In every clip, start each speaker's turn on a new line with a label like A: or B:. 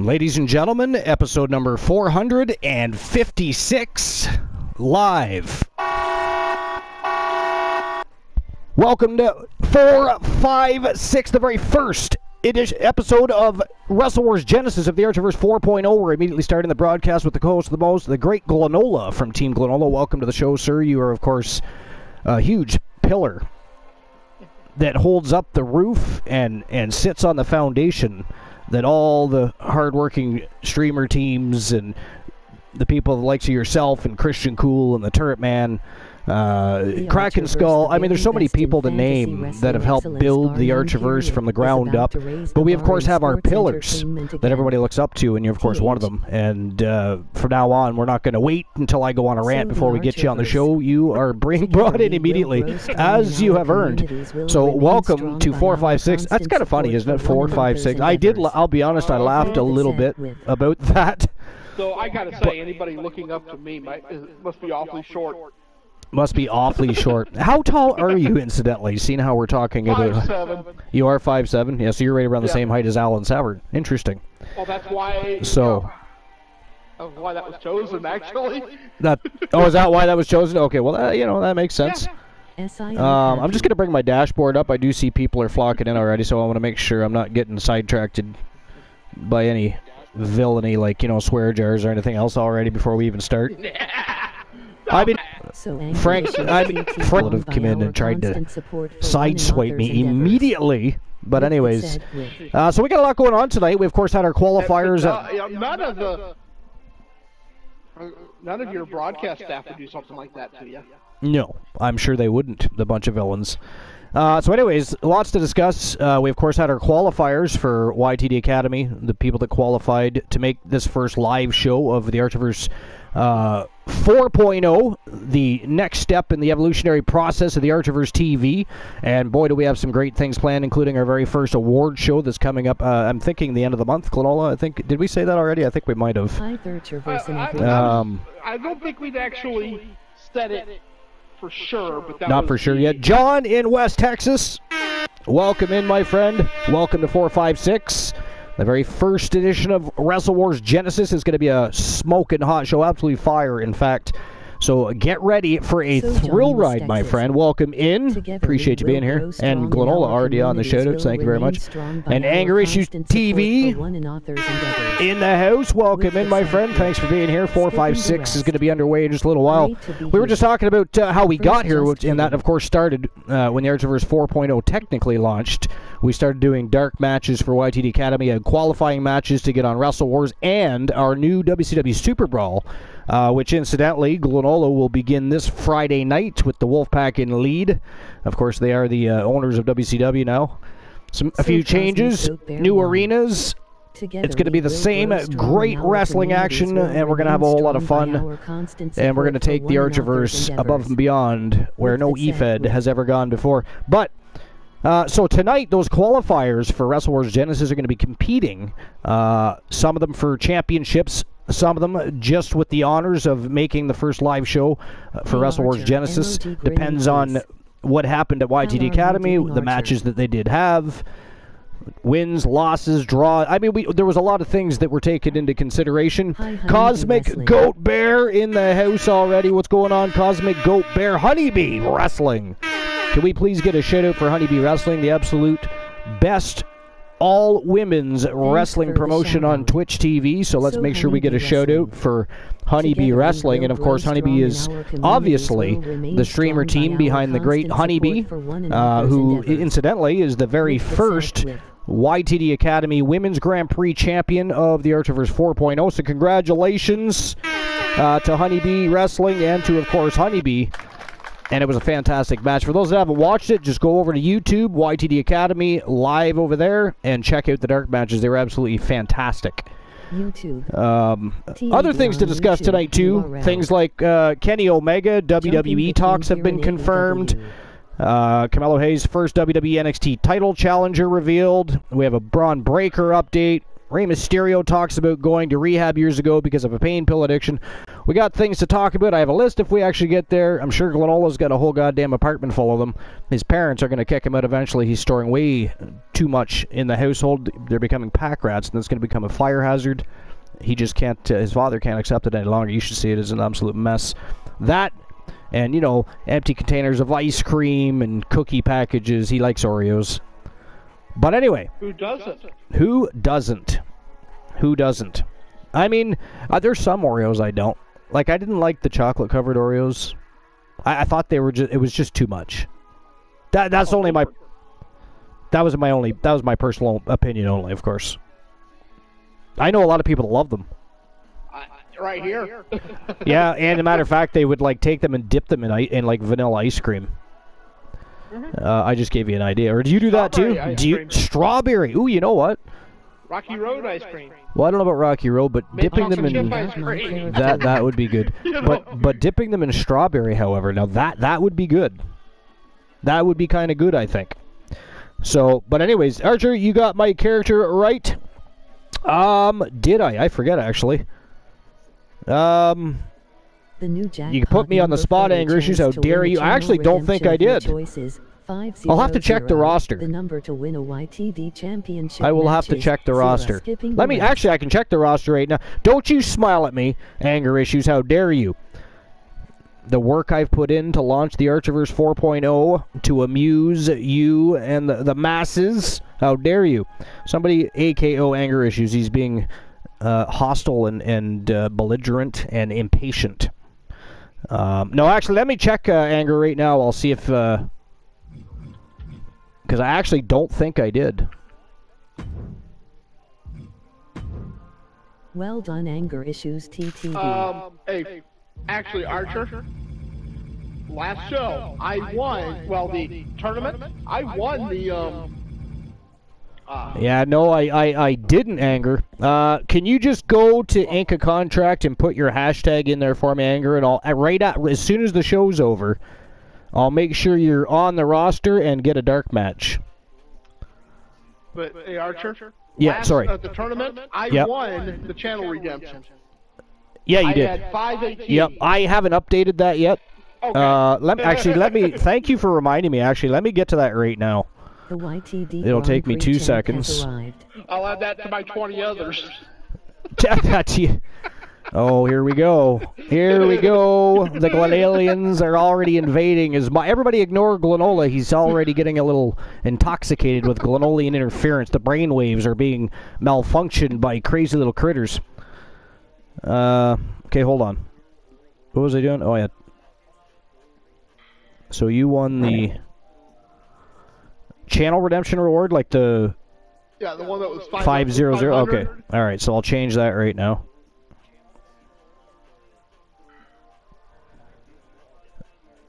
A: Ladies and gentlemen, episode number 456, live. Welcome to 456, the very first episode of Wrestle Wars Genesis of the Archiverse 4.0. We're immediately starting the broadcast with the co-host of the most, the great Glenola from Team Glenola. Welcome to the show, sir. You are, of course, a huge pillar that holds up the roof and sits on the foundation that all the hardworking streamer teams and the people the likes of yourself and Christian Cool and the Turret Man, Kraken Skull. I mean, there's so many people to name that have helped build the Archiverse from the ground up. But we, of course, have our pillars that everybody looks up to, and you're, of course, one of them. And from now on, we're not going to wait until I go on a rant before we get you on the show. You are brought in immediately, as you have earned. So welcome to 456. That's kind of funny, isn't it? 456. I'll be honest, I laughed a little bit about that.
B: So I got to say, anybody looking up to me must be awfully short.
A: Must be awfully short. How tall are you, incidentally? Seeing how we're talking about
B: 5'7".
A: You are 5'7". Yeah, so you're right around the same height as Alan Savard. Interesting.
B: Well, that's why.
A: So.
B: That's why that was chosen, actually.
A: Is that why that was chosen? Okay, well, that makes sense.
B: Yeah.
A: I'm just going to bring my dashboard up. I do see people are flocking in already, so I want to make sure I'm not getting sidetracked by any villainy like, swear jars or anything else already before we even start. I mean, Frank would have come in and tried to sideswipe me immediately. But anyways, so we got a lot going on tonight. We, of course, had our qualifiers.
B: None of your broadcast staff would do something like that to you.
A: No, I'm sure they wouldn't, the bunch of villains. So anyways, lots to discuss. We, of course, had our qualifiers for YTD Academy, the people that qualified to make this first live show of the Archiverse 4.0, the next step in the evolutionary process of the Archiverse TV. And boy, do we have some great things planned, including our very first award show that's coming up, I'm thinking the end of the month, Glenola. Did we say that already? I think we might have.
B: I don't think we'd actually said it for sure, but that
A: not for sure yet. John in West Texas, welcome in, my friend. Welcome to 456. The very first edition of Wrestle Wars Genesis is going to be a smoking hot show, absolutely fire, in fact. So get ready for a thrill ride, my friend. Welcome in. Appreciate you being here. And Glenola already on the show-outs. Thank you very much. And Anger Issues TV in the house. Welcome in, my friend. Thanks for being here. 456 is going to be underway in just a little while. We were just talking about how we got here, and that, of course, started when the Archiverse 4.0 technically launched. We started doing dark matches for YTD Academy, and qualifying matches to get on Wrestle Wars, and our new WCW Super Brawl, which, incidentally, Glenola will begin this Friday night with the Wolfpack in lead. Of course, they are the owners of WCW now. A few changes, new arenas. It's going to be the same great wrestling action, and we're going to have a whole lot of fun. And we're going to take the Archiverse above and beyond where no EFED has ever gone before. But so tonight, those qualifiers for Wrestle Wars Genesis are going to be competing. Some of them for championships, some of them just with the honors of making the first live show for Wrestle Wars Genesis. Depends on what happened at YTD Academy, the matches that they did have, wins, losses, draw. I mean, there was a lot of things that were taken into consideration. Cosmic Goat Bear in the house already. What's going on, Cosmic Goat Bear? Honeybee Wrestling. Can we please get a shout-out for Honeybee Wrestling, the absolute best all-women's wrestling promotion on Twitch TV? So let's make sure we get a shout-out for Honeybee Wrestling. And, of course, Honeybee is obviously the streamer team behind the great Honeybee, who, incidentally, is the very first YTD Academy Women's Grand Prix champion of the Archiverse 4.0. So congratulations to Honeybee Wrestling and to, of course, Honeybee. And it was a fantastic match. For those that haven't watched it, just go over to YouTube, YTD Academy, live over there, and check out the dark matches. They were absolutely fantastic.
C: YouTube.
A: Other things to discuss tonight, too. Things like Kenny Omega, WWE talks have been confirmed. Carmelo Hayes' first WWE NXT title challenger revealed. We have a Braun Breaker update. Rey Mysterio talks about going to rehab years ago because of a pain pill addiction. we got things to talk about. I have a list if we actually get there. I'm sure Glenola's got a whole goddamn apartment full of them. His parents are going to kick him out eventually. He's storing way too much in the household. They're becoming pack rats, and it's going to become a fire hazard. He just can't, his father can't accept it any longer. You should see it as an absolute mess. That, and, you know, empty containers of ice cream and cookie packages. He likes Oreos. But anyway.
B: Who doesn't?
A: Who doesn't? Who doesn't? I mean, there's some Oreos I don't. Like, I didn't like the chocolate-covered Oreos. I thought they were just, it was just too much. That's only my, that was my personal opinion only, of course. I know a lot of people that love them.
B: Right here.
A: Yeah, and as a matter of fact, they would like take them and dip them in like vanilla ice cream. I just gave you an idea. Or do you do that too? Strawberry? Ooh, you know what?
B: Rocky Road ice cream.
A: Well, I don't know about Rocky Road, but dipping them in that would be good. But dipping them in strawberry, however, now that would be good. That would be kind of good, I think. So, but anyways, Archer, you got my character right. Did I? I forget actually.
C: The new
A: you can put me on the spot, Anger Issues. How dare you? I actually don't think I did. I'll have to check the roster.
C: The number to win a YTD championship.
A: I will have to check the roster. Let me actually. I can check the roster right now. Don't you smile at me, Anger Issues. How dare you? The work I've put in to launch the Archiverse 4.0 to amuse you and the masses. How dare you? Somebody, AKO Anger Issues. He's being hostile and belligerent and impatient. No, actually, let me check Anger right now. I'll see if... because I actually don't think I did.
C: Well done, Anger Issues TTV.
B: Hey, actually, Archer, last show, I won, well, the tournament, I won the,
A: yeah, no, I didn't, Anger. Can you just go to ink a contract and put your hashtag in there for me, Anger, and I'll as soon as the show's over, I'll make sure you're on the roster and get a dark match.
B: But hey, Archer.
A: Yeah, sorry.
B: At the tournament, I won the channel redemption.
A: Yeah, you did.
B: I had 518.
A: Yep, I haven't updated that yet.
B: Okay.
A: Let me. Thank you for reminding me. Actually, let me get to that right now.
C: The YTD
A: It'll take me 2 seconds.
B: I'll add that to my 20 others.
A: Oh, here we go. Here we go. The Glenalians are already invading. Everybody ignore Glenola. He's already getting a little intoxicated with Glenolian interference. The brainwaves are being malfunctioned by crazy little critters. Okay, hold on. What was I doing? Oh, yeah. So you won the channel redemption reward, like the...
B: Yeah, the one that was
A: 500. Okay. All right, so I'll change that right now.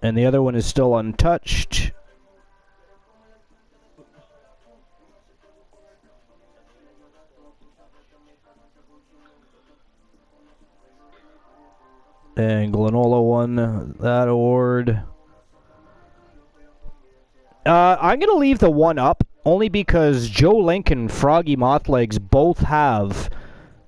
A: And the other one is still untouched. And Glenola won that award. I'm going to leave the one up, only because Joe Link and Froggy Mothlegs both have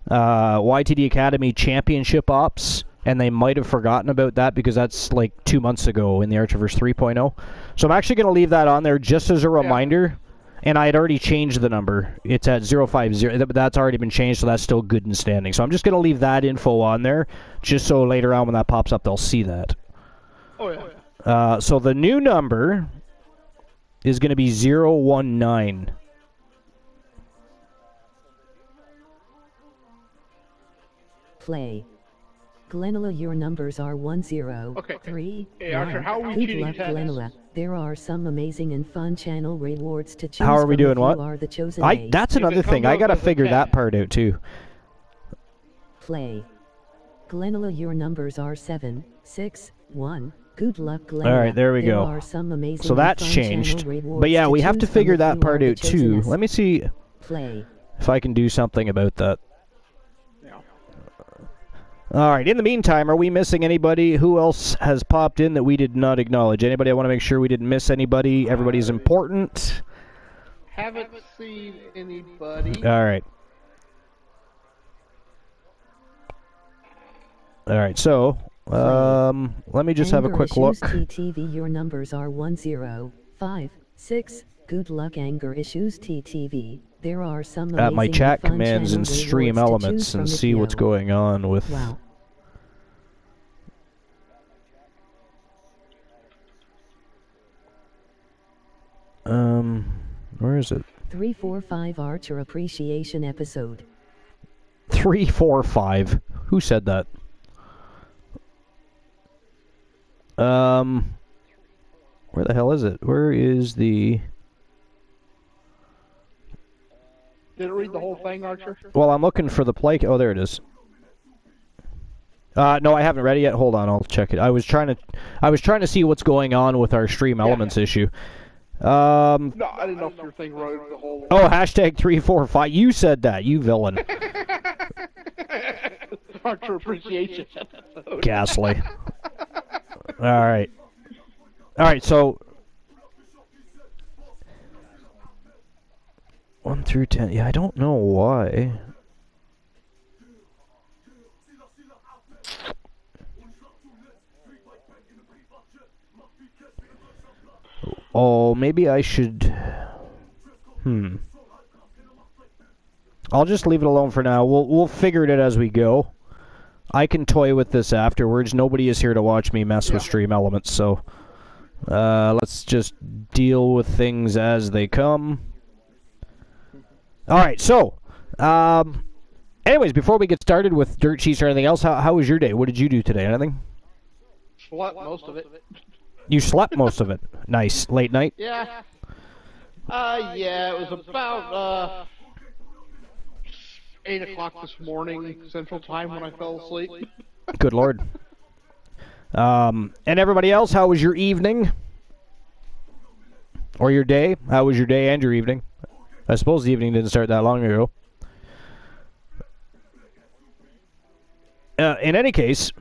A: YTD Academy Championship ops, and they might have forgotten about that because that's like 2 months ago in the Archiverse 3.0. So I'm actually going to leave that on there just as a reminder. And I had already changed the number. It's at 050. That's already been changed, so that's still good and standing. So I'm just going to leave that info on there, just so later on when that pops up, they'll see that.
B: Oh, yeah.
A: So the new number is going to be 019.
C: Play. Glenola, your numbers are 103.
B: Okay. Hey, Archer, how are we
C: Good
B: cheating
C: luck,
B: tennis?
C: Glenola. There are some amazing and fun channel rewards to choose
A: How are we
C: from
A: doing?
C: if
A: What?
C: you are the chosen
A: That's another thing. I got to figure that part out too.
C: Play. Glenola, your numbers are 761. Good luck, Glenola.
A: All right, there we go.
C: Are some amazing
A: so that's
C: and fun
A: changed.
C: rewards
A: But yeah, we have to
C: choose from
A: figure
C: if
A: that
C: you
A: part
C: are the
A: out too.
C: chosen.
A: Let me see
C: Play.
A: if I can do something about that. All right, in the meantime, are we missing anybody? Who else has popped in that we did not acknowledge? Anybody? I want to make sure we didn't miss anybody. Everybody's important.
B: Haven't seen anybody.
A: All right. right, so let me just have a quick look.
C: TTV, your numbers are 1056. Good luck, Anger Issues TTV. There are some
A: At my
C: amazing
A: chat
C: and fun
A: commands and
C: channel
A: stream
C: rewards to choose
A: elements and
C: from
A: see
C: if
A: what's
C: you-
A: going on with.
C: Wow.
A: Where is it?
C: 345 Archer Appreciation Episode.
A: 345. Who said that? Where the hell is it? Where is the...
B: Did it read the whole thing, Archer?
A: Well, I'm looking for the play... Oh, there it is. No, I haven't read it yet. Hold on, I'll check it. I was trying to see what's going on with our stream elements issue.
B: No, I didn't know if your thing wrote the whole...
A: Oh, hashtag 345. You said that, you villain.
B: Archer Appreciation Episode.
A: Ghastly. Alright. Alright, so... 1 through 10. Yeah, I don't know why. Oh, maybe I should... I'll just leave it alone for now. We'll figure it out as we go. I can toy with this afterwards. Nobody is here to watch me mess with stream elements, so... let's just deal with things as they come. Alright, so... anyways, before we get started with dirt sheets or anything else, how was your day? What did you do today? Anything?
B: Slept most of it.
A: You slept most of it. Nice. Late night?
B: Yeah. Yeah, it was about 8 o'clock this morning Central Time when I fell asleep.
A: Good Lord. And everybody else, how was your evening? Or your day? How was your day and your evening? I suppose the evening didn't start that long ago. In any case,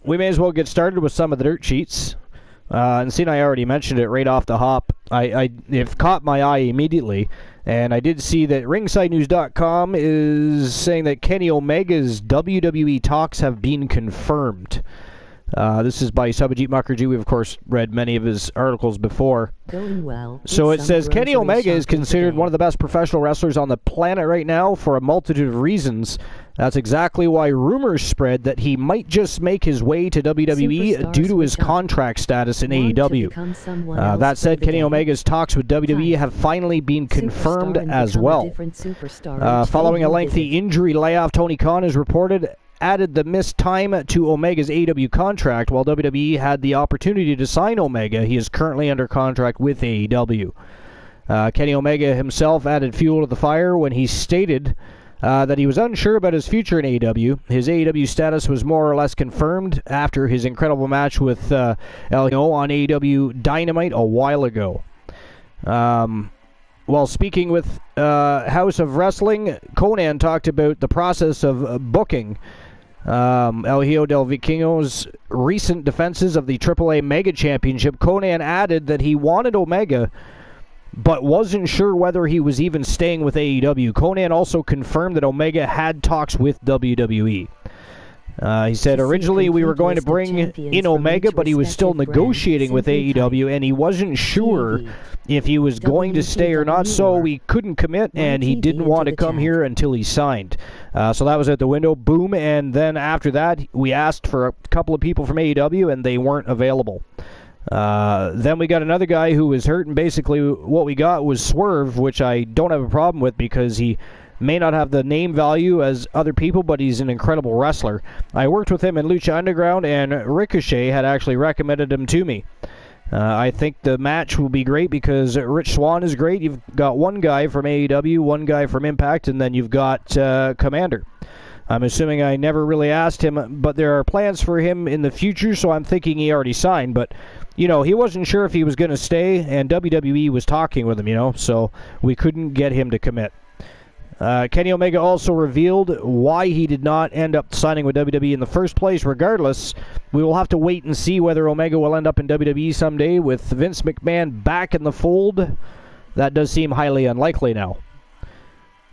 A: we may as well get started with some of the dirt sheets. And seeing I already mentioned it right off the hop, it caught my eye immediately, and I did see that RingsideNews.com is saying that Kenny Omega's WWE talks have been confirmed. This is by Subajit Mukherjee. We've, of course, read many of his articles before.
C: Going well.
A: So it says Kenny Omega is considered one of the best professional wrestlers on the planet right now for a multitude of reasons. That's exactly why rumors spread that he might just make his way to WWE due to his contract status in AEW. That said, Kenny Omega's talks with WWE have finally been confirmed as well. Following a lengthy injury layoff, Tony Khan has added the missed time to Omega's AEW contract. While WWE had the opportunity to sign Omega, he is currently under contract with AEW. Kenny Omega himself added fuel to the fire when he stated that he was unsure about his future in AEW. His AEW status was more or less confirmed after his incredible match with El Hijo on AEW Dynamite a while ago. While speaking with House of Wrestling, Conan talked about the process of booking El Hijo del Vikingo's recent defenses of the AAA Mega Championship. Conan added that he wanted Omega, but wasn't sure whether he was even staying with AEW. Conan also confirmed that Omega had talks with WWE. He said, originally we were going to bring in Omega, but he was still negotiating with AEW, and he wasn't sure if he was going to stay or not, so we couldn't commit, and he didn't want to come here until he signed. So that was out the window. Boom. And then after that, we asked for a couple of people from AEW, and they weren't available. Then we got another guy who was hurt, and basically what we got was Swerve, which I don't have a problem with because he may not have the name value as other people, but he's an incredible wrestler. I worked with him in Lucha Underground, and Ricochet had actually recommended him to me. I think the match will be great because Rich Swann is great. You've got one guy from AEW, one guy from Impact, and then you've got Commander. I'm assuming I never really asked him, but there are plans for him in the future, so I'm thinking he already signed. But, he wasn't sure if he was going to stay, and WWE was talking with him, so we couldn't get him to commit. Kenny Omega also revealed why he did not end up signing with WWE in the first place. Regardless, we will have to wait and see whether Omega will end up in WWE someday. With Vince McMahon back in the fold, that does seem highly unlikely now.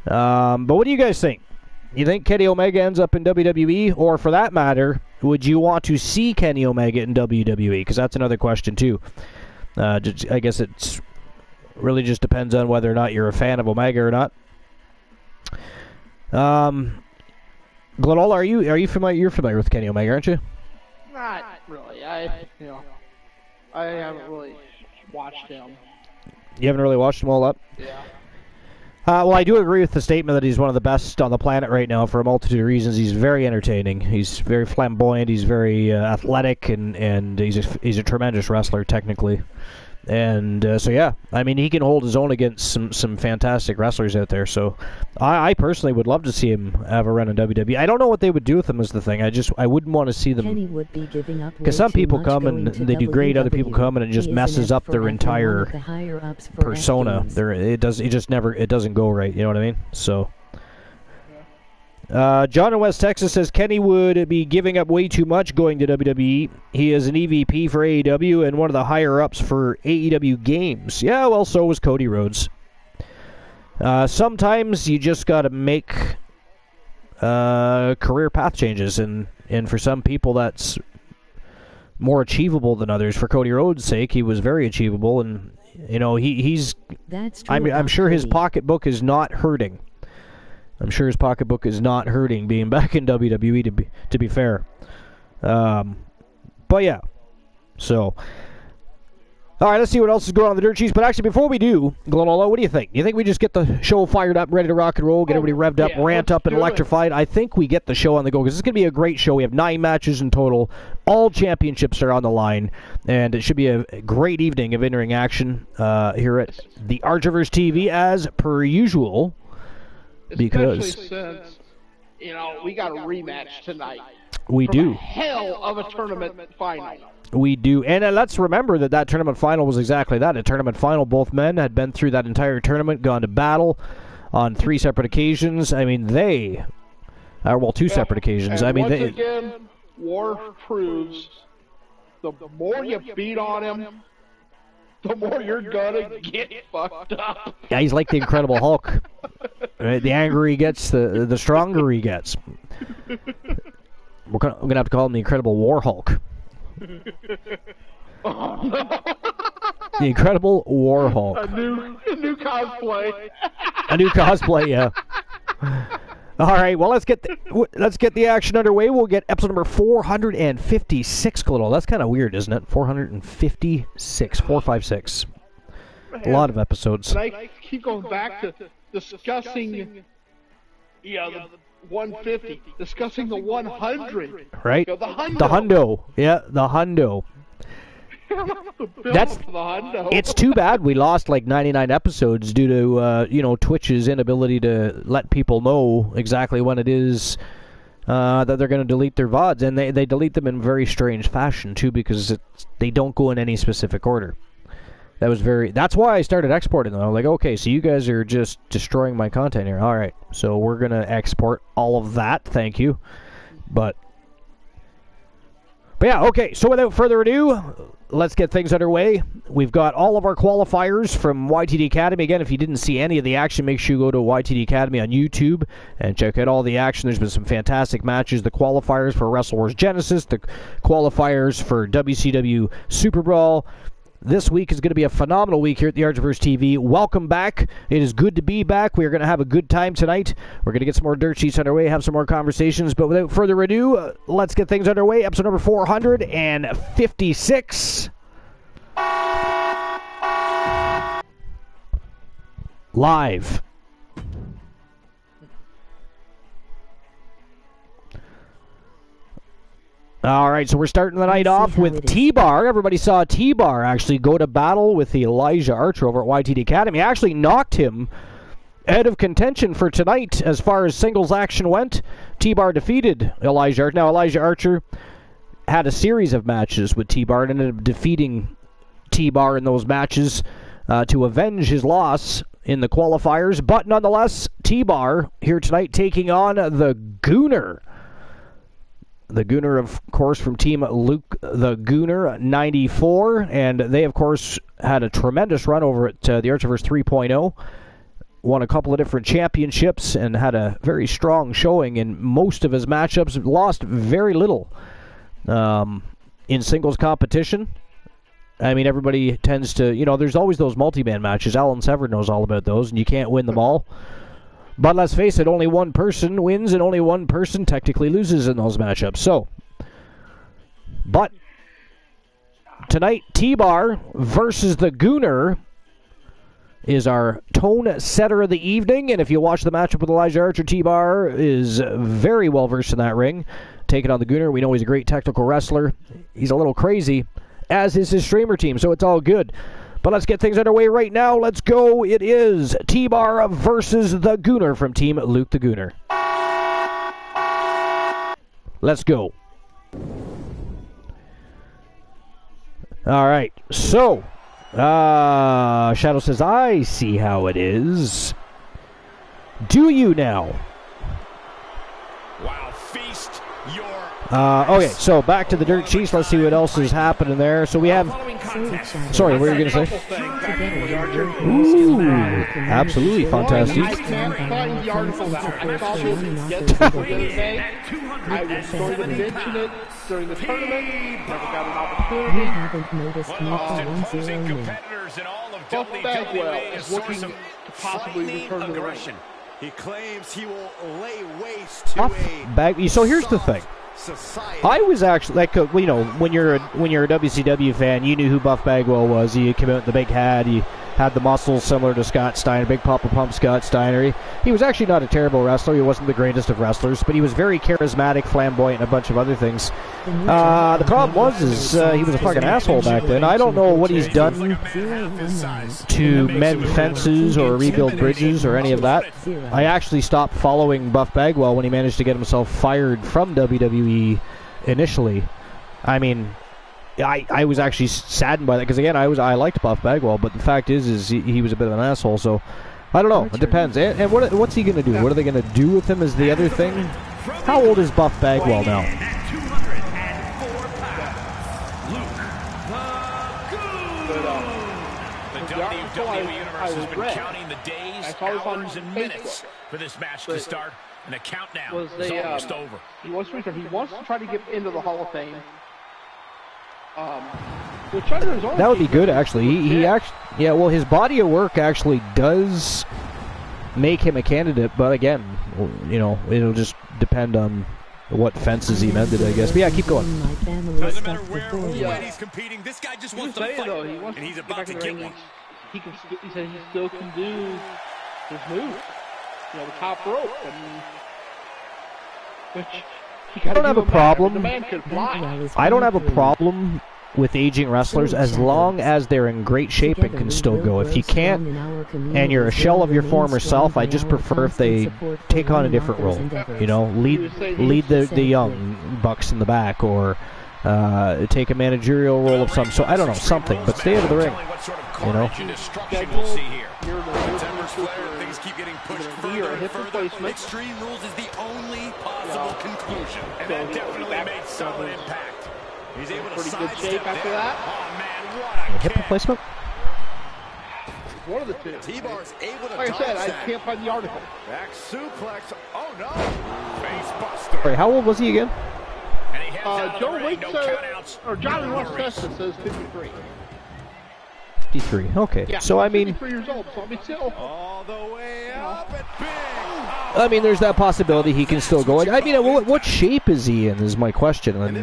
A: But what do you guys think? You think Kenny Omega ends up in WWE? Or for that matter, would you want to see Kenny Omega in WWE? Because that's another question, too. I guess it's really just depends on whether or not you're a fan of Omega or not. Glenola, are you familiar? You're familiar with Kenny Omega, aren't you?
B: Not really. I haven't really watched him.
A: You haven't really watched him all up?
B: Yeah.
A: Well, I do agree with the statement that he's one of the best on the planet right now for a multitude of reasons. He's very entertaining. He's very flamboyant. He's very athletic, and he's a tremendous wrestler technically. And so, yeah, I mean, he can hold his own against some fantastic wrestlers out there. So I personally would love to see him have a run in WWE. I don't know what they would do with him is the thing. I wouldn't want to see them.
C: Kenny would be giving up
A: because some people come and they do great, other people come and it just messes up their entire persona. It doesn't go right. You know what I mean? So. John in West Texas says Kenny would be giving up way too much going to WWE. He is an EVP for AEW and one of the higher-ups for AEW games. Yeah, well, so was Cody Rhodes. Sometimes you just got to make career path changes, and for some people that's more achievable than others. For Cody Rhodes' sake, he was very achievable, and you know he's.
C: That's true.
A: I'm sure his pocketbook is not hurting. I'm sure his pocketbook is not hurting being back in WWE, to be fair. But yeah. So. Alright, let's see what else is going on in the Dirt Sheets. But actually, before we do, Glenola, what do you think? Do you think we just get the show fired up, ready to rock and roll, get everybody revved up, rant up, and electrified? I think we get the show on the go, because it's going to be a great show. We have 9 matches in total. All championships are on the line. And it should be a great evening of in-ring action here at the Archivers TV, as per usual.
B: Especially since, we got a rematch tonight.
A: We do.
B: Hell of a tournament final.
A: We do. And let's remember that tournament final was exactly that. A tournament final. Both men had been through that entire tournament, gone to battle on 3 separate occasions. I mean, 2 separate occasions.
B: And once again, War proves the more you beat on him, the more you're gonna get fucked up.
A: Yeah, he's like the Incredible Hulk. Right? The angrier he gets, the stronger he gets. We're gonna have to call him the Incredible War Hulk.
B: Oh, no.
A: The Incredible War Hulk.
B: A new cosplay.
A: A new cosplay, yeah. All right, well, let's get the action underway. We'll get episode number 456, Glenola. That's kind of weird, isn't it? 456, 456. A lot of episodes.
B: And I keep going back to discussing, the 150, discussing the 100.
A: Right?
B: The hundo.
A: The hundo. Yeah, the hundo.
B: That's the hundo.
A: It's too bad we lost like 99 episodes due to Twitch's inability to let people know exactly when it is that they're going to delete their VODs, and they delete them in very strange fashion too, because they don't go in any specific order. That's why I started exporting them. I was like, okay, so you guys are just destroying my content here. All right, so we're going to export all of that. Thank you. But yeah, okay, so without further ado, let's get things underway. We've got all of our qualifiers from YTD Academy. Again, if you didn't see any of the action, make sure you go to YTD Academy on YouTube and check out all the action. There's been some fantastic matches. The qualifiers for Wrestle Wars Genesis, the qualifiers for WCW Super Brawl. This week is going to be a phenomenal week here at the Archivers TV. Welcome back. It is good to be back. We are going to have a good time tonight. We're going to get some more dirt sheets underway, have some more conversations. But without further ado, let's get things underway. Episode number 456. Live. All right, so we're starting the night off with T-Bar. Everybody saw T-Bar actually go to battle with Elijah Archer over at YTD Academy. Actually knocked him out of contention for tonight as far as singles action went. T-Bar defeated Elijah Archer. Now, Elijah Archer had a series of matches with T-Bar and ended up defeating T-Bar in those matches to avenge his loss in the qualifiers. But nonetheless, T-Bar here tonight taking on the Gooner. The Gooner, of course, from Team Luke the Gooner 94, and they, of course, had a tremendous run over at the Archivers 3.0, won a couple of different championships and had a very strong showing in most of his matchups. Lost very little in singles competition. I mean, everybody tends to, there's always those multi-man matches. Alan Sever knows all about those, and you can't win them all. But let's face it, only one person wins and only one person technically loses in those matchups. So, but tonight, T-Bar versus the Gooner is our tone setter of the evening. And if you watch the matchup with Elijah Archer, T-Bar is very well versed in that ring. Taking on the Gooner, we know he's a great technical wrestler. He's a little crazy, as is his streamer team, so it's all good. But let's get things underway right now. Let's go. It is T-Bar versus the Gooner from Team Luke the Gooner. Let's go. All right, so Shadow says, I see how it is. Do you now?
D: Wow, feast your
A: okay, so back to the dirt sheets. Let's see what else is happening there. So we have... Sorry, what were you going to say? Ooh, absolutely fantastic.
B: I can't find the article now. I saw this yesterday. I was going to mention it during the tournament. Never got an opportunity.
C: You haven't noticed me for 1-0 me.
D: competitors in all of
B: Buff Bagwell
D: WWE
B: is looking to possibly return to the ring.
D: He claims he will lay waste to
A: So here's the thing.
D: society.
A: I was actually like, when you're a WCW fan, you knew who Buff Bagwell was. He came out with the big hat. He had the muscles similar to Scott Steiner, Big Papa Pump Scott Steiner. He was actually not a terrible wrestler. He wasn't the greatest of wrestlers, but he was very charismatic, flamboyant, and a bunch of other things. The problem was he was a fucking asshole back then. I don't know what he's done to mend fences or rebuild bridges or any of that. I actually stopped following Buff Bagwell when he managed to get himself fired from WWE initially. I mean, I was actually saddened by that because, again, I liked Buff Bagwell, but the fact is he was a bit of an asshole. So I don't know. It depends. And what's he going to do? What are they going to do with him? Is the other thing. How old is Buff Bagwell now?
D: The WWE Universe has been counting the days, hours, and minutes for this match to start, and the countdown is almost over.
B: He wants to try to get into the Hall of Fame. Which under his own
A: that would be good, actually. Well, his body of work actually does make him a candidate, but again, it'll just depend on what fences he mended, I guess. But yeah, keep going.
D: Doesn't matter where or when he's competing, this guy just wants to fight, and he's about to get one.
B: He said he still can do his move, the top rope, which.
A: I don't have a problem.
B: The man could fly.
A: I don't have a problem with aging wrestlers as long as they're in great shape and can still go. If you can't, and you're a shell of your former self, I just prefer if they take on a different role. Lead the young bucks in the back, or take a managerial role of some. So I don't know, something, but stay out of the ring. Things keep getting pushed further and further. Extreme Rules is the only possible conclusion,
D: and that definitely made solid impact. He's able to
B: pretty good shape after that.
D: Oh man, what a
A: hip replacement.
B: One of the two.
D: T-Bar's able to
B: like I said, I can't find the article.
D: Back suplex. Oh no. Face buster.
A: Wait, how old was he again?
B: Joe Link says, or Johnny West says 53.
A: 53. Okay.
B: Yeah,
A: so I mean,
B: 53 years old. So I mean, still.
D: All the way up and big.
A: I mean, there's that possibility he can still go. I mean, what shape is he in? Is my question. And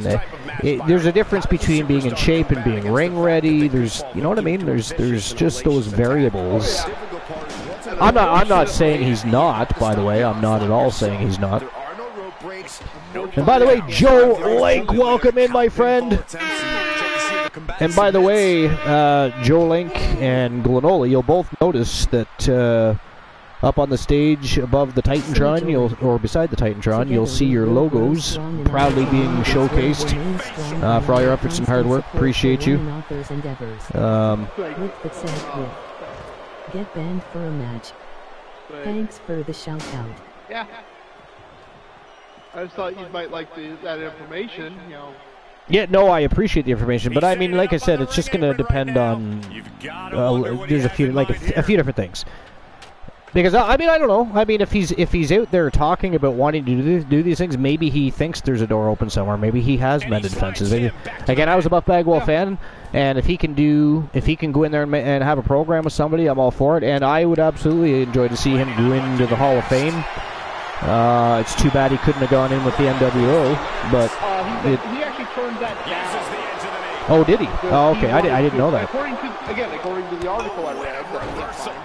A: there's a difference between being in shape and being ring ready. There's, you know what I mean? There's just those variables. I'm not saying he's not. By the way, I'm not at all saying he's not. And by the way, Joe Link, welcome in, my friend. And by the way, Joe Link and Glenola, you'll both notice that up on the stage above the Titantron, or beside the Titantron, you'll see your logos proudly being showcased for all your efforts and hard work. Appreciate you.
C: Get banned for a match. Thanks for the shout out.
B: Yeah. I just thought you might like that information,
A: Yeah, no, I appreciate the information, but I mean, like I said, it's just going to depend on. There's a few different things. Because I mean, I don't know. I mean, if he's out there talking about wanting to do these things, maybe he thinks there's a door open somewhere. Maybe he has mended fences. Maybe, again, I was a Buff Bagwell fan, and if he can go in there and have a program with somebody, I'm all for it. And I would absolutely enjoy to see him go into the Hall of Fame. It's too bad he couldn't have gone in with the NWO, but
B: he actually turned that down.
A: Oh, did he? Oh, okay. I didn't know that.
B: According to the article I read,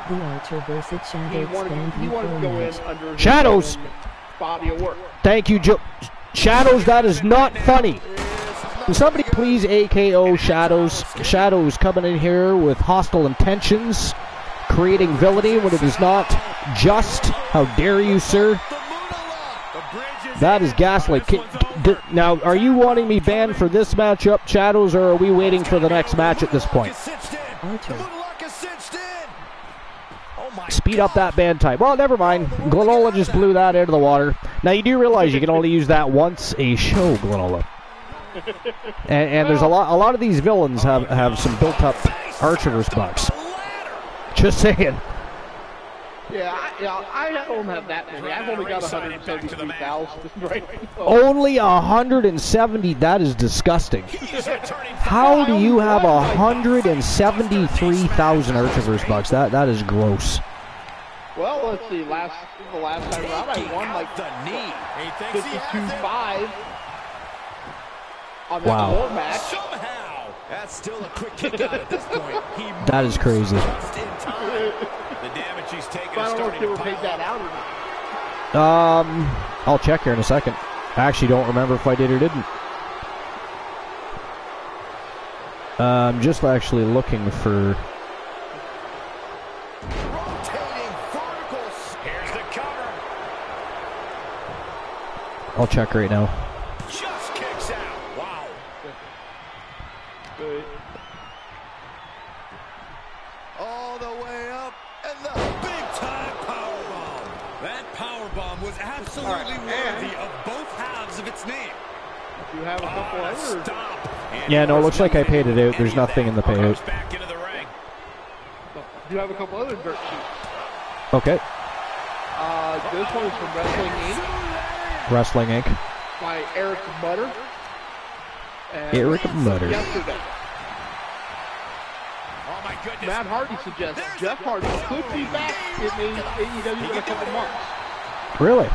C: The Archer versus Shadows
B: he wanted to go in under his
A: Shadows
B: body of work.
A: Thank you, Joe. Shadows, that is not funny. Can somebody please AKO Shadows? Shadows coming in here with hostile intentions, creating villainy when it is not just. How dare you, sir? That is gaslight. Now, are you wanting me banned for this matchup, Shadows, or are we waiting for the next match at this point? Speed up that ban time. Well, never mind. Glenola just blew that out of the water. Now, you do realize you can only use that once a show, Glenola. And there's a lot of these villains have some built-up Archerverse bucks. Just saying.
B: Yeah, I don't have that many. I've only got 173,000 right now.
A: Only 170? That is disgusting. How do you have 173,000 Archerverse bucks? That is gross.
B: Well, let's see. The last time around, I won like the knee. 52.5 on that war match.
D: Somehow, that's still a quick kick out at this point.
A: That is crazy.
D: The damage he's taken.
B: I don't know if they were paid that out or not.
A: I'll check here in a second. I actually don't remember if I did or didn't. I'm just actually looking for.
D: Rotating verticals. Here's the cover.
A: I'll check right now.
D: Just kicks out. Wow.
B: Good.
E: All the way up, and the big-time powerbomb. That powerbomb was absolutely worthy of both halves of its name.
B: Do you have a couple others?
A: Yeah, no, it looks like I paid it out. There's nothing in the payout.
D: Back into the ring.
B: Do you have a couple other dirt sheets?
A: Okay.
B: This one is from Wrestling Inc.
A: Wrestling Inc.
B: by Eric Mutter. And
A: Eric Mutter.
B: Yesterday.
D: Oh my goodness.
B: Matt Hardy suggests Jeff Hardy could be back in AEW in a couple months.
A: Really?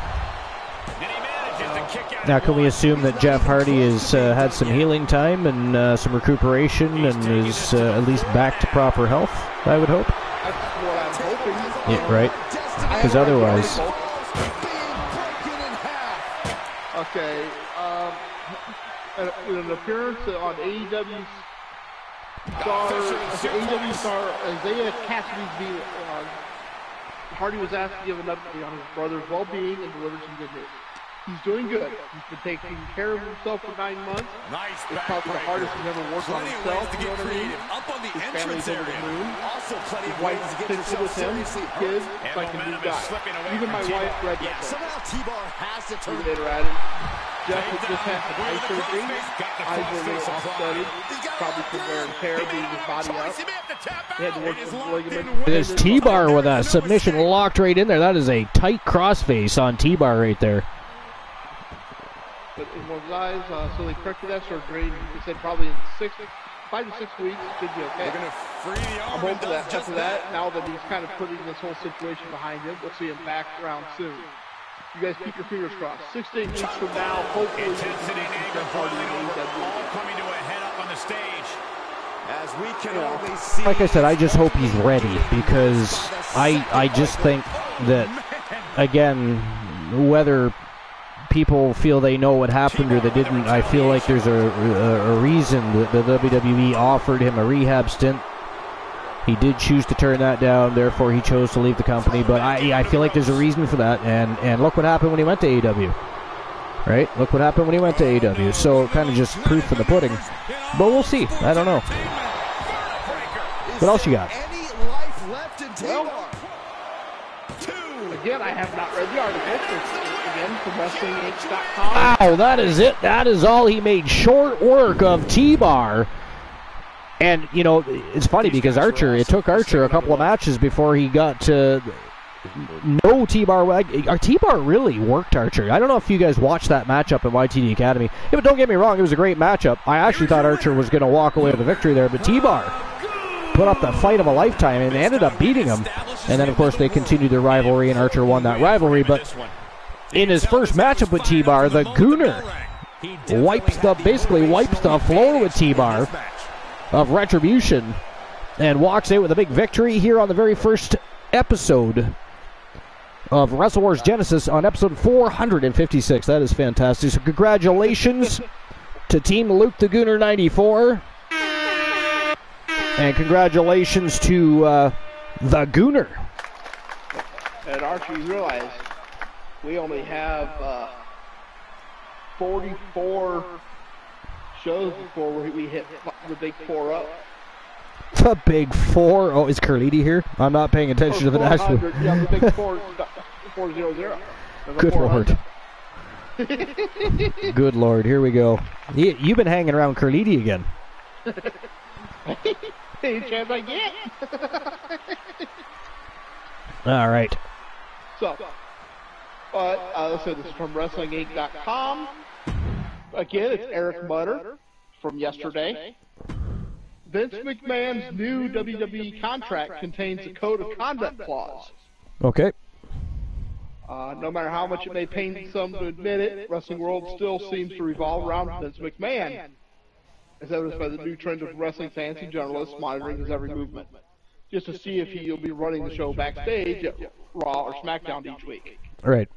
D: And he manages to kick out.
A: Now, can we assume that Jeff Hardy has had some healing time and some recuperation and is at least back to proper health, I would hope?
B: That's what I'm hoping.
A: Yeah, right. Because otherwise...
B: Okay, in an appearance on AEW star Isaiah Cassidy's Hardy was asked to give an update on his brother's well-being and deliver some good news. He's doing good. He's been taking care of himself for 9 months.
E: Nice.
B: It's probably the hardest he's ever worked on himself.
E: To get creative. Up on the
B: His
E: entrance
B: family's over
E: area.
B: the moon.
E: Also, plenty
B: His
E: of ways
B: wife
E: to get
B: fits in
E: yourself
B: with him.
E: seriously
B: His kids,
D: And
B: it's like a new
D: momentum is
B: guy.
D: slipping away
B: Even
D: from
B: my
D: T-Bar.
B: wife read
E: Yeah,
B: this.
E: somehow T-Bar has to turn.
B: Later at it. Jeff has just had some eye surgery. Eyes were a little off-studied. Probably from wear and tear, beating his body up. He had to work with ligament.
A: There's T-Bar with a submission locked right in there. That is a tight crossface on T-Bar right there.
B: But in one's eyes, so they corrected that surgery. He said probably in 5 to 6 weeks should be okay.
E: They're going to free the
B: I'm
E: arm.
B: hoping that after that, now that he's kind of putting this whole situation behind him, we'll see him back around soon. You guys keep your fingers crossed. 6 to 8 weeks from now, hopefully we'll see Jeff Hardy in AEW.
D: All coming to a head up on the stage.
E: As we can only see.
A: Like I said, I just hope he's ready because I just think that, again, whether people feel they know what happened or they didn't, I feel like there's a reason that the WWE offered him a rehab stint. He did choose to turn that down, therefore he chose to leave the company, but I feel like there's a reason for that, and look what happened when he went to AEW. Right? Look what happened when he went to AEW. So kind of just proof in the pudding. But we'll see. I don't know. What else you got?
E: Any life left in T-Bar?
B: Again, I have not read the article. Again, from WrestlingInc.com.
A: Wow, that is it. That is all. He made short work of T-Bar. And, you know, it's funny because Archer, it took Archer a couple of matches before he got to no T-Bar. T-Bar really worked Archer. I don't know if you guys watched that matchup at YTD Academy. Yeah, but don't get me wrong, it was a great matchup. I actually thought Archer was going to walk away with the victory there, but T-Bar put up the fight of a lifetime and ended up beating him. And then, of course, they continued their rivalry, and Archer won that rivalry. But in his first matchup with T-Bar, the Gooner basically wipes the floor with T-Bar of Retribution and walks out with a big victory here on the very first episode of Wrestle Wars Genesis on episode 456. That is fantastic. So congratulations to Team Luke the Gooner 94. And congratulations to the Gooner.
B: And Archie, you realize we only have 44 shows before we hit the big 4 up.
A: The big 4? Oh, is Carliti here? I'm not paying attention to the national.
B: Yeah, the big 400.
A: Good Lord. Good Lord, here we go. You've been hanging around Carliti again.
B: Any chance I get.
A: All right.
B: So, let's say this is from WrestlingInc.com. Again, it's Eric Mutter from yesterday. Vince McMahon's new WWE contract contains a code of conduct clause.
A: Okay.
B: No matter how much it may pain some to admit it, wrestling world still seems to revolve around Vince McMahon, as evidenced by the new trend of wrestling fans and journalists monitoring his every movement, just to see if he'll be running the show backstage at Raw or SmackDown each week.
A: Right.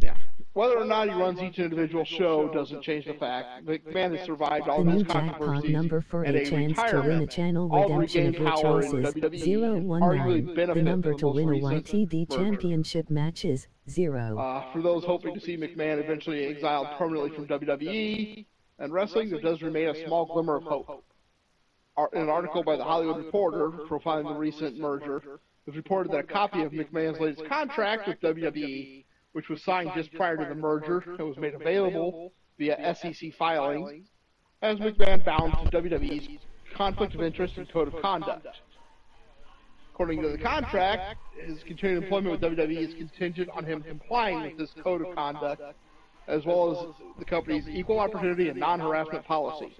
B: Yeah. Whether or not he runs each individual show doesn't change the fact McMahon has survived all those controversies
C: number for
B: and
C: a chance to win a channel redemption of your choices, 019. The number to win a YTD championship matches, 0.
B: For those hoping to see McMahon eventually exiled permanently from WWE and wrestling, there does remain a small glimmer of hope. In an article by The Hollywood Reporter profiling the recent merger, it was reported that a copy of McMahon's latest contract with WWE, which was signed just prior to the merger and was made available via SEC filings, has McMahon bound to WWE's conflict of interest and code of conduct. According to the contract, his continued employment with WWE is contingent on him complying with this code of conduct, as well as the company's equal opportunity and non-harassment policy.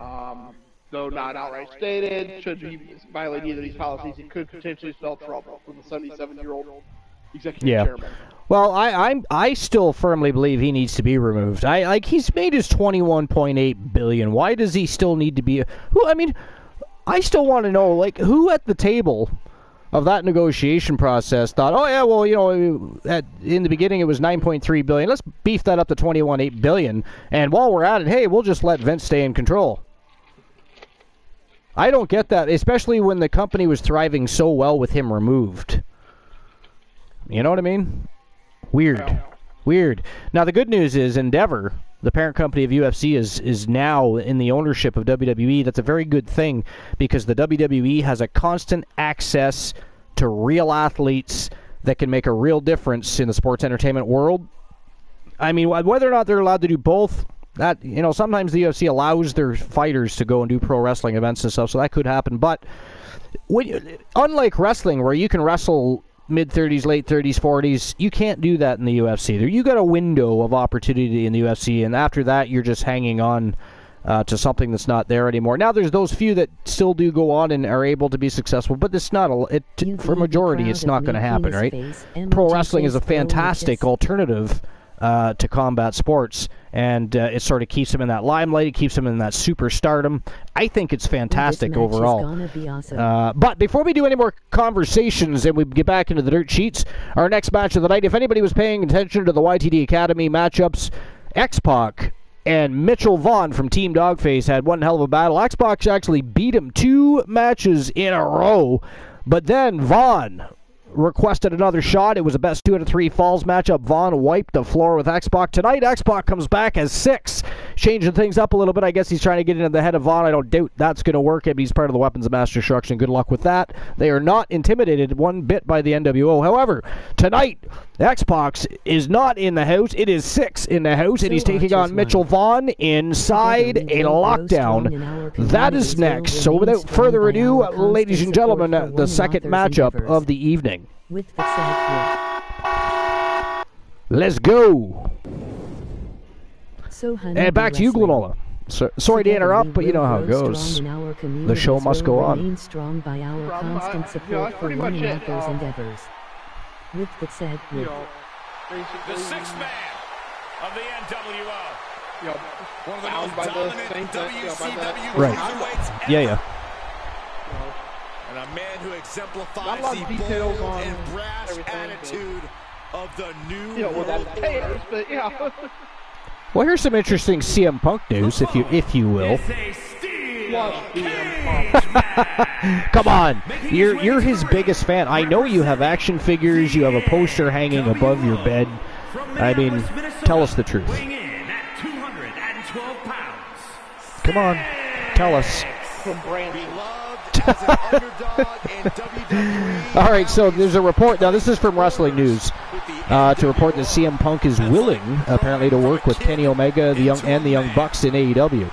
B: Though not outright stated, should he violate either of these policies, he could potentially spell trouble for the 77-year-old executive chairman.
A: Well, I still firmly believe he needs to be removed. He's made his $21.8 billion. Why does he still need to be? I still want to know, who at the table of that negotiation process thought, oh yeah, well, in the beginning it was $9.3 billion. Let's beef that up to $21.8 billion, and while we're at it, hey, we'll just let Vince stay in control. I don't get that, especially when the company was thriving so well with him removed. You know what I mean? Weird. Now, the good news is Endeavor, the parent company of UFC, is now in the ownership of WWE. That's a very good thing because the WWE has a constant access to real athletes that can make a real difference in the sports entertainment world. I mean, whether or not they're allowed to do both, that, sometimes the UFC allows their fighters to go and do pro wrestling events and stuff, so that could happen. But unlike wrestling, where you can wrestle mid-30s, late 30s, 40s, you can't do that in the UFC. You got a window of opportunity in the UFC, and after that, you're just hanging on to something that's not there anymore. Now, there's those few that still do go on and are able to be successful, but it's not for majority, it's not going to happen, right? Pro wrestling is a fantastic alternative to combat sports, and it sort of keeps them in that limelight, it keeps them in that superstardom. I think it's fantastic overall. Awesome. But before we do any more conversations and we get back into the dirt sheets, our next match of the night, if anybody was paying attention to the YTD Academy matchups, X-Pac and Mitchell Vaughn from Team Dogface had one hell of a battle. X-Pac actually beat him 2 matches in a row, but then Vaughn requested another shot. It was a best 2 out of 3 falls matchup. Vaughn wiped the floor with X-Pac. Tonight, X-Pac comes back as 6, changing things up a little bit. I guess he's trying to get into the head of Vaughn. I don't doubt that's going to work. He's part of the Weapons of Mass Destruction. Good luck with that. They are not intimidated one bit by the NWO. However, tonight, X-Pac is not in the house. It is 6 in the house, and he's taking on Mitchell Vaughn inside a lockdown. That is next. So without further ado, ladies and gentlemen, the second matchup of the evening. Let's go. And back to you, Glenola. Sorry to interrupt, but you know how it goes. The show must go on.
C: Strong by our constant support for one another's endeavors. With that said,
D: the 6th man of the NWO. One of the most dominant WCW
A: right. Yeah.
E: And a man who exemplifies the bold and brash attitude of the new world order.
A: Well, here's some interesting CM Punk news, if you will. Come on, you're his biggest fan. I know you have action figures. You have a poster hanging above your bed. I mean, tell us the truth. Come on, tell us. All right, so there's a report. Now, this is from Wrestling News to report that CM Punk is willing, apparently, to work with Kenny Omega, the Young Bucks in AEW.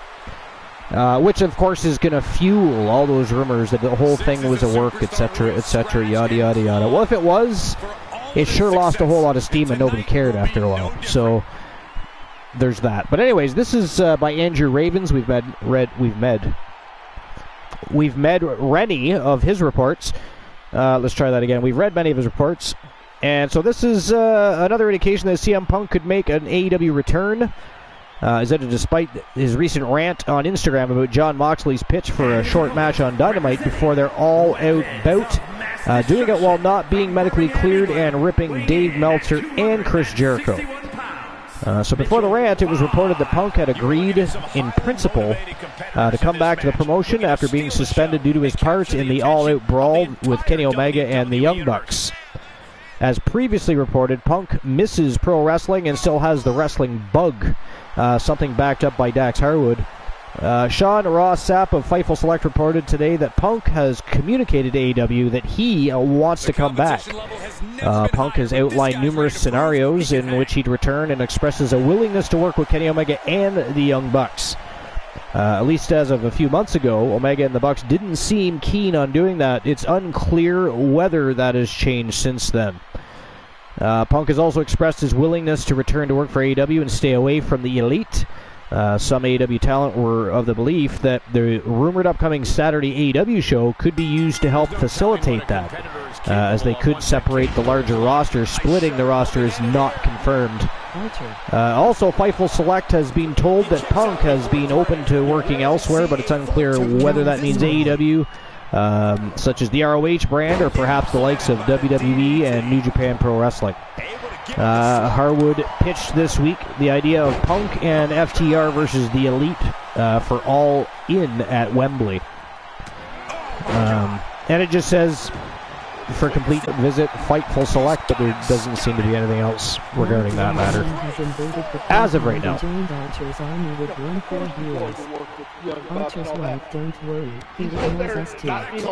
A: Which, of course, is going to fuel all those rumors that the whole thing was a work, etc., yada, yada, yada. Well, if it was, it sure lost a whole lot of steam and nobody cared after a while. So, there's that. But anyways, this is by Andrew Ravens. We've read many of his reports. Let's try that again. We've read many of his reports. And so this is another indication that CM Punk could make an AEW return. Is that despite his recent rant on Instagram about Jon Moxley's pitch for a short match on Dynamite before their all-out bout, doing it while not being medically cleared and ripping Dave Meltzer and Chris Jericho. So before the rant, it was reported that Punk had agreed in principle to come back to the promotion after being suspended due to his part in the all-out brawl with Kenny Omega and the Young Bucks. As previously reported, Punk misses pro wrestling and still has the wrestling bug, something backed up by Dax Harwood. Sean Ross Sapp of Fightful Select reported today that Punk has communicated to AEW that he wants to come back. Punk has outlined numerous scenarios in which he'd return and expresses a willingness to work with Kenny Omega and the Young Bucks. At least as of a few months ago, Omega and the Bucks didn't seem keen on doing that. It's unclear whether that has changed since then. Punk has also expressed his willingness to return to work for AEW and stay away from the Elite. Some AEW talent were of the belief that the rumored upcoming Saturday AEW show could be used to help facilitate that, as they could separate the larger roster. Splitting the roster is not confirmed. Also, Fightful Select has been told that Punk has been open to working elsewhere, but it's unclear whether that means AEW, such as the ROH brand, or perhaps the likes of WWE and New Japan Pro Wrestling. Harwood pitched this week the idea of Punk and FTR versus the Elite for All In at Wembley. And it just says, for complete visit, Fightful Select, but there doesn't seem to be anything else regarding that matter as of right now.
C: Archer's wife, don't worry, he ignores us too. Night Raid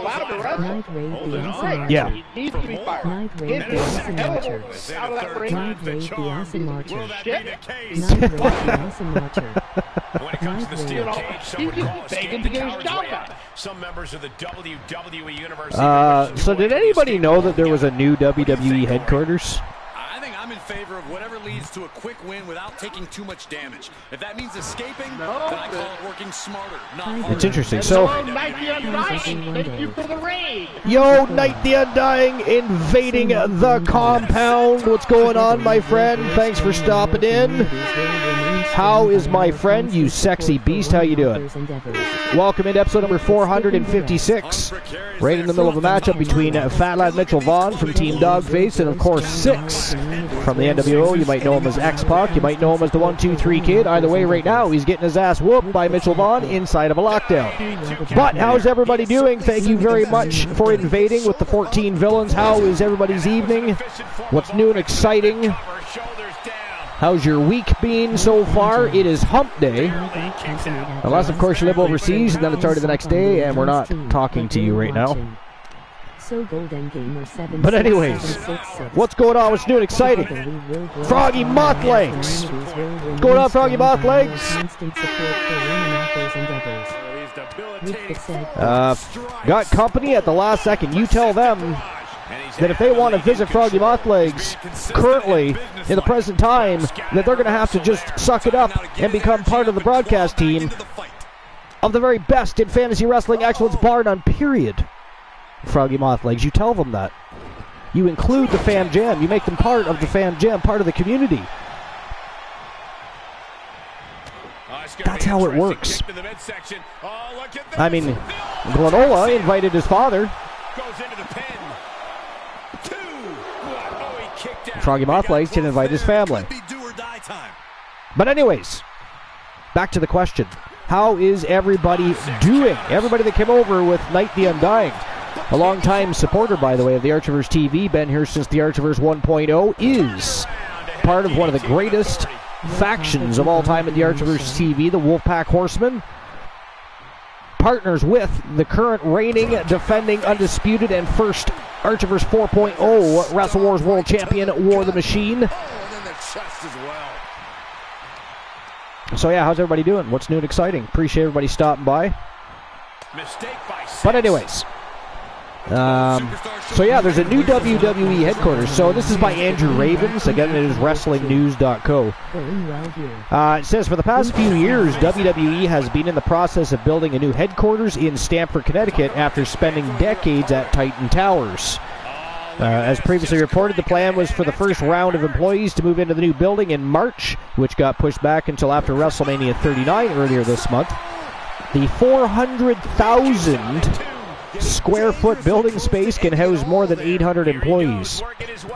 C: the Awesome
A: Yeah.
C: Night Raid the Awesome Archer. Night Raid the Awesome Archer. Night Raid the Awesome Archer.
D: When it comes to the steel cage, some would call escape the coward's way out. Some members of the WWE Universe.
A: So did anybody know that there was a new WWE headquarters?
E: I think I'm in favor of whatever leads to a quick win without taking too much damage. If that means escaping, then I call it working smarter, not harder.
A: It's interesting. So,
B: Night the Undying, thank you for the raid.
A: yo, Night the Undying invading the compound. What's going on, my friend? Thanks for stopping in. How is my friend, you sexy beast? How you doing? Welcome into episode number 456. Right in the middle of a matchup between Fat Lad Mitchell Vaughn from Team Dogface and, of course, 6 from the NWO. You might know him as X-Pac. You might know him as the 1-2-3 Kid. Either way, right now, he's getting his ass whooped by Mitchell Vaughn inside of a lockdown. But how's everybody doing? Thank you very much for invading with the 14 villains. How is everybody's evening? What's new and exciting? How's your week been so far? It is hump day. Unless, of course, you live overseas, and then it's already the next day, and we're not talking to you right now. But anyways, what's going on? What's new and exciting? Froggy Moth Legs! What's going on, Froggy Moth Legs? Got company at the last second. You tell them that if they want to visit Froggy Moth Legs currently, in the present time, that they're going to have to just suck it up and become part of the broadcast team of the very best in fantasy wrestling excellence, bar none, period. Froggy Moth Legs, you tell them that. You include the Fam Jam. You make them part of the Fam Jam, part of the community. That's how it works. I mean, Glenola invited his father. Froggy Moth Legs didn't invite his family. But anyways, back to the question. How is everybody doing? Everybody that came over with Night the Undying, a long-time supporter, by the way, of the Archiverse TV, been here since the Archiverse 1.0, is part of one of the greatest factions of all time at the Archiverse TV, the Wolfpack Horsemen. Partners with the current reigning, defending, undisputed, and first Archiverse 4.0 Wrestle Wars World Champion, War the Machine. So yeah, how's everybody doing? What's new and exciting? Appreciate everybody stopping by. But anyways, so yeah, there's a new WWE headquarters. So this is by Andrew Ravens. Again, it is WrestlingNews.co. It says, for the past few years, WWE has been in the process of building a new headquarters in Stamford, Connecticut, after spending decades at Titan Towers. As previously reported, the plan was for the first round of employees to move into the new building in March, which got pushed back until after WrestleMania 39 earlier this month. The 400,000 square foot building space can house more than 800 employees.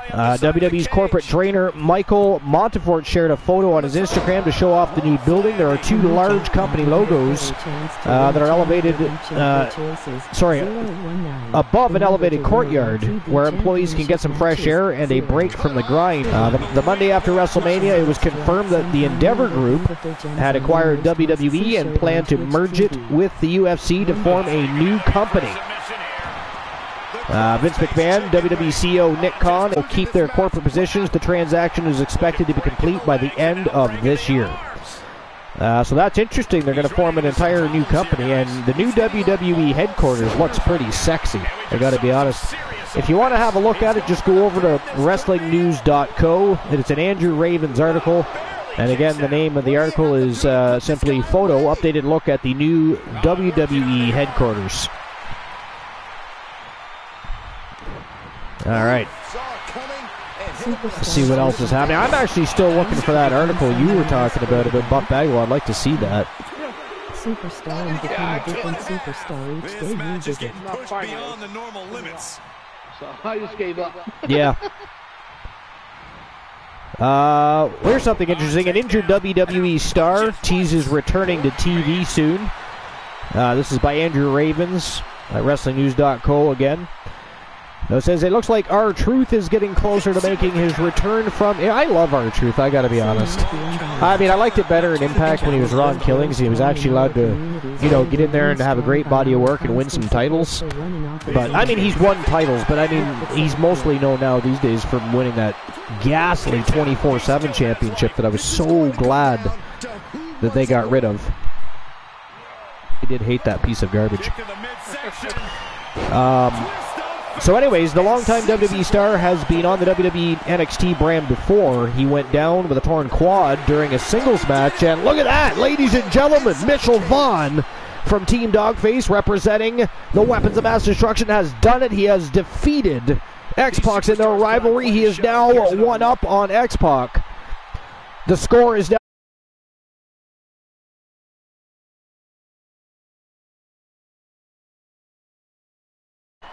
A: WWE's corporate trainer Michael Montefort shared a photo on his Instagram to show off the new building. There are two large company logos that are elevated, above an elevated courtyard where employees can get some fresh air and a break from the grind. The Monday after WrestleMania, it was confirmed that the Endeavor Group had acquired WWE and planned to merge it with the UFC to form a new company. Vince McMahon, WWE CEO Nick Khan will keep their corporate positions. The transaction is expected to be complete by the end of this year. So that's interesting. They're going to form an entire new company, and the new WWE headquarters looks pretty sexy, I got to be honest. If you want to have a look at it, just go over to WrestlingNews.co. It's an Andrew Ravens article. And again, the name of the article is simply Photo, Updated Look at the New WWE Headquarters. All right. Let's see what else is happening. I'm actually still looking for that article you were talking about Buff Bagwell. I'd like to see that.
C: Superstar and become a different superstar each day you visit.
E: Beyond the normal limits.
B: So I just gave up.
A: Yeah. Here's something interesting. An injured WWE star teases returning to TV soon. This is by Andrew Ravens at WrestlingNews.co again. It says, it looks like R-Truth is getting closer to making his return from... I love R-Truth, I gotta be honest. I mean, I liked it better in Impact when he was Raw in Killings. He was actually allowed to, get in there and have a great body of work and win some titles. But, I mean, he's won titles, but I mean, he's mostly known now these days for winning that ghastly 24/7 championship that I was so glad that they got rid of. I did hate that piece of garbage. So anyways, the longtime WWE star has been on the WWE NXT brand before. He went down with a torn quad during a singles match, and look at that, ladies and gentlemen, Mitchell Vaughn from Team Dogface, representing the Weapons of Mass Destruction, has done it. He has defeated X-Pac in their rivalry. He is now one up on X-Pac. The score is now...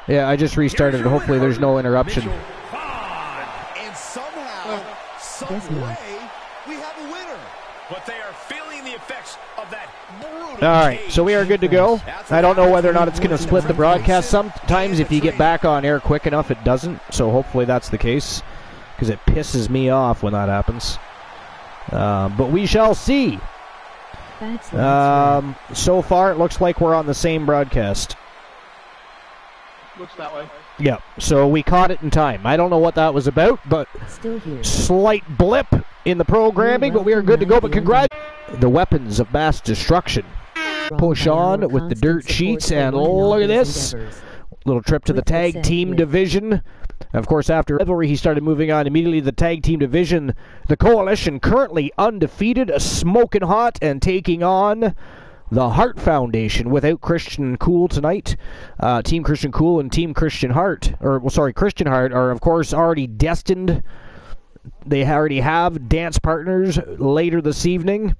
A: Yeah, I just restarted it. Hopefully there's no interruption.
E: And somehow Some way, we have a winner. But they are feeling the effects of that brutal.
A: All right, so we are good to go. I don't know whether or not it's going to split the broadcast. Sometimes if you get back on air quick enough, it doesn't. So hopefully that's the case, because it pisses me off when that happens. But we shall see. So far, it looks like we're on the same broadcast.
B: Looks that way.
A: Yeah, so we caught it in time. I don't know what that was about, but slight blip in the programming, but we are good to go. But congrats. The weapons of mass destruction. Push on with the dirt sheets, and look at this. Little trip to the tag team division. Of course, after rivalry, he started moving on immediately to the tag team division. The Coalition currently undefeated, smoking hot, and taking on the Hart Foundation without Christian Cool tonight. Team Christian Cool and Team Christian Hart, Christian Hart are, of course, already destined. They already have dance partners later this evening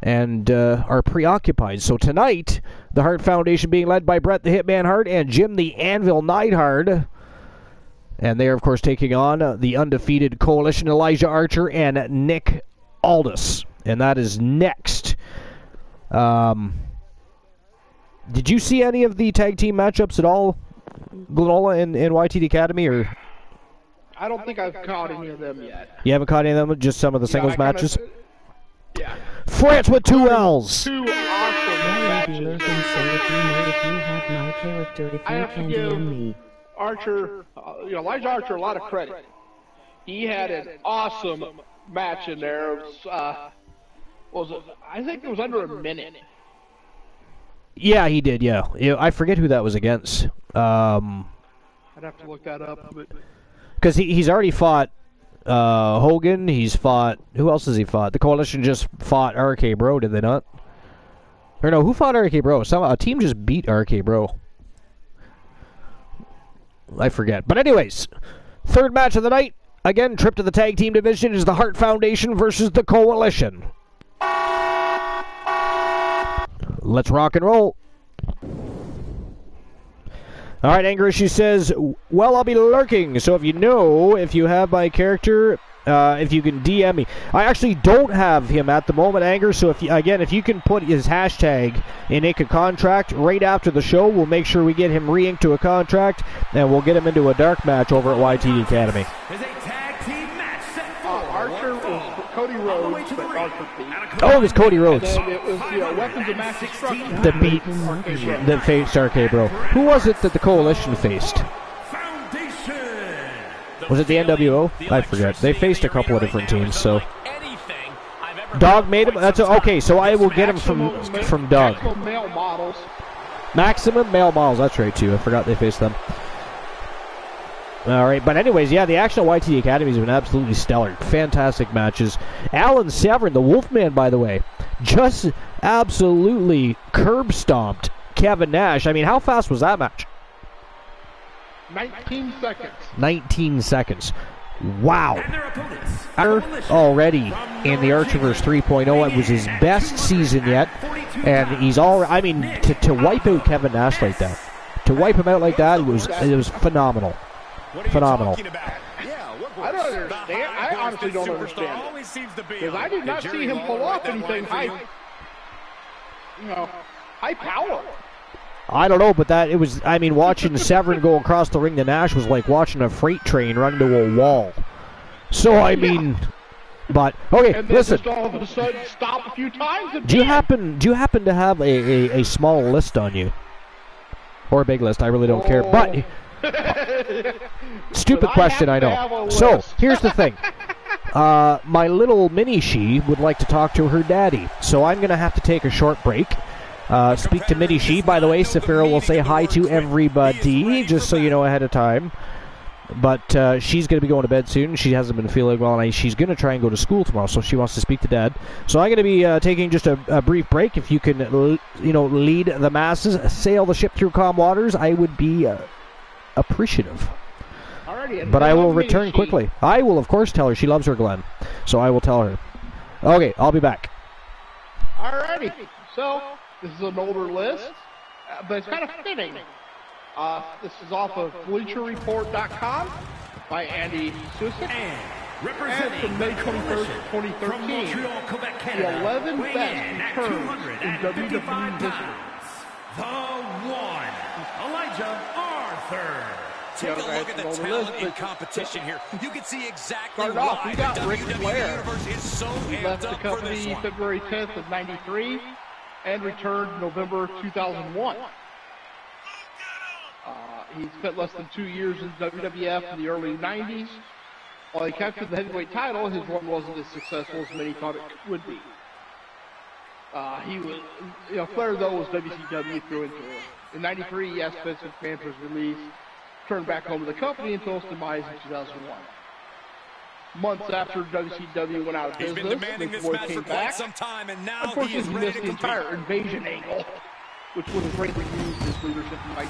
A: and are preoccupied. So tonight, the Hart Foundation being led by Bret the Hitman Hart and Jim the Anvil Neidhart. And they are, of course, taking on the undefeated Coalition, Elijah Archer and Nick Aldis. And that is next. Did you see any of the tag team matchups at all, Glenola and YTD Academy? Or
B: I don't think I've caught any of them yet.
A: You haven't caught any of them? Just some of the singles matches?
B: Yeah.
A: France with 2 L's.
B: 2 awesome matches. I have to give Archer, Elijah Archer, a lot of credit. He had an awesome match in there. It was, I think it was under a minute.
A: Yeah, he did, yeah. I forget who that was against.
B: I'd have to look that up.
A: Because he's already fought Hogan. He's fought... Who else has he fought? The Coalition just fought RK Bro, did they not? Or no, who fought RK Bro? A team just beat RK Bro. I forget. But anyways, third match of the night. Again, trip to the tag team division is the Hart Foundation versus the Coalition. Let's rock and roll. All right, Anger Issue says, well, I'll be lurking. So if you have my character, if you can DM me. I actually don't have him at the moment, Anger. So if you can put his hashtag and ink a contract right after the show, we'll make sure we get him re-inked to a contract, and we'll get him into a dark match over at YTD Academy.
B: Archer was Cody Rhodes, but Archer beat.
A: Oh, it was Cody Rhodes.
B: And it was weapons of mass destruction.
A: That beat, that faced RK Bro. Who was it that the Coalition faced? Was it the NWO? I forget. They faced a couple of different teams, so. Dog made him? That's okay, so I will get him from Doug.
B: Maximum Male Models.
A: Maximum Male Models, that's right, too. I forgot they faced them. All right, but anyways, yeah, the action at YTD Academy has been absolutely stellar. Fantastic matches. Alan Severn, the Wolfman, by the way, just absolutely curb-stomped Kevin Nash. I mean, how fast was that match?
B: 19 seconds.
A: 19 seconds. Wow. Already in the Archerverse 3.0, it was his best season yet. And he's already, I mean, to wipe out Kevin Nash like that, to wipe him out like that, it was phenomenal. Phenomenal.
B: I don't understand. I honestly don't understand. Because I did not see him pull off anything high power.
A: I don't know, but watching Severn go across the ring to Nash was like watching a freight train run into a wall. So, I mean, but, okay,
B: and then
A: listen.
B: Just all of a sudden stop a few times. And
A: do you happen to have a small list on you? Or a big list, I really don't care. But, stupid question, I know. So, here's the thing. My little mini-she would like to talk to her daddy. So I'm going to have to take a short break. Speak to Mini She. By the way, Saphira will say hi to everybody, just so you know ahead of time. But she's going to be going to bed soon. She hasn't been feeling well, and she's going to try and go to school tomorrow, so she wants to speak to Dad. So I'm going to be taking just a brief break. If you can, lead the masses, sail the ship through calm waters, I would be appreciative.
B: Alrighty,
A: but I will return quickly. I will, of course, tell her. She loves her Glenn, so I will tell her. Okay, I'll be back.
B: Alrighty, so this is an older list, but it's kind of fitting. This is off of BleacherReport.com by Andy Susick. And from May 23rd, 2013, the 11 best returns in WWE history.
D: The one, Elijah Arthur.
E: Take a look at the talent in competition here. You can see exactly why
B: got
E: the
B: Ric
E: WWE
B: Flair.
E: Universe is so
B: He
E: amped
B: left the
E: up for this
B: company
E: one.
B: February 10th of '93 and returned November 2001. He spent less than 2 years in WWF in the early '90s. While he captured the heavyweight title, his run wasn't as successful as many thought it would be. He was, Flair though was WCW through and through. In '93, he asked Vince McMahon for his release, turned back home to the company until his demise in 2001. Months after WCW went out of
E: He's
B: business,
E: been demanding
B: Mick
E: this
B: Boyd
E: match
B: came
E: for quite
B: back.
E: some time, and now he
B: Unfortunately,
E: is
B: he
E: ready
B: missed
E: to
B: the
E: compete.
B: entire invasion angle, which would have greatly used his leadership in Mike.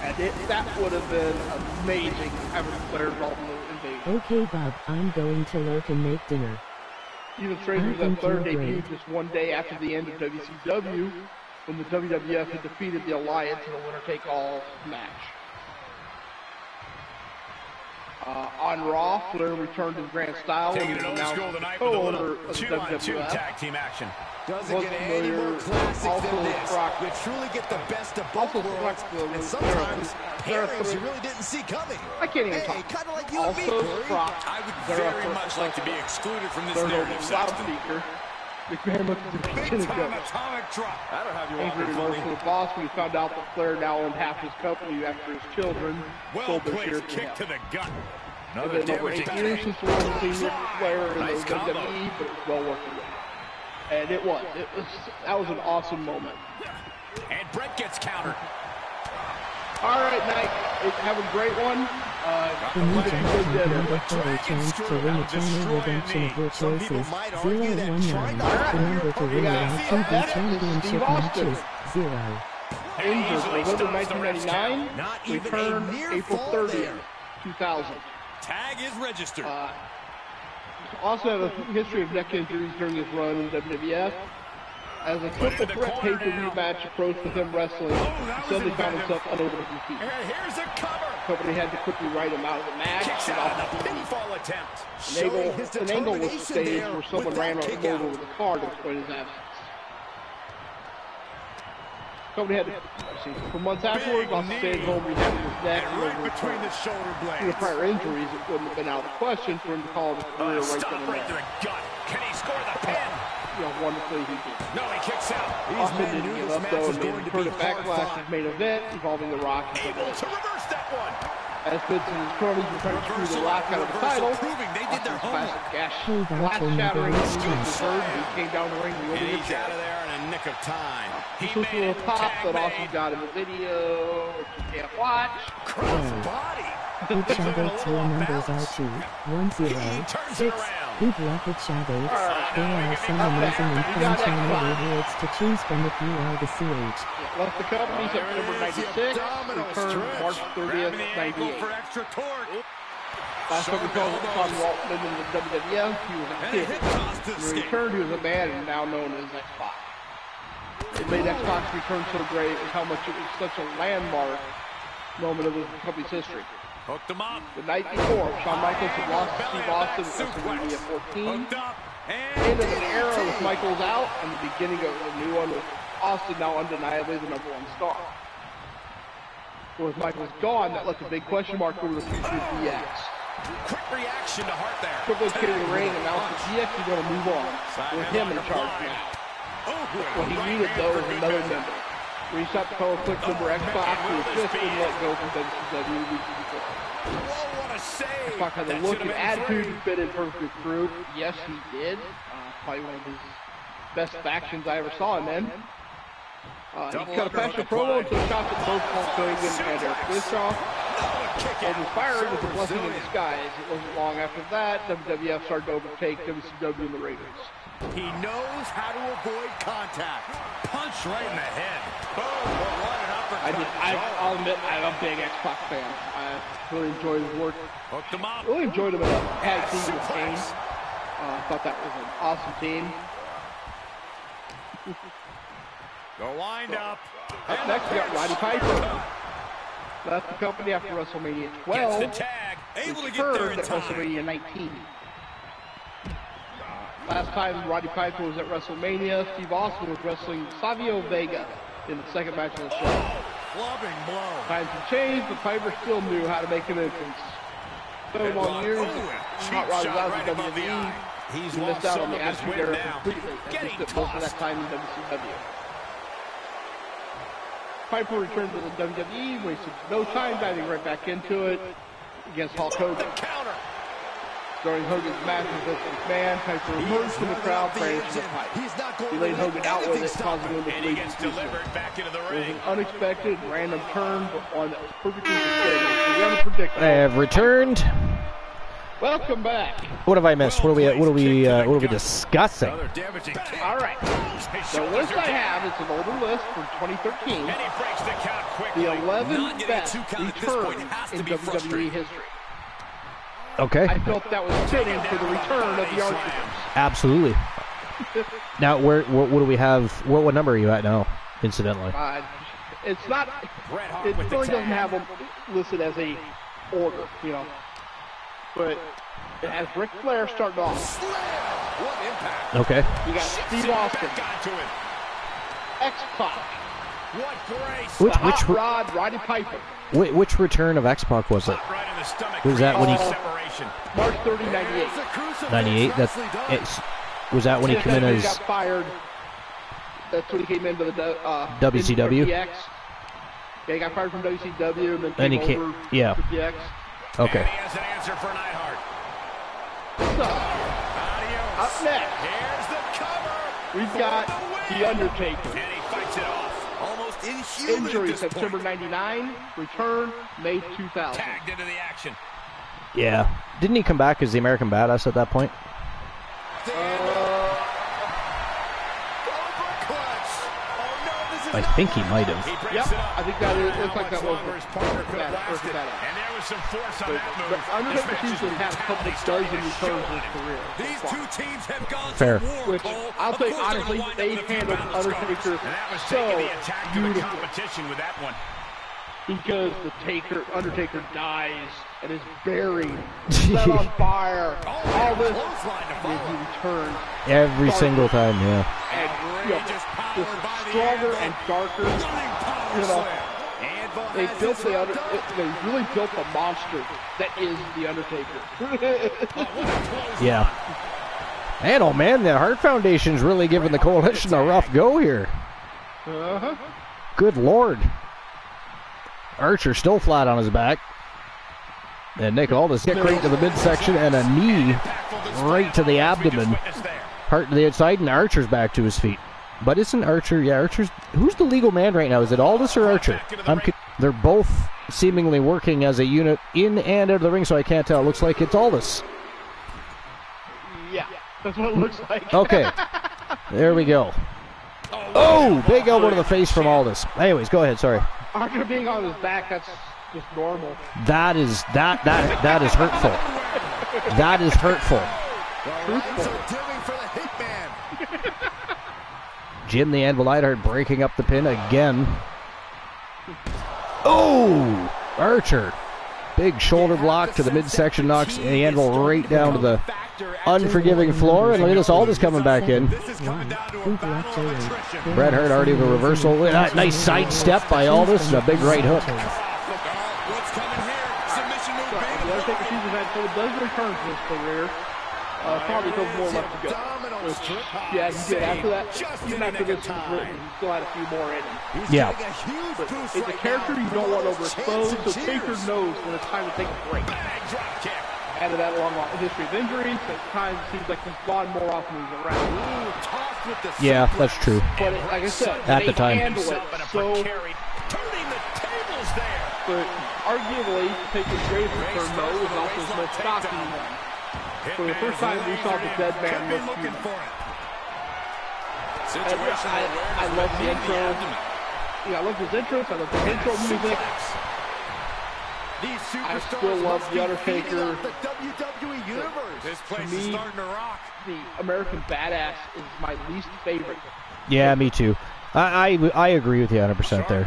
B: And that would have been amazing having Flair involved in the invasion.
C: Okay, Bob, I'm going to lurk and make dinner.
B: Even stranger
C: I
B: than
C: think
B: Flair
C: you're
B: debuted
C: great.
B: just one day after the end of WCW, when the WWF had defeated the Alliance in a winner-take-all match. On Raw, Flair returned in grand style when he
D: Taking
B: was
D: it old
B: announced
D: school
B: as the
D: tonight with a
B: co-owner
D: little
B: of the
D: 2-on-2
B: WWF.
D: tag team action.
E: Doesn't get any more classic than this. You truly get the best of both worlds, and sometimes pairings you really didn't see coming.
B: I can't even
E: Hey,
B: talk.
E: kind of like you and me,
B: Also,
E: Corey.
B: Brock.
E: I would
B: They're
E: very
B: up
E: much
B: for
E: like to be excluded from this
B: There's no
E: narrative, Saxton.
B: loudspeaker. McMahon looked at the
E: Big
B: beginning
E: time
B: of
E: atomic drop. That'll have you
B: angry
E: walking
B: remorse
E: funny.
B: for the boss when he found out that Flair now owned half his company after his children
D: Well
B: sold their shares
D: placed
B: to
D: kick
B: him.
D: to the gut.
B: It's
D: Another
B: been over
D: damaging
B: 8 years since the world seen Flair in
D: Nice
B: the
D: combo.
B: WWE, but it was well worth it. And it was. That was an awesome moment.
D: And Brett gets countered.
B: All right, Knight. Have a great one.
C: The new
B: Good
C: champion
B: dinner.
C: number 4 chance to win a channel redemption of your choices. 019. The number to win a TV championship matches. 0.
B: Injured
D: Easily
B: November
D: stops the rest
B: 1999.
E: Not even a
B: Returned
E: near
B: April
E: fall
B: 30th,
E: there.
B: 2000.
E: Tag is registered.
B: Also had a history of neck injuries during his run in WWF. As a triple threat pay-per-view match approached with him wrestling, he suddenly found himself unable to compete.
D: And here's a cover.
B: The company had to quickly write him out of the match.
D: Kicks
B: and
D: out
B: off
D: of
B: the
D: the
B: TV.
D: pinfall attempt.
B: An angle was staged where someone ran him over with a car to explain his absence. The company had to, for months afterwards, also stayed home rehabbing his neck.
D: And right between the shoulder
B: Due to
D: blades.
B: prior injuries, it wouldn't have been out of the question for him to call his career right
D: Stop
B: then and
D: right to
B: there.
D: the gut. Can he score the pin?
B: Wonderfully he did.
D: No, he kicks out.
B: Austin didn't give up though and made a further backlash his main event involving The Rock.
D: Able to reverse that one.
B: As Vince and his cronies were trying to screw The Rock out of the title,
E: proving they did their
B: Austin's
E: homework.
B: classic glass-shattering excuse was heard and he came down the ring
E: And
B: wielding a
E: he's
B: chair.
E: out of there in a nick of time.
D: He
B: This was a
D: made
B: little pop
D: tag
B: that
D: made.
B: Austin got in the video, which you can't watch.
E: Cross body.
C: Good Shadows your numbers are 2, 1, 0,
D: He turns
C: 6.
D: it around.
C: Good luck with Shadows. There are some amazing and fun channel rewards to choose from if you are the CH.
B: Left the company September 96, returned March 30th,
E: Grabbing the ankle
B: 98.
E: for extra torque.
B: Last time we saw Sean Waltman in the WWF, he was a
E: And a
B: kid.
E: hip toss to
B: When he
E: escape.
B: returned, he was a man and now known as X-Pac. It made X-Pac's return so great and how much it was such a landmark moment of the company's history.
D: Hooked him up.
B: The night before, Shawn Michaels had lost to Steve Austin at WrestleMania 14.
E: Hooked up.
B: End of an era with Michaels out, and the beginning of a new one with Austin now undeniably the #1 star. With Michaels gone, that left a big question mark over the future of DX.
E: Quick reaction to Hart there.
B: Triple H came to the ring and announced that DX is going to move on, with him in charge now. What he needed, though, was another member. When he shot the fellow quick number X-Pac, who had just been let go from WCW weeks before.
E: Whoa, what a save.
B: X-Pac had the look and attitude to fit in perfect group. Yes, he did. Probably one of his best factions I ever saw him in. He cut a passionate promo and took shots at both Hulk Hogan and Eric Bischoff. And was fired with a blessing in disguise. It wasn't long after that, WWF started to overtake WCW and the ratings.
E: He knows how to avoid contact.
D: Punch right in the head. Boom. What an uppercut.
B: I'll admit, I'm a big X-Pac fan. I really enjoyed his work.
D: Hooked him up.
B: Really enjoyed him in a tag team with Kane. I thought that was an awesome team.
D: The wind up.
B: Up next, we got Roddy Piper. Left the company after WrestleMania 12.
D: Gets the tag.
E: Able to get there
B: Returned
E: in
B: at
E: time.
B: WrestleMania 19. Last time Roddy Piper was at WrestleMania, Steve Austin was wrestling Savio Vega in the second match of the show.
E: Clubbing blow.
B: Times have changed, but Piper still knew how to make an entrance. 7 long years, Hot Rod was out of WWE. He missed out on the Attitude Era completely. He spent most of that time in WCW. Piper returned to the WWE, wasted no time diving right back into it against Hulk Hogan. During Hogan's match with Vince McMahon, Piper emerged from the crowd, brandished the pipe. He laid Hogan out with it, causing him to bleed. It was an unexpected, random turn, but one that was perfectly predictable.
A: I have returned.
B: Welcome back.
A: What have I missed? What are we discussing?
B: All right. The list I have is an older list from 2013. The 11 best returns in WWE history.
A: Okay.
B: I felt that was fitting for the return of the Archers.
A: Absolutely. Now, what do we have? What number are you at now? Incidentally,
B: it's not. It really doesn't have them listed as a order, you know. But it has Ric Flair starting off.
E: What impact.
A: okay.
B: You got Steve Austin, X-Pac,
A: Which
B: Rod, Roddy Piper.
A: which return of X-Pac was it? Was that when he
B: March 30, 98.
A: 98? Was that when he came in as
B: got fired? That's when he came into the
A: WCW?
B: Yeah, he got fired from WCW and then came over to DX.
A: Okay.
D: And he has an answer for Neidhart.
B: So, up next,
E: Here's the cover.
B: we've got The Undertaker.
D: And he fights it off.
E: Almost inhuman.
B: Injury
E: at this
B: September
E: point.
B: 99, return May 2000.
D: Tagged into the action.
A: Yeah. Didn't he come back as the American Badass at that point? I think he might have.
B: Yep, I think that is. Looks like that was
D: His partner could have
B: that.
D: lasted. And there was some force on that move.
B: But Undertaker seems to have had a couple of dozen returns in his career.
E: These two teams have gone
A: Fair.
E: to war,
B: Which
E: Cole.
B: I'll
E: Of
B: tell you
E: course they're
B: honestly,
E: gonna wind
B: they
E: up with a few
B: handled
E: battle scars.
B: Undertaker
D: And that was
B: so
D: taking the attack to the
B: beautiful
D: competition with that one.
B: because Undertaker dies and is buried, set on fire, all this, and he returns
A: Every single time, yeah.
B: and just stronger and darker. You know, they really built the monster that is the Undertaker.
A: Yeah. And oh man, the Hart Foundation's really giving the Coalition a rough go here. Good Lord. Archer still flat on his back. And Nick Aldis kick right to the midsection and a knee right to the abdomen. Hart to the outside and Archer's back to his feet. But isn't Archer, Archer's, who's the legal man right now? Is it Aldis or Archer? They're both seemingly working as a unit in and out of the ring, so I can't tell. It looks like it's Aldis.
B: Yeah, that's what it looks like.
A: Okay, there we go. Oh, big elbow to the face from Aldis. Anyways, go ahead, sorry.
B: Archer being on his back, that's just normal.
A: That is hurtful. That is hurtful. Jim the Anvil Neidhart breaking up the pin again. Oh, Archer. Big shoulder block to the midsection, knocks the Anvil right down to the unforgiving floor. And look at this, Aldis coming back in. Bret Hart already with a reversal. Nice side step by Aldis and a big right hook.
B: The Undertaker season had so dozen returns in his career. Probably no more left to go. Yeah, he did. After that, even after this was written, he still had a few more in him.
A: Yeah.
B: But it's a character you don't want overexposed, so Taker knows when it's time to take a break. Added that long history of injuries, at times it seems like he's gone more often than he's around.
A: Yeah, that's true.
B: But like I said,
A: at the time.
B: handle it so. But arguably, Taker's greatest return though was also his most shocking one. For the first time, we saw the dead man look human. I love the intro. Yeah, I love his intros. I love the intro music. I still love The Undertaker. To me, the American Badass is my least favorite.
A: Yeah, me too. I agree with you 100% there.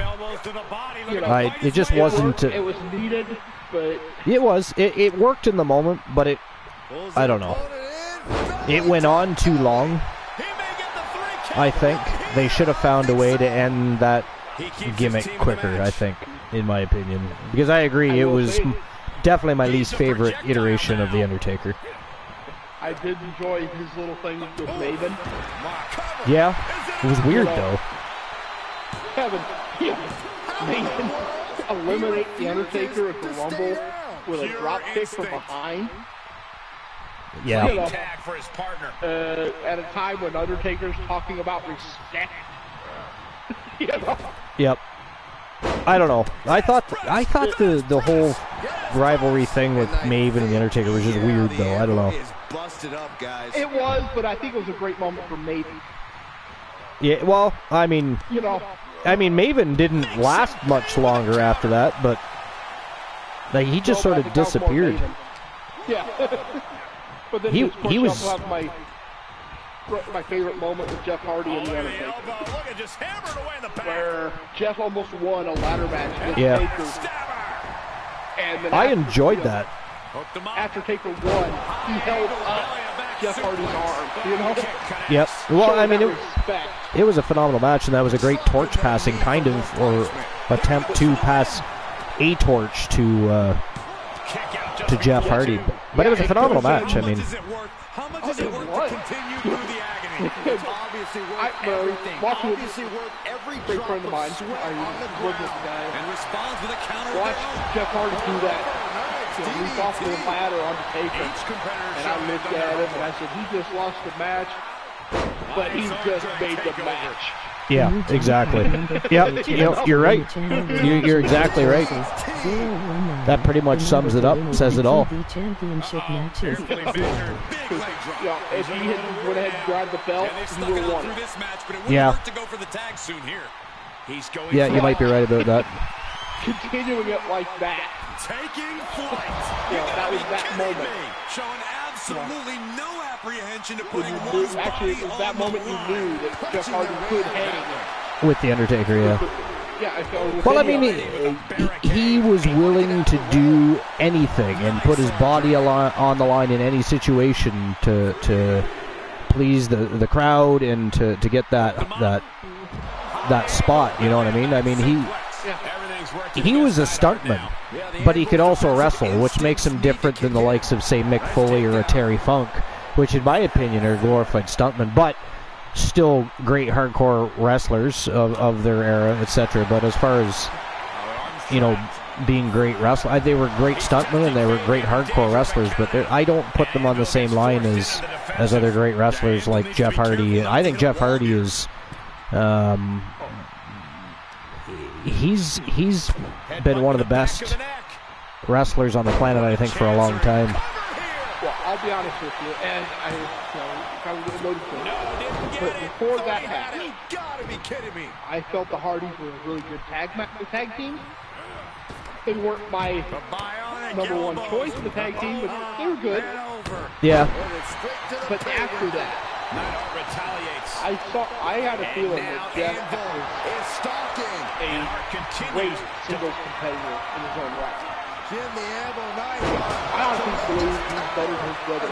B: You know,
A: It just wasn't.
B: It was needed, but
A: It was. It worked in the moment, but I don't know. It went on too long. I think they should have found a way to end that gimmick quicker, I think, in my opinion. Because I agree, it was definitely my least favorite iteration of The Undertaker.
B: I did enjoy his little thing with Maven.
A: Yeah, it was weird though.
B: Kevin, Maven eliminate The Undertaker at the Rumble with a drop kick from behind.
A: Yeah.
B: You know, at a time when Undertaker's talking about respect. You know?
A: Yep. I don't know. I thought the whole rivalry thing with Maven and The Undertaker was just weird though. I don't know.
B: It was, but I think it was a great moment for Maven.
A: Yeah, well, I mean,
B: you know,
A: Maven didn't last much longer after that, but like he just sort of disappeared.
B: Yeah. But then he was my favorite moment with Jeff Hardy and The Undertaker, where Jeff almost won a ladder match against Taker. And then
A: I enjoyed that.
B: After Taker won, he held up Jeff Hardy's arm, you know?
A: Yep. Well, I mean, it was a phenomenal match, and that was a great torch passing kind of, or attempt to pass a torch to Jeff Hardy. But it was a phenomenal match. I mean,
E: how much does it work to continue through the agony? It's obviously worth everything. Obviously worth every
B: great friend of mine. I love this guy. And responds with a counter. Watch Jeff Hardy do that. Leap off the ladder onto Taker. And I looked at him and I said, he just lost the match, but he just made the match.
A: Yeah, exactly. Yep, you're right. You're exactly right. That pretty much sums it up, says it all.
C: Championship matches.
B: If he had went ahead and grabbed the belt, he would have won.
A: Yeah. Yeah, you might be right about that.
B: Continuing it like that.
E: Taking flight.
B: That was that moment.
E: Showing absolutely no apprehension to putting
B: actually, it was that moment you knew that Jeff Hardy could hang.
A: With The Undertaker, yeah.
B: Yeah,
A: well, I mean, he was willing to do anything and put his body on the line in any situation to please the crowd and to get that spot. You know what I mean? I mean, he was a stuntman, but he could also wrestle, which makes him different than the likes of, say, Mick Foley or a Terry Funk, which in my opinion are glorified stuntmen, but still great hardcore wrestlers of their era, etc. But as far as, being great wrestlers, they were great stuntmen and they were great hardcore wrestlers, but I don't put them on the same line as other great wrestlers like Jeff Hardy. I think Jeff Hardy is he's been one of the best wrestlers on the planet, I think, for a long time.
B: Well, I'll be honest with you, and I would get loaded for it. But before that match,
E: you gotta be kidding me.
B: I felt the Hardys were a really good tag team. They weren't my number one choice for the tag team, but they were good.
A: Yeah.
B: But after that, I had a feeling that Jeff was a great singles competitor in his own right. I honestly believe he's better than his brother.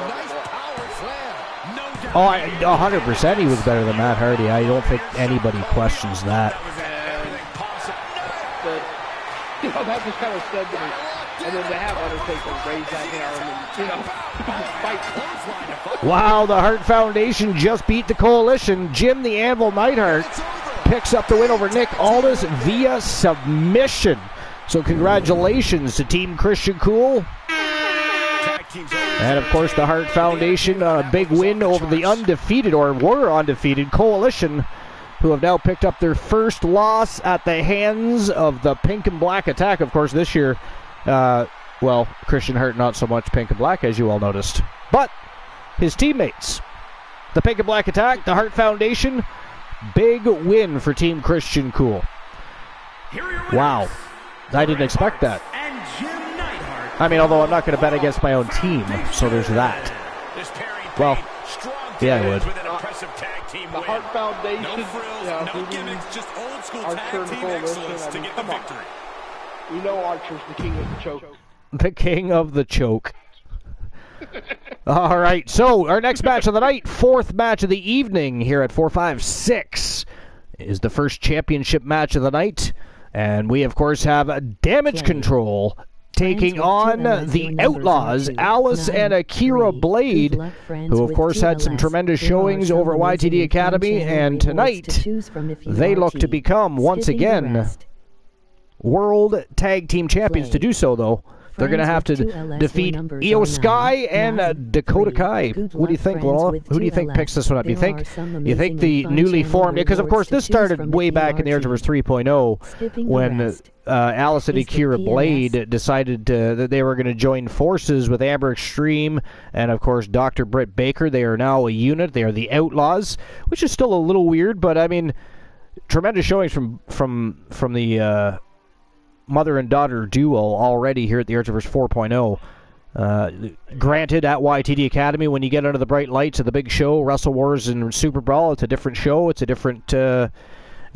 A: Oh, 100% he was better than Matt Hardy. I don't think anybody questions that.
B: But, that just kind of said to me. And then to have Undertaker raise that arm and, fight.
A: Wow, the Hart Foundation just beat the Coalition. Jim the Anvil Neidhart picks up the win over Nick Aldis via submission. So congratulations to Team Christian Cool. And, of course, the Hart Foundation, a big win over the undefeated, or were undefeated, Coalition, who have now picked up their first loss at the hands of the Pink and Black Attack. Of course, this year, Christian Hart not so much Pink and Black, as you all noticed. But his teammates, the Pink and Black Attack, the Hart Foundation, big win for Team Christian Cool. Wow. I didn't expect that. I mean, although I'm not going to bet against my own team, so there's that. Well, yeah, I would.
B: The Hart Foundation, no gimmicks, just old school tag team excellence to get the victory. We know Archer's the king of the choke.
A: The king of the choke. All right, so our next match of the night, fourth match of the evening here at 456, is the first championship match of the night. And we, of course, have Damage Control taking on the Outlaws, Alice and Akira Blade, who, of course, had some tremendous showings over at YTD Academy. And tonight, they look to become, once again, World Tag Team Champions. To do so, though, they're going to have to defeat Io Sky and Dakota Kai. What do you think, Lola? Who do you think picks this one up? You think the newly formed... Because, of course, this started way back in the Urgivers 3.0 when Alice and Akira Blade decided that they were going to join forces with Amber Extreme and, of course, Dr. Britt Baker. They are now a unit. They are the Outlaws, which is still a little weird, but, I mean, tremendous showings from the... mother and daughter duo already here at the Urgivers 4.0. Granted, at YTD Academy, when you get under the bright lights of the big show, Wrestle Wars and Super Brawl, it's a different show. It's a different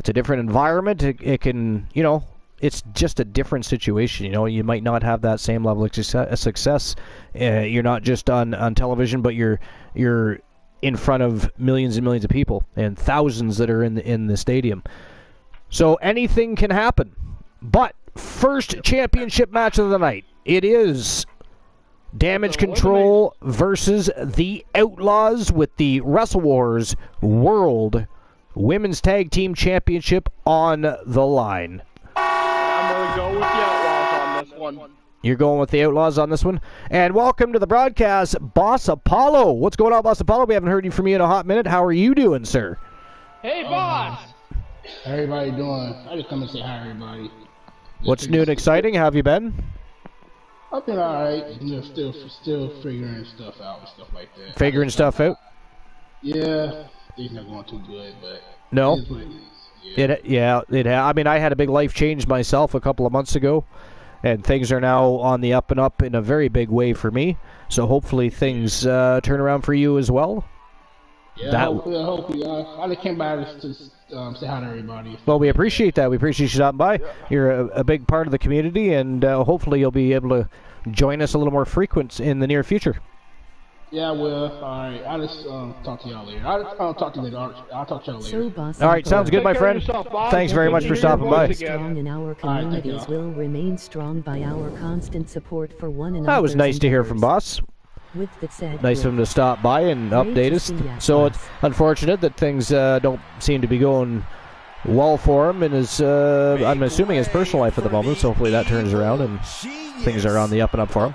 A: environment. It can, you know, it's just a different situation. You know, you might not have that same level of success. You're not just on television, but you're in front of millions and millions of people and thousands that are in the stadium. So anything can happen, but first championship match of the night. It is Damage Control versus the Outlaws with the Wrestle Wars World Women's Tag Team Championship on the line.
B: I'm going to go with the Outlaws on this one.
A: You're going with the Outlaws on this one? And welcome to the broadcast, Boss Apollo. What's going on, Boss Apollo? We haven't heard you from you in a hot minute. How are you doing, sir?
B: Hey, boss!
F: How everybody doing? I just come and say hi, everybody.
A: What's new and exciting? How have you been?
F: I've been alright. You know, still figuring stuff out and stuff like that.
A: Figuring stuff out?
F: Yeah, things not going too good, but
A: no.
F: It is what it is.
A: I mean, I had a big life change myself a couple of months ago, and things are now on the up and up in a very big way for me. So hopefully things turn around for you as well.
F: Yeah, hopefully. I just came by to say hi to everybody.
A: Well, we appreciate that. We appreciate you stopping by. You're a big part of the community, and hopefully you'll be able to join us a little more frequent in the near future.
F: Yeah, I will. All right, I'll just talk to y'all later. I'll talk to you later. I'll talk to y'all later.
A: All right, sounds good, my friend. Thanks very much for stopping by.
C: Strong in our communities will remain strong by our constant support for one another.
A: That was nice to hear from Boss.
C: With that said,
A: nice of him to stop by and update us. So it's unfortunate that things don't seem to be going well for him in his, I'm assuming, his personal life at the moment. So hopefully that turns around and things are on the up and up for him.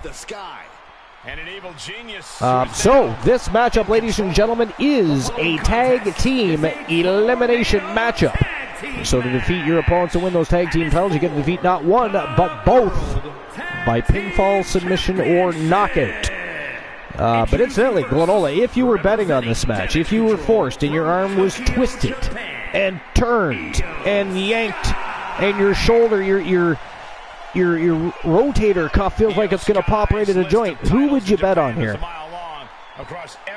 A: So this matchup, ladies and gentlemen, is a tag team elimination matchup. So to defeat your opponents and win those tag team titles, you get to defeat not one, but both by pinfall, submission, or knockout. But incidentally, Glenola, if you were betting on this match, if you were forced and your arm was twisted and turned and yanked and your shoulder, your rotator cuff feels like it's going to pop right at a joint, who would you bet on here?
B: I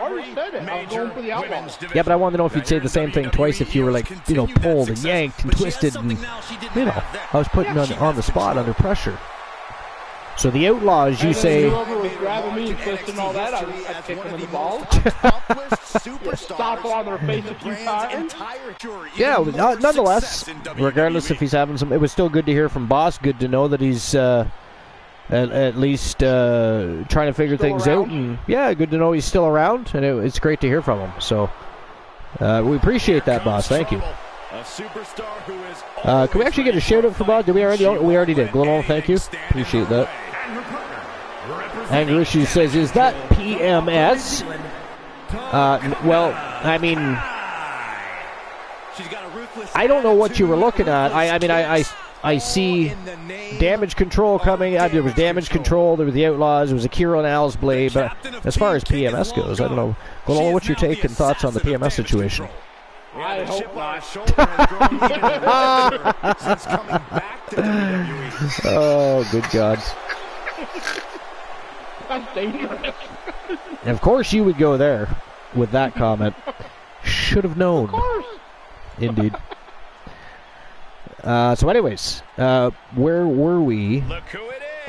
B: already said it. I'm going for the Outlaws.
A: Yeah, but I wanted to know if you'd say the same thing twice if you were, like, you know, pulled and yanked and twisted and, you know, I was putting on the spot under pressure. So the Outlaws, you say...
B: Whoever was grabbing me and twisting all that, I'd kick them in the balls. Stop on their face a few times.
A: Yeah, nonetheless, regardless if he's having some... It was still good to hear from Boss. Good to know that he's at least trying to figure things out. And yeah, good to know he's still around, and it's great to hear from him. So we appreciate that, Boss. Thank you. Can we actually get a shout out for Bob? Did we already? We already did. Glenola, thank you. Appreciate that. Anger Issue says, is that PMS? Well, I mean, I don't know what you were looking at. I see Damage Control coming. There was Damage Control. There were the Outlaws. There was Akira and Alice Blade. But as far as PMS goes, I don't know. Glenola, what's your take and thoughts on the PMS situation?
B: I hope not.
A: Oh, good God.
B: That's dangerous.
A: And of course you would go there with that comment. Should have known.
B: Of course.
A: Indeed. So anyways, where were we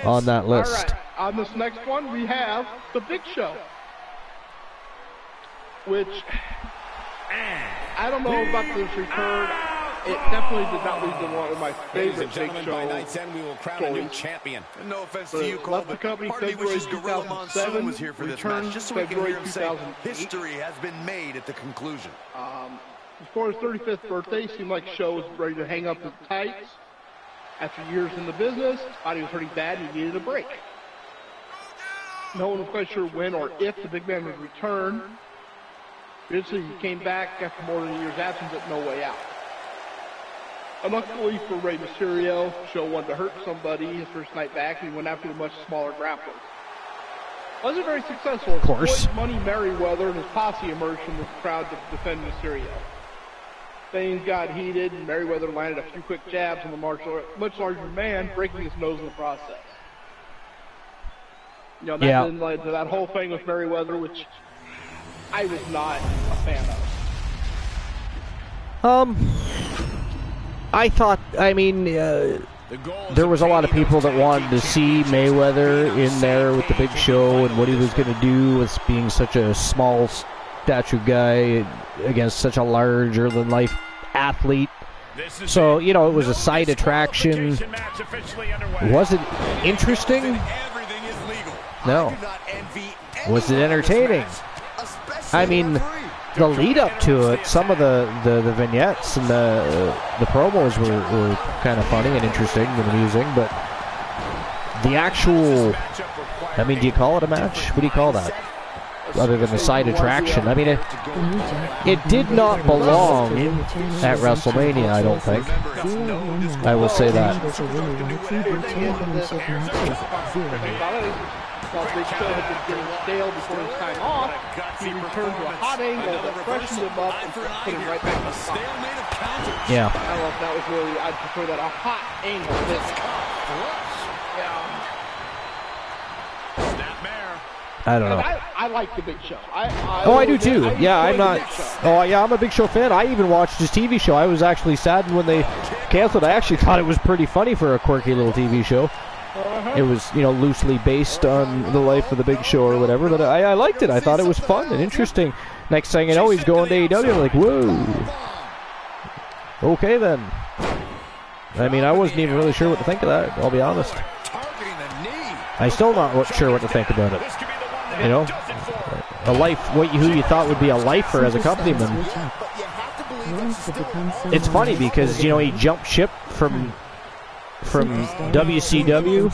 A: on that list?
B: All right. On this next one, we have The Big Show. which I don't know about this return. It definitely did not lead to one of my favorite Big Show
E: by night's end, we will crown a new champion. And no offense to you, Cole,
B: left the company February 2007,
E: was here for this
B: returned
E: match, just so we can
B: February
E: hear him say
B: 2008.
E: history has been made at the conclusion.
B: Before his 35th birthday, seemed like Show was ready to hang up his tights. After years in the business, thought he was hurting bad and he needed a break. No one was quite sure when or if the big man would return. Eventually, he came back after more than a year's absence at No Way Out. Unluckily for Rey Mysterio, Show wanted to hurt somebody his first night back, and he went after the much smaller grappler. Wasn't very successful.
A: Of course.
B: Money Merriweather and his posse emerged from the crowd to defend Mysterio. Things got heated, and Merriweather landed a few quick jabs on the much larger man, breaking his nose in the process. You know, that then led to that whole thing with Merriweather, which I was not a fan of.
A: I thought, I mean, there was a lot of people that wanted to see Mayweather in there with the Big Show and what he was going to do with being such a small statue guy against such a larger-than-life athlete. So, you know, it was a side attraction. Was it interesting? No. Was it entertaining? I mean, the lead up to it, some of the vignettes and the promos were kind of funny and interesting and amusing, but the actual, I mean, do you call it a match? What do you call that? Other than the side attraction. I mean, it did not belong at WrestleMania, I don't think. I will say that.
B: While Big Show had been getting stale before his time off, he returned to a hot angle that freshened him up and put him right back in the spot.
A: Yeah.
B: I don't know if that was really, I'd prefer that, a hot angle.
A: I don't know.
B: I like the Big Show.
A: I do too. I'm a Big Show fan. I even watched his TV show. I was actually saddened when they canceled. I actually thought it was pretty funny for a quirky little TV show. It was, you know, loosely based on the life of the Big Show or whatever, but I liked it. I thought it was fun and interesting. Next thing you know, he's going to AEW. I'm like, whoa. Okay, then. I mean, I wasn't even really sure what to think of that, I'll be honest. I'm still not sure what to think about it. You know? Who you thought would be a lifer as a companyman. It's funny because, you know, he jumped ship from WCW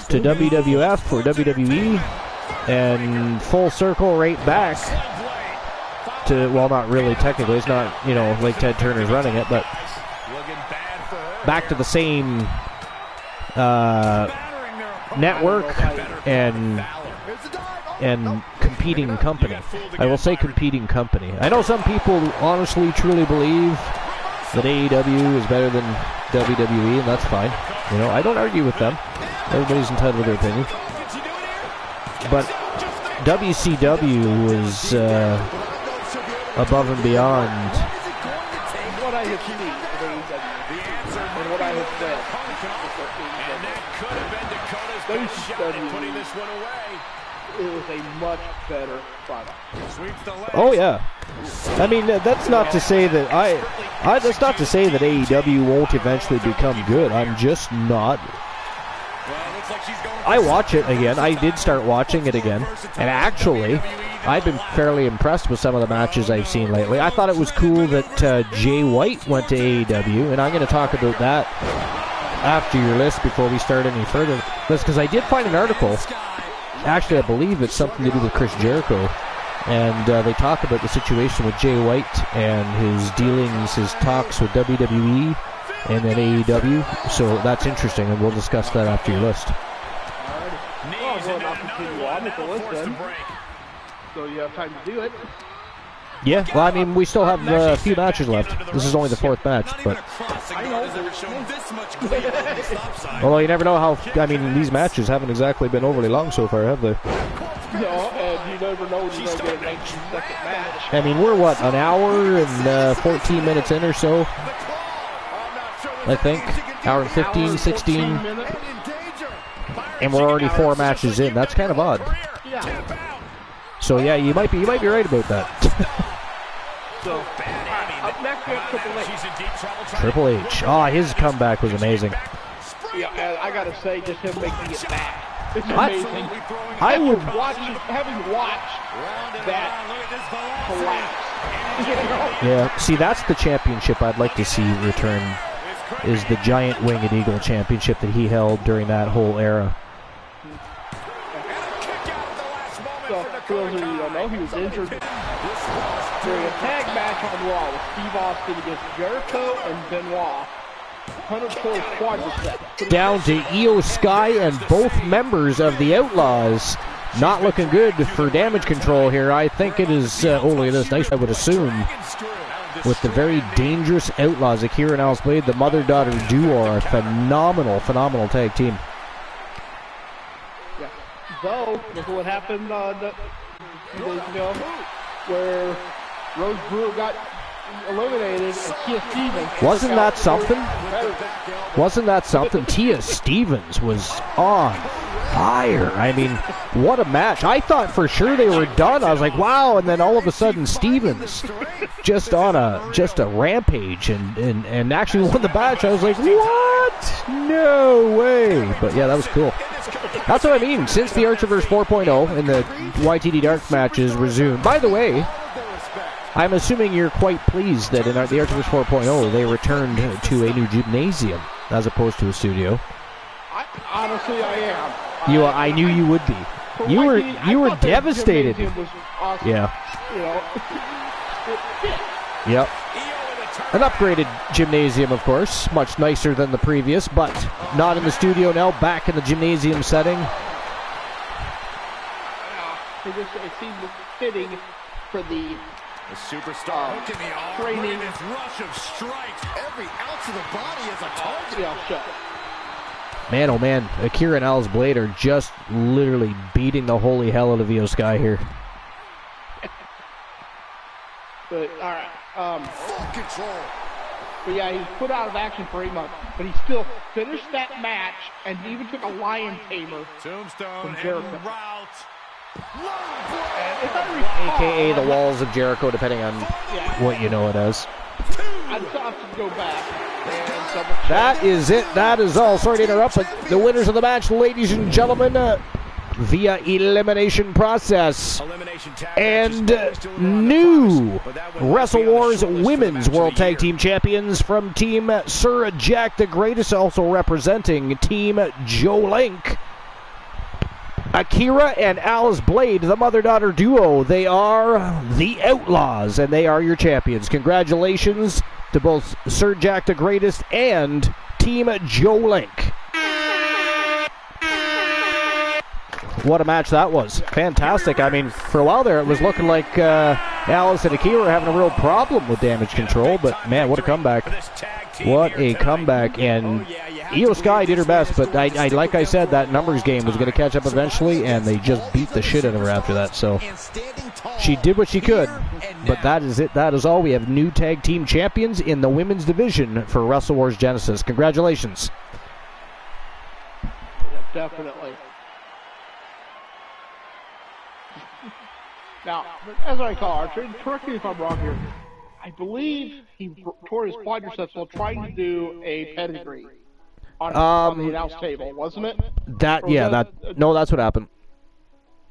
A: to WWF or WWE and full circle right back to, well, not really technically, it's not, you know, like Ted Turner's running it, but back to the same network and competing company. I will say competing company. I know some people honestly truly believe that AEW is better than WWE, and that's fine. You know, I don't argue with them. Everybody's entitled to their opinion. But WCW was above and beyond.
B: What I have seen of AEW and what I have said, WCW, putting this one away. It was a much better product.
A: Oh yeah, I mean that's not to say that that's not to say that AEW won't eventually become good. I'm just not. I watch it again. I did start watching it again, and actually, I've been fairly impressed with some of the matches I've seen lately. I thought it was cool that Jay White went to AEW, and I'm going to talk about that after your list before we start any further. Because I did find an article. Actually, I believe it's something to do with Chris Jericho, and they talk about the situation with Jay White and his dealings, his talks with WWE and then AEW. So that's interesting, and we'll discuss that after your list.
B: Well, I'll continue on with the list then. So you have time to do it.
A: Yeah, well, I mean, we still have a few matches left. This is only the fourth match, but... Although you never know how... I mean, these matches haven't exactly been overly long so far, have they?
B: No, and you never know when you're going to get a 19-second match.
A: I mean, we're, what, an hour and 14 minutes in or so? I think. Hour and 15, 16. And we're already 4 matches in. That's kind of odd.
B: Yeah.
A: So yeah, you might be right about that.
B: So up next we have Triple H.
A: Triple H. Oh, his comeback was amazing.
B: Yeah, and I gotta say, just him making it back. It's amazing. Having watched that collapse.
A: Yeah, see, that's the championship I'd like to see return, is the Giant Winged Eagle Championship that he held during that whole era.
B: So, for those of you who don't know, he was injured during a tag match on Raw with Steve Austin against Jericho and Benoit. 104 quadricep.
A: Down to Io Sky and both members of the Outlaws. Not looking good for Damage Control here. I think it is, oh look at this, nice I would assume, with the very dangerous Outlaws. Akira and Alice Blade, the mother-daughter duo, are a phenomenal tag team.
B: Yeah. Though, look at what happened a few days ago, where Rose Brewer got eliminated and Tia Stevens.
A: Wasn't that something? Wasn't that something? Tia Stevens was on fire. I mean, what a match. I thought for sure they were done. I was like, wow, and then all of a sudden Stevens just on a rampage and actually won the match. I was like, what? No way. But yeah, that was cool. That's what I mean. Since the Archiverse 4.0 and the YTD Dark matches resumed. By the way, I'm assuming you're quite pleased that in the Archiverse 4.0 they returned to a new gymnasium as opposed to a studio.
B: Honestly, I am.
A: I knew you would be. You were devastated.
B: Was awesome.
A: Yeah.
B: You know,
A: Yep. An upgraded gymnasium, of course, much nicer than the previous, but not in the studio now. Back in the gymnasium setting.
B: It seems fitting for the
E: superstar hooking the arm,
B: training.
E: This rush of strikes. Every ounce of the body is a target.
B: Yeah, shut.
A: Man, oh man, Akira and Alice Blade are just literally beating the holy hell out of Io Sky here.
B: But all right,
E: full control.
B: But yeah, he's put out of action for 8 months, but he still finished that match and even took a lion tamer
E: Tombstone
B: from Jericho.
E: and route.
B: And if I recall,
A: AKA the Walls of Jericho, depending on what you know it as.
B: I'd have to go back and double check.
A: That is it. That is all. Sorry to interrupt, but the winners of the match, ladies and gentlemen, via elimination process. And new Wrestle Wars Women's World Tag Team Champions from Team Sir Jack the Greatest, also representing Team Joe Link. Akira and Alice Blade, the mother-daughter duo. They are the Outlaws, and they are your champions. Congratulations to both Sir Jack the Greatest and Team Joe Link. What a match that was. Fantastic. I mean, for a while there, it was looking like Alice and Akira were having a real problem with Damage Control, but man, what a comeback. What a comeback. And Io Sky did her best, but I like I said, that numbers game was going to catch up eventually, and they just beat the shit out of her after that. So she did what she could, but that is it. That is all. We have new tag team champions in the women's division for Wrestle Wars Genesis. Congratulations.
B: Yeah, definitely. Now, as I recall, correct me if I'm wrong here, I believe he tore his quadriceps while trying to do a pedigree on the announce table, wasn't it?
A: No, that's what happened.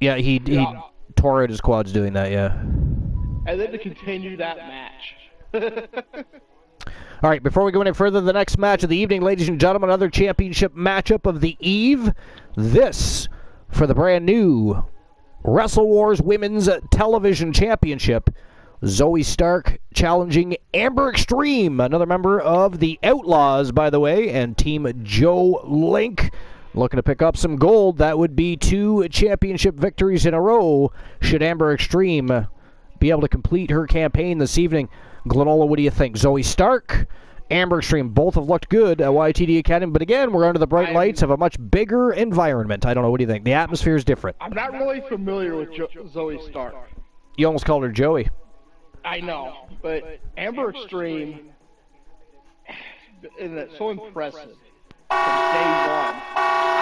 A: Yeah, he tore out his quads doing that, yeah.
B: And then to continue that match.
A: All right, before we go any further, the next match of the evening, ladies and gentlemen, another championship matchup of the eve. This for the brand new Wrestle Wars Women's Television Championship. Zoe Stark challenging Amber Extreme, another member of the Outlaws, by the way, and Team Joe Link. Looking to pick up some gold. That would be 2 championship victories in a row should Amber Extreme be able to complete her campaign this evening. Glenola, what do you think? Zoe Stark, Amber Extreme, both have looked good at YTD Academy, but again, we're under the bright lights of a much bigger environment. I don't know, what do you think? The atmosphere is different.
B: I'm not really familiar with Zoe Stark.
A: You almost called her Joey.
B: I know, but Amber Extreme, and it's so impressive from day one.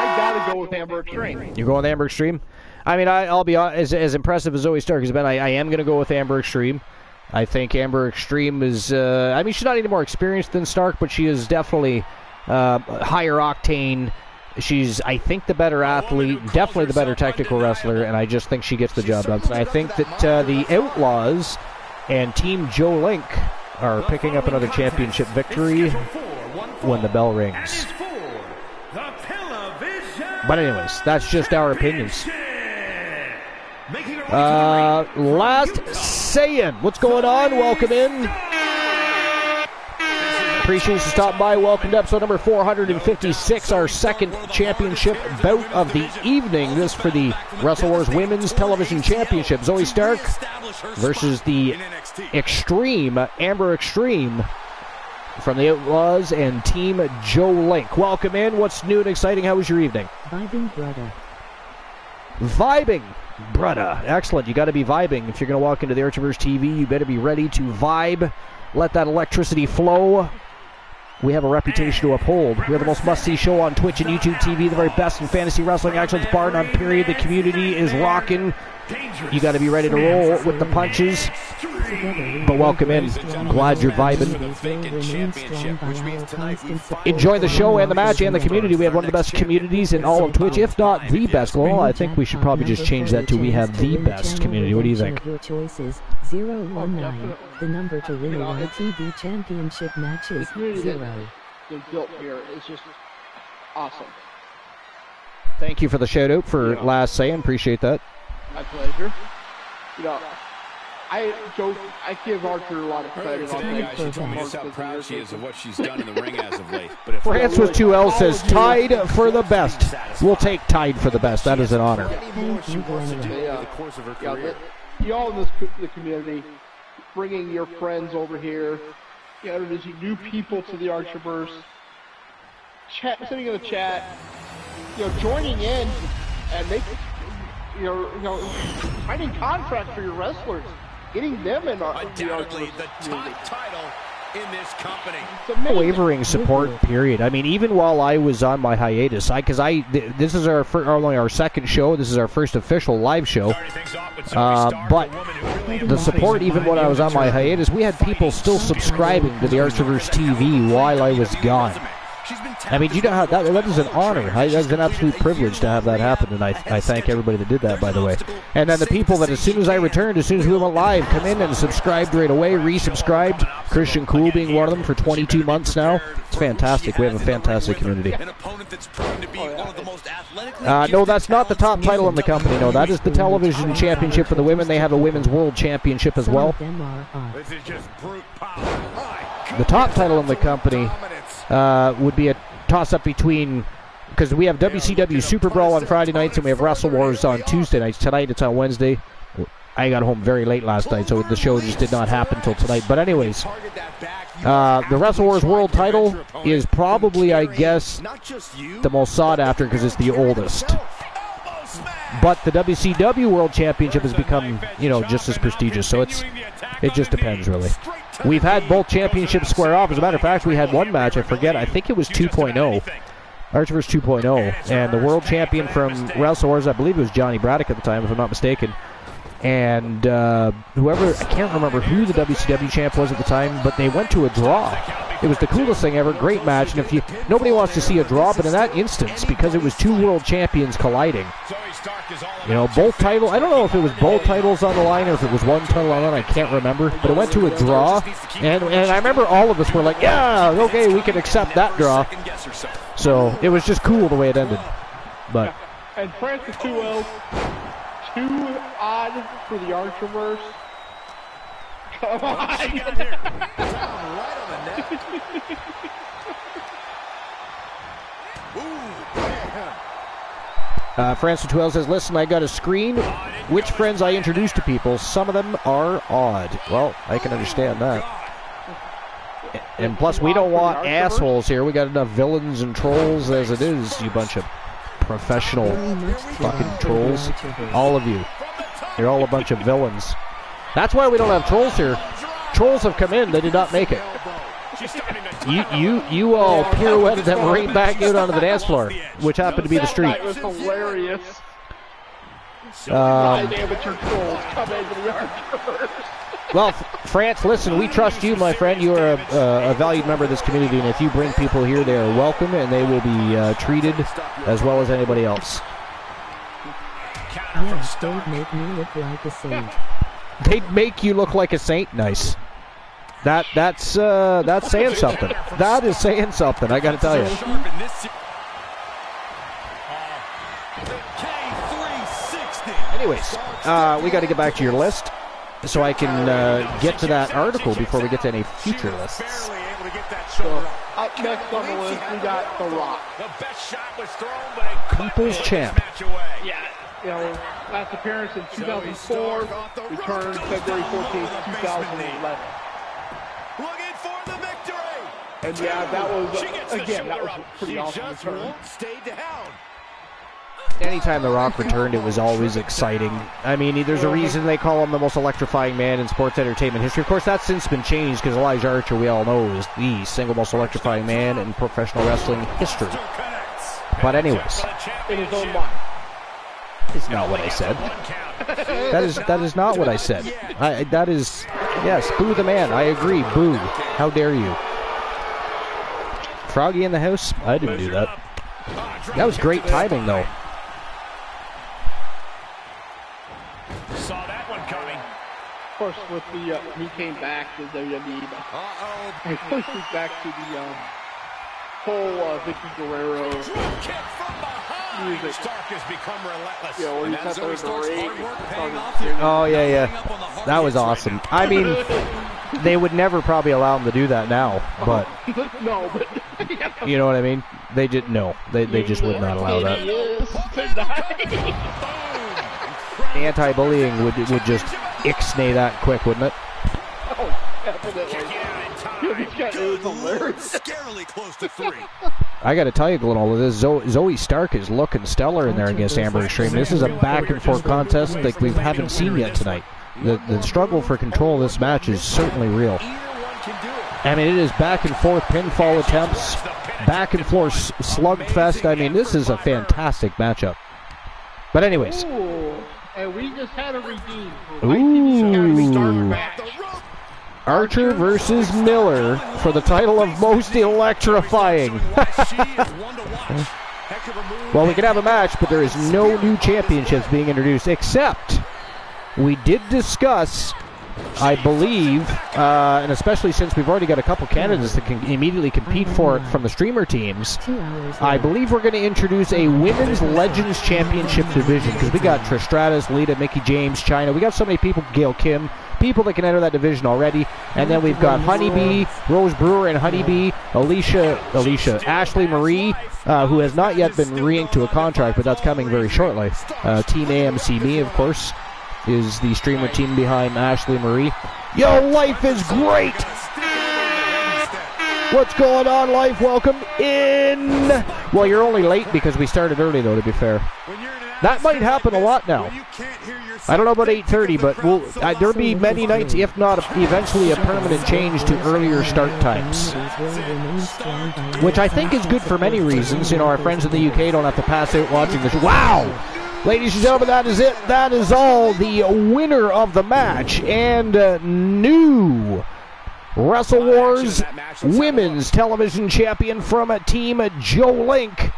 B: I gotta go with Amber Extreme.
A: You're going with Amber Extreme? I mean, I'll be honest, as impressive as Zoe Stark has been, I am going to go with Amber Extreme. I think Amber Extreme is, I mean, she's not any more experienced than Stark, but she is definitely higher octane. She's, I think, the better athlete, definitely the better technical wrestler, and I just think she gets the job done. And I think that the Outlaws and Team Joe Link are picking up another championship victory when the bell rings. But anyways, that's just our opinions. Last Saiyan, what's going on? Welcome in. Appreciate you stopping by. Welcome to episode number 456, our second championship bout of the evening. This for the Wrestle Wars Women's Television Championship. Zoe Stark versus the Extreme, Amber Extreme, from the Outlaws and Team Joe Link. Welcome in. What's new and exciting? How was your evening?
C: Vibing, brother.
A: Vibing, brother. Excellent. You got to be vibing. If you're going to walk into the Archiverse TV, you better be ready to vibe. Let that electricity flow. We have a reputation to uphold. We have the most must-see show on Twitch and YouTube TV, the very best in fantasy wrestling excellence, bar none, period. The community is rocking. You got to be ready to roll with the punches. But welcome in. I'm glad you're vibing. Enjoy the show and the match and the community. We have one of the best communities in all of Twitch, if not the best. Well, I think we should probably just change that to we have the best community. What do you think?
C: Your choices 019. The number to win a YTV championship matches 0.
B: The built here is just awesome.
A: Thank you for the shout out for last saying. Appreciate that.
B: My pleasure. You know, I give Archer a lot of credit on that.
D: Just how proud she is of what she's done in the ring as of late. But
A: France with 2L says tied for the best. We'll take tied for the best. That is an honor.
B: Y'all in the community, bringing your friends over here, introducing new people to the Archerverse, sitting in the chat, joining in and making. Signing contracts for your wrestlers, getting them in our
D: undoubtedly the top title in this company.
A: Wavering support period. I mean, even while I was on my hiatus, this is only our second show. This is our first official live show. But the support, even when I was on my hiatus, we had people still subscribing to the Archerverse TV while I was gone. I mean, you know how that is an honor. That's an absolute privilege to have that happen, and I thank everybody that did that, by the way. And then the people that, as soon as I returned, as soon as we went live, come in and subscribed right away, resubscribed. Christian Cool being one of them for 22 months now. It's fantastic. We have a fantastic community. No, that's not the top title in the company. No, that is the television championship for the women. They have a women's world championship as well. The top title in the company would be a toss-up between, because we have WCW Super Brawl on Friday nights and we have Wrestle Wars on Tuesday nights. Tonight it's on Wednesday. I got home very late last night, so the show just did not happen until tonight. But anyways, the Wrestle Wars World title is probably, I guess, the most sought after because it's the oldest. But the WCW World Championship has become, just as prestigious. So it just depends, really. We've had both championships square off. As a matter of fact, we had one match, I think it was 2.0. Archerverse 2.0. And the world champion from Wrestle Wars, I believe it was Johnny Braddock at the time, if I'm not mistaken. And I can't remember who the WCW champ was at the time, but they went to a draw. It was the coolest thing ever. Great match. And nobody wants to see a draw, but in that instance, because it was two world champions colliding, both titles. I don't know if it was both titles on the line or if it was one title on the line. I can't remember. But it went to a draw. And I remember all of us were like, yeah, okay, we can accept that draw. So it was just cool the way it ended. But
B: and France is 2-0. Too odd for the Archerverse. Come on.
A: Francis 12 says, listen, I got a screen. Which friends I introduce to people, some of them are odd. Well, I can understand that. And plus, we don't want assholes here. We got enough villains and trolls as it is, you bunch of professional fucking trolls. All of you. You're all a bunch of villains. That's why we don't have trolls here. Trolls have come in. They did not make it. You all pirouetted them right back out onto the dance floor, which happened to be the street.
B: That was hilarious. Amateur trolls come into the yard first.
A: Well, France, listen, we trust you, my friend. You are a valued member of this community, and if you bring people here, they are welcome, and they will be treated as well as anybody else.
C: Yes, they'd make me look like a saint.
A: They'd make you look like a saint. Nice. That's saying something. That is saying something, I got to tell you. Anyways, we got to get back to your list, so I can get to that article before we get to any future lists.
B: So, up next on the list, we got The Rock.
D: The best shot was thrown, but it
A: People's champ.
B: Yeah, you know, last appearance in 2004, returned February 14th, 2011.
E: Looking for the victory.
B: And yeah, that was pretty awesome return.
E: Stayed down.
A: Anytime The Rock returned, it was always exciting. I mean, there's a reason they call him the most electrifying man in sports entertainment history. Of course, that's since been changed because Elijah Archer, we all know, is the single most electrifying man in professional wrestling history. But anyways,
B: In his own mind.
A: it's not what I said. That is not what I said. Yes, boo the man. I agree. Boo. How dare you? Froggy in the house? I didn't do that. That was great timing, though.
D: saw that one coming.
B: Of course, with the he came back to WWE. He pushed it back to the whole Vicky Guerrero music.
D: Stark has become relentless.
B: Yeah, where he's at the ring.
A: Oh, yeah. That was awesome. I mean, they would never probably allow him to do that now, but...
B: No, but...
A: You know what I mean? They didn't know. They just would not allow that. Anti-bullying would just ixnay that quick, wouldn't it?
B: Oh, definitely.
E: Scarily close to 3.
A: I got to tell you, Glenn, this Zoe Stark is looking stellar in there against Amber Extreme. This is a back-and-forth contest like we haven't seen yet tonight. The struggle for control of this match is certainly real. I mean, it is back-and-forth pinfall attempts, back-and-forth slugfest. I mean, this is a fantastic matchup. But anyways.
B: Ooh, and we just had a redeem.
A: Ooh. Archer versus Miller for the title of most electrifying. Well, we can have a match, but there is no new championships being introduced, except we did discuss, I believe, and especially since we've already got a couple candidates that can immediately compete for it from the streamer teams, I believe we're going to introduce a Women's Legends Championship division, because we got Trish Stratus, Lita, Mickie James, Chyna. We got so many people, Gail Kim, people that can enter that division already. And then we've got Honeybee, Rose Brewer and Honeybee, Ashley Marie, who has not yet been re-inked to a contract, but that's coming very shortly. Team AMC Me, of course, is the streamer team behind Ashley Marie. Yo, Life is great! What's going on, Life? Welcome in! Well, you're only late because we started early, though, to be fair. That might happen a lot now. I don't know about 8:30, but there'll be many nights, if not eventually a permanent change to earlier start times. Which I think is good for many reasons. You know, our friends in the UK don't have to pass out watching the show. Wow! Ladies and gentlemen, that is it. That is all. The winner of the match and new Wrestle Wars Women's Television Champion from Team Joe Link.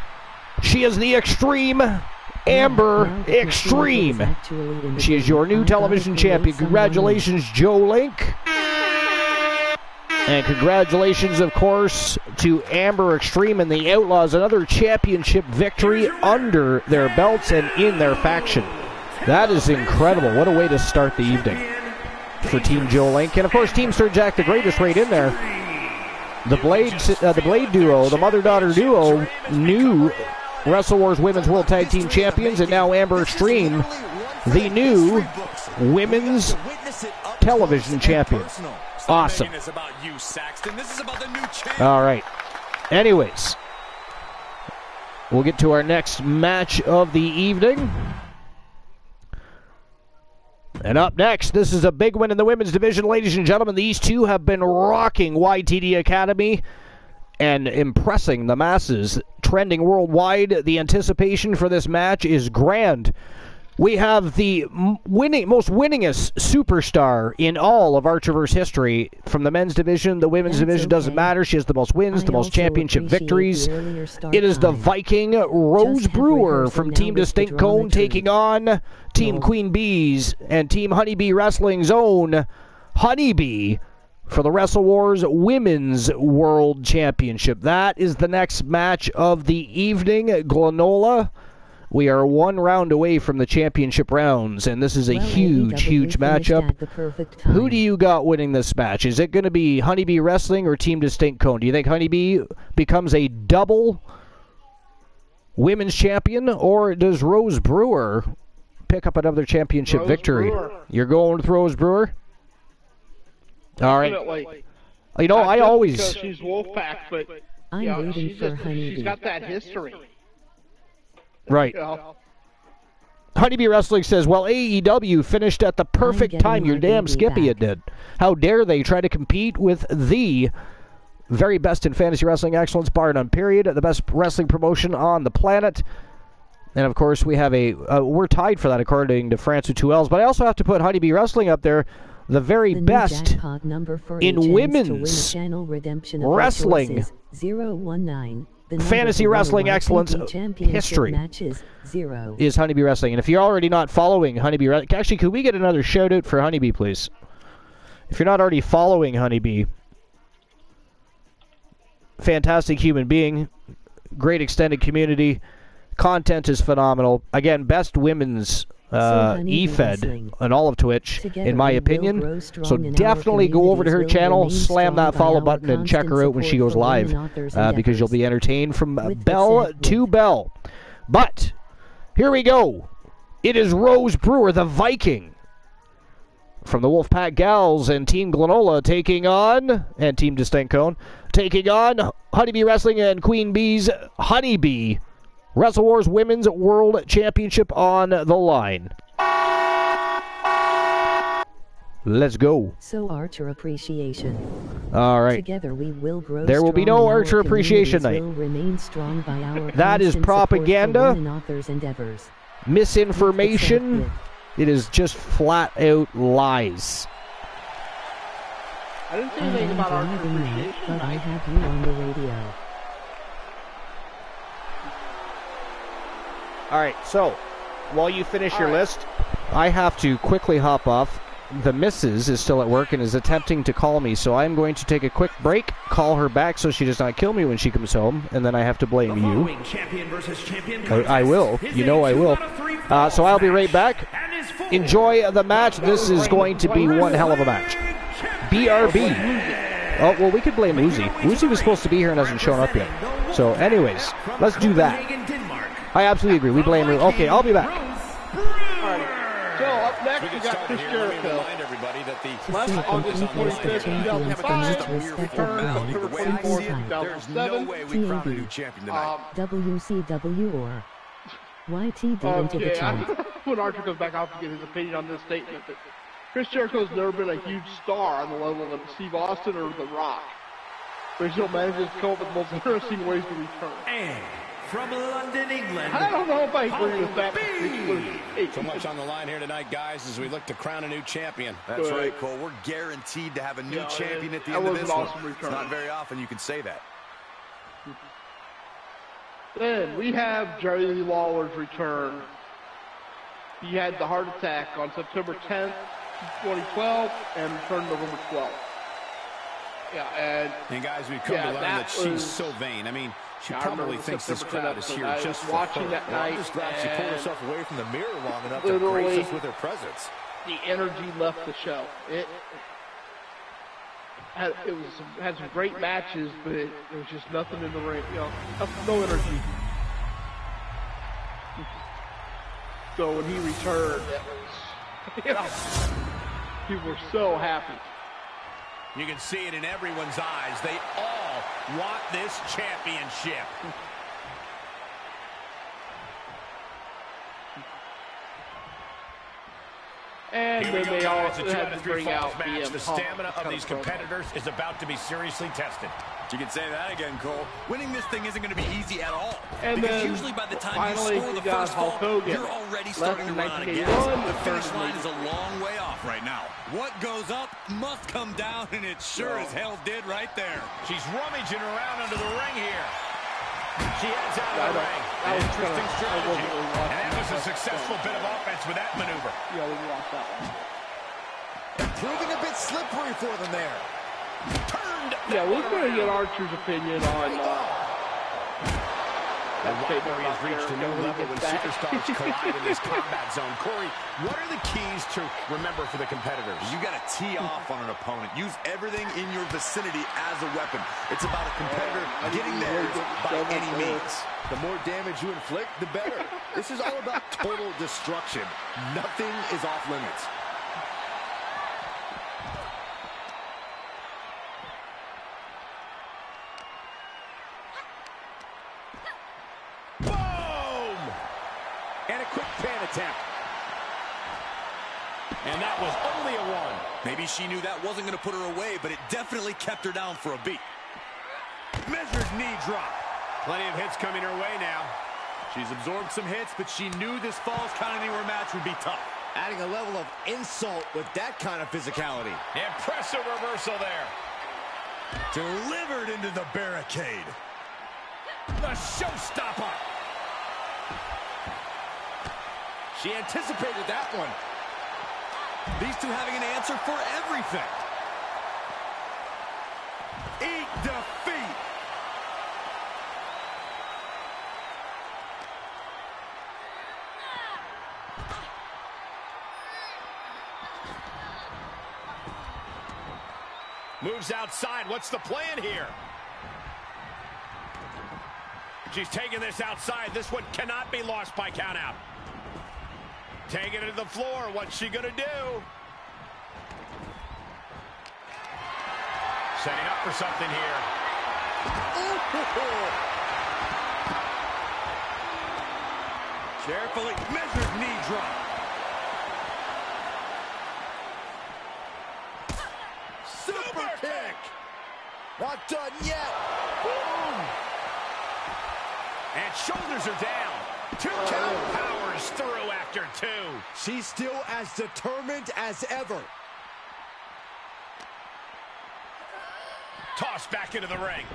A: She is the Extreme Amber Extreme. She is your new television champion. Congratulations, Joe Link. And congratulations, of course, to Amber Extreme and the Outlaws. Another championship victory under their belts and in their faction. That is incredible. What a way to start the evening for Team Joe Link. And, of course, Team Sir Jack the Greatest right in there. The Blade duo, the mother-daughter duo, new Wrestle Wars Women's World Tag Team Champions, and now Amber Extreme, the new Women's Television Champion. Awesome. All right. Anyways, we'll get to our next match of the evening. And up next, this is a big win in the women's division, ladies and gentlemen. These two have been rocking YTD Academy and impressing the masses, trending worldwide. The anticipation for this match is grand. We have the most winningest superstar in all of Archerverse history. From the men's division, the women's division doesn't matter. She has the most wins, the most championship victories. It is the Viking Rose Brewer from Team Distinct Cone taking on Team Queen Bees and Team Honeybee Wrestling's own Honeybee for the Wrestle Wars Women's World Championship. That is the next match of the evening. Glenola, we are one round away from the championship rounds, and this is a huge matchup. Who do you got winning this match? Is it going to be Honeybee Wrestling or Team Distinct Cone? Do you think Honeybee becomes a double women's champion, or does Rose Brewer pick up another championship victory?
B: Brewer.
A: You're going with Rose Brewer? All right.
B: Definitely.
A: You know, I always...
B: Because she's Wolfpack, but
C: I'm rooting for Honeybee.
B: She's got that history.
A: Right.
B: You know?
A: Honeybee Wrestling says, well, AEW finished at the perfect time. You're damn skippy it did. How dare they try to compete with the very best in fantasy wrestling excellence, bar none, period. The best wrestling promotion on the planet. And, of course, we have we're tied for that, according to France with 2 L's. But I also have to put Honeybee Wrestling up there, the very best in women's wrestling.
C: 019.
A: Fantasy wrestling excellence history is Honeybee Wrestling. And if you're already not following Honeybee Wrestling, actually, could we get another shout out for Honeybee, please? If you're not already following Honeybee, fantastic human being, great extended community, content is phenomenal. Again, best women's E-Fed on all of Twitch, in my opinion. So definitely go over to her channel, slam that follow button, and check her out when she goes live, because you'll be entertained from bell to bell. But here we go. It is Rose Brewer, the Viking, from the Wolfpack Gals and Team Glenola taking on, and Team Distinct Cone, taking on Honeybee Wrestling and Queen Bee's Honeybee. Wrestle Wars Women's World Championship on the line. Let's go.
C: So Archer Appreciation.
A: All right.
C: Together we will grow.
A: There will be no Archer Appreciation Night. That is propaganda. Misinformation. It is just flat out lies.
B: I didn't say anything about Archer Appreciation
C: but I
B: Night.
C: have you on the radio.
A: All right, so while you finish your list, I have to quickly hop off. The missus is still at work and is attempting to call me, so I'm going to take a quick break, call her back so she does not kill me when she comes home, and then I have to blame you. I will. You know I will. So I'll be right back. Enjoy the match. This is going to be one hell of a match. BRB. Oh, well, we could blame Uzi. Uzi was supposed to be here and hasn't shown up yet. So, anyways, let's do that. I absolutely agree. We blame her. Okay, I'll be back.
B: So up next we got Chris Jericho. Last August 25th, 2005, return October 24th, 2007.
C: WCW or YTD into the top.
B: When Archer comes back, I'll have to get his opinion on this statement. But Chris Jericho's never been a huge star on the level of Steve Austin or The Rock. But he'll manage to come up with the most interesting ways to return.
G: And from London, England,
B: I don't know if I agree with that.
D: So much on the line here tonight, guys, as we look to crown a new champion.
E: That's right, Cole. We're guaranteed to have a new champion at the end of this one. It's not very often you can say that.
B: Then we have Jerry Lawler's return. He had the heart attack on September 10th, 2012, and returned November 12th. Yeah,
D: and guys, we've come to learn that she's so vain. I mean, she probably thinks this crowd is here just for
B: watching
D: her.
B: that night.
E: I'm just glad she pulled herself away from the mirror long enough to
B: Literally,
E: grace us with her presence.
B: The energy left the show. It had some great matches, but there was just nothing in the ring. You know, no energy. So when he returned, it was, you know, people were so happy.
D: You can see it in everyone's eyes. They all want this championship.
B: And then they all had to bring out
D: the stamina of these competitors is about to be seriously tested.
E: You can say that again, Cole. Winning this thing isn't going to be easy at all.
B: And
E: because
B: then
E: usually by the time
B: finally
E: you score the first fall, you're already starting to run out of gas. The finish line is a long way off right now. What goes up must come down, and it sure as hell did right there.
D: She's rummaging around under the ring here. She heads out of the ring.
B: That was
D: Interesting strategy. And that was a successful bit of offense with that maneuver.
B: Yeah, we watched that one.
E: Proving a bit slippery for them there.
D: Turned.
B: Yeah, we're going to get Archer's opinion on
D: the rivalry has reached a new level when superstars collide in this combat zone. Corey, what are the keys to remember for the competitors?
E: You got to tee off on an opponent. Use everything in your vicinity as a weapon. It's about a competitor getting theirs by any means. The more damage you inflict, the better. This is all about total destruction. Nothing is off limits.
D: And a quick pan attempt. And that was only a one.
E: Maybe she knew that wasn't going to put her away, but it definitely kept her down for a beat. Measured knee drop.
D: Plenty of hits coming her way now.
E: She's absorbed some hits, but she knew this Falls Count Anywhere match would be tough. Adding a level of insult with that kind of physicality.
D: Impressive reversal there.
E: Delivered into the barricade.
D: The showstopper.
E: She anticipated that one. These two having an answer for everything. Eat defeat.
D: Moves outside. What's the plan here? She's taking this outside. This one cannot be lost by countout. Taking it to the floor. What's she gonna do? Setting up for something here.
E: Carefully measured knee drop. Super kick. Not done yet. Boom.
D: And shoulders are down. 2 count, powers through after 2.
E: She's still as determined as ever.
D: Tossed back into the ring.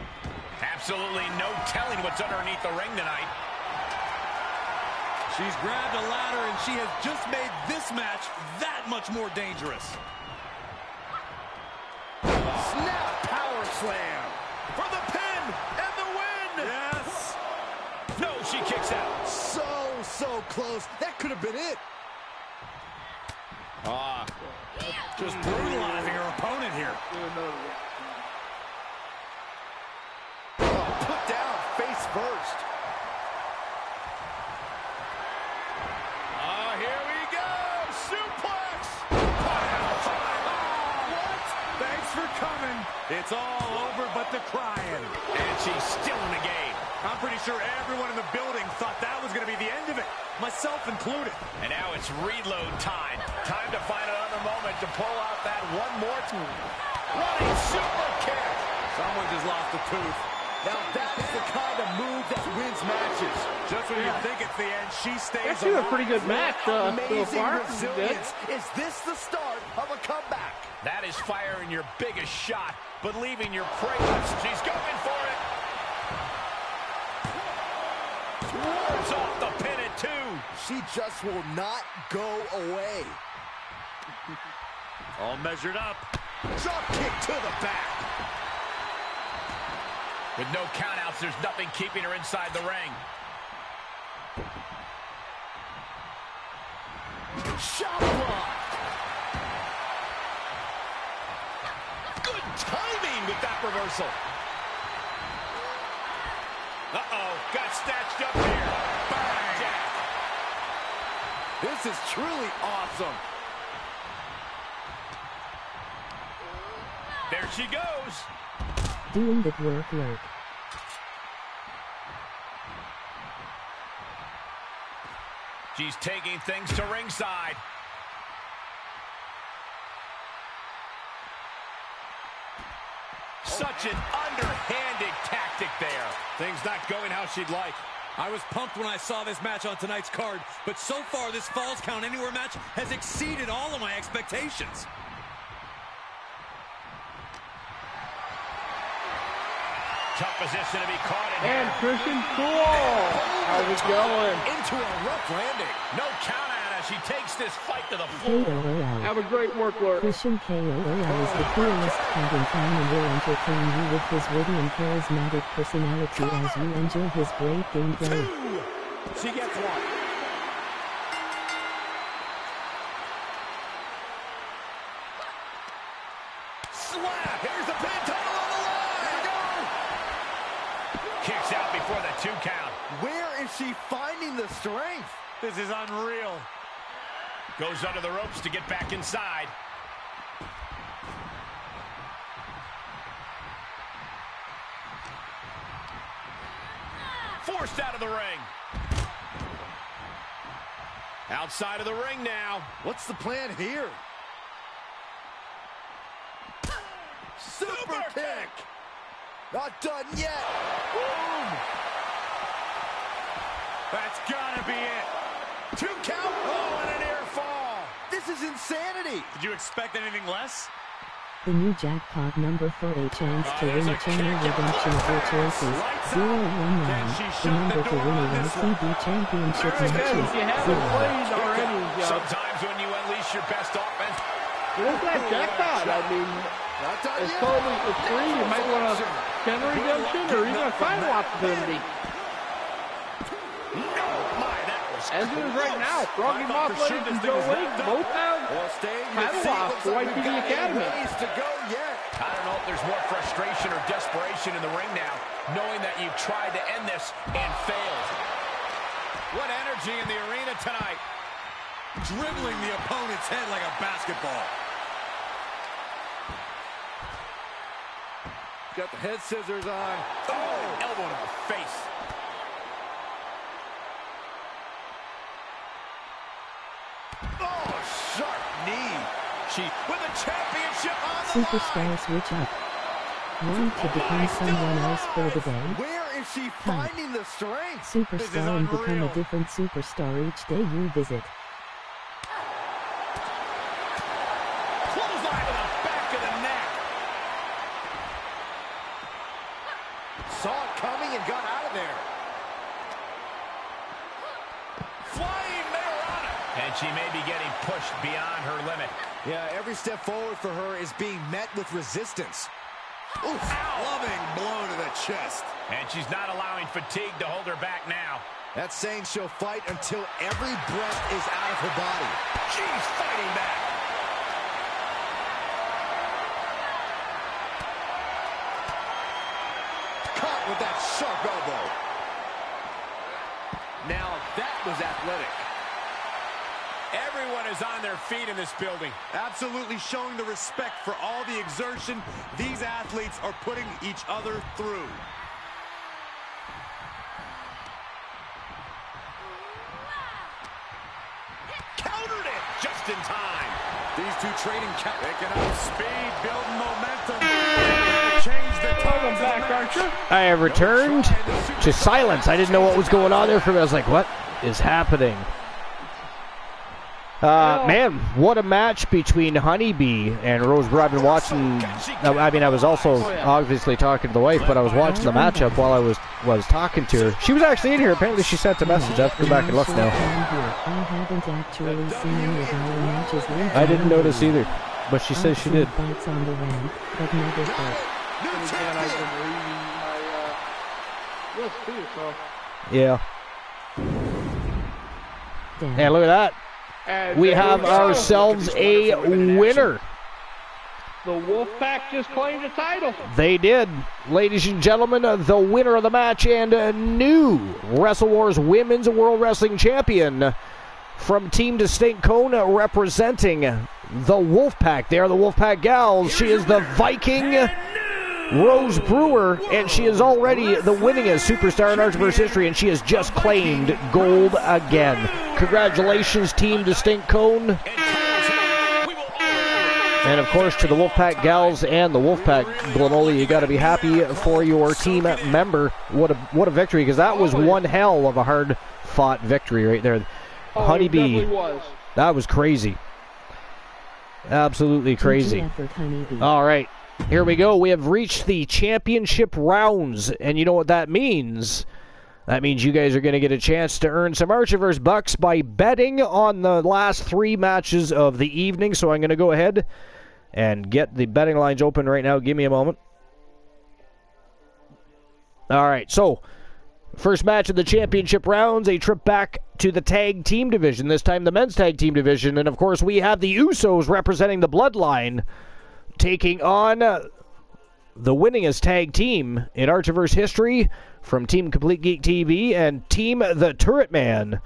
D: Absolutely no telling what's underneath the ring tonight.
E: She's grabbed a ladder and she has just made this match that much more dangerous. Snap power slam.
D: For the pin and the win.
E: Yes.
D: No, she kicks out.
E: So close. That could have been it. Just brutalizing her opponent here. Put down face first.
D: Here we go. Suplex.
E: What? Thanks for coming. It's all over but the crying.
D: And she's still in the game.
E: I'm pretty sure everyone in the building thought that was going to be the end of it, myself included.
D: And now it's reload time. Time to find another moment to pull out that one more time. Running super kick.
E: Someone just lost a tooth. Now that's the kind of move that wins matches. Just when you think it's the end, she stays
B: That's a pretty good match so far.
E: Resilience. Is this the start of a comeback?
D: That is firing your biggest shot, but leaving your prey. She's going for it. Wards off the pin at 2.
E: She just will not go away. All measured up. Drop kick to the back.
D: With no countouts, there's nothing keeping her inside the ring.
E: Shot block.
D: Good timing with that reversal. Uh-oh, got snatched up here. Bang. Jack.
E: This is truly awesome.
D: There she goes.
C: Doing the work.
D: She's taking things to ringside. Such an underhanded tactic there.
E: Things not going how she'd like. I was pumped when I saw this match on tonight's card, but so far this Falls Count Anywhere match has exceeded all of my expectations.
D: Tough position to be caught in.
B: And Christian Cool. How's it going?
D: Into a rough landing. No count out as she takes this fight to the floor.
C: KOL.
B: Have a great work, Lord.
C: Christian KOL is the coolest cat in town and will entertain you with his witty and charismatic personality as you enjoy his great gameplay.
E: She gets one.
D: Slap. Here's the pin, title on the line. Here we go. Kicks out before the 2 count.
E: Where is she finding the strength? This is unreal.
D: Goes under the ropes to get back inside. Forced out of the ring. Outside of the ring now.
E: What's the plan here? Super kick! Not done yet! Boom! That's gotta be it! 2 count! Oh, and a near fall! This is insanity! Did you expect anything less?
C: The new jackpot number for a chance to win a channel redemption of your choices, 019. The number to win a YCD championship matches, 0.
D: Sometimes when you unleash your best offense,
B: Where's that jackpot? I mean, it's totally for free. You might want a 10 redemption or even a final opportunity. As it is right now, Froggy Mothblade and Joe Lake both have title loss for YTV Academy.
D: I don't know if there's more frustration or desperation in the ring now, knowing that you've tried to end this and failed. What energy in the arena tonight.
E: Dribbling the opponent's head like a basketball. Got the head scissors on.
D: Oh, elbow to the face.
E: Oh, sharp knee. She with a championship on the
C: Superstar
E: line.
C: switch up. Want to become someone else for the day?
E: Where is she finding the strength?
C: Superstar and become a different superstar each day you visit.
D: Clothesline to the back of the neck.
E: Saw it coming and got out of there.
D: Flying Mayorana. And she may be getting pushed beyond her limit.
E: Yeah, every step forward for her is being met with resistance. Oof, loving blow to the chest.
D: And she's not allowing fatigue to hold her back now.
E: That's saying she'll fight until every breath is out of her body.
D: She's fighting back.
E: Caught with that sharp elbow. Now that was athletic.
D: Everyone is on their feet in this building.
E: Absolutely showing the respect for all the exertion these athletes are putting each other through.
D: Countered it just in time.
E: These two trading picking up speed, building momentum. Change the
B: Welcome back, Archer.
A: I have returned to silence. I didn't know what was going on there for me. I was like, what is happening? Man, what a match between Honeybee and Rose Brew. I've been watching. I mean, I was also obviously talking to the wife, but I was watching the matchup while I was talking to her. She was actually in here. Apparently, she sent a message. I have to go back and look now.
C: I haven't actually seen any of our matches.
A: I didn't notice either, but she says she did.
C: Fights on the ramp, but never fought.
B: And again, I've been reading my list too, so.
A: Yeah.
C: Damn.
A: And look at that.
B: And
A: We have ourselves a winner.
B: The Wolfpack just claimed the title.
A: They did. Ladies and gentlemen, the winner of the match and a new Wrestle Wars Women's World Wrestling Champion from Team Distinct Cone representing the Wolfpack. They are the Wolfpack gals. She is the Viking Rose Brewer, and she is already the winningest superstar in Archverse history, and she has just claimed gold again. Congratulations, Team Distinct Cone. And of course, to the Wolfpack gals and the Wolfpack Glenola, you got to be happy for your team member. What a victory, because that was one hell of a hard-fought victory right there. Honeybee,
B: it was.
A: That was crazy. Absolutely crazy. All right, here we go. We have reached the championship rounds, and you know what that means? That means you guys are going to get a chance to earn some Archerverse bucks by betting on the last 3 matches of the evening. So I'm going to go ahead and get the betting lines open right now. Give me a moment. All right, so first match of the championship rounds, a trip back to the tag team division, this time the men's tag team division. And, of course, we have the Usos representing the Bloodline taking on the winningest tag team in Archerverse history from Team Complete Geek TV and Team The Turret Man.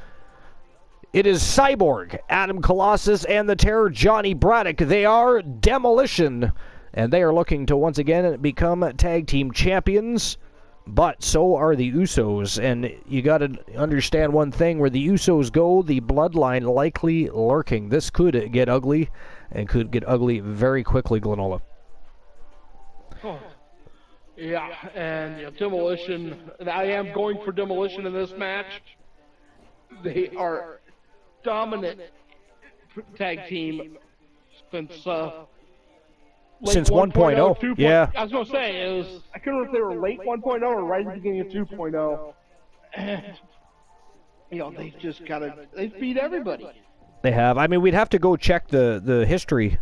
A: It is Cyborg, Adam Colossus, and the Terror, Johnny Braddock. They are Demolition, and they are looking to once again become tag team champions. But so are the Usos, and you got to understand one thing: where the Usos go, the Bloodline likely lurking. This could get ugly, and could get ugly very quickly, Glenola.
B: Oh. Yeah, and Demolition. I am going for Demolition in this match. They are dominant tag team since
A: 1.0. Yeah.
B: I was going to say, I couldn't remember if they were late 1.0 or right at the beginning of 2.0. And, they've beat everybody.
A: They have. I mean, we'd have to go check the history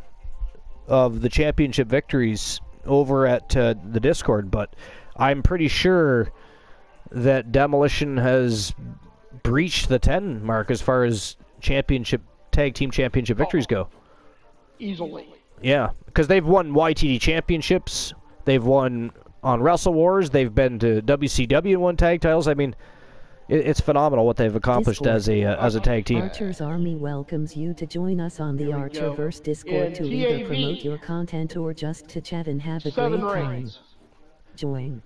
A: of the championship victories over at the Discord, but I'm pretty sure that Demolition has breached the 10 mark as far as tag team championship victories go.
B: Easily.
A: Yeah, because they've won YTD championships, they've won on Wrestle Wars, they've been to WCW and won tag titles. I mean, it's phenomenal what they've accomplished as a tag team.
C: Archer's Army welcomes you to join us on the Archerverse Discord to either promote your content or just to chat and have a great time. Join.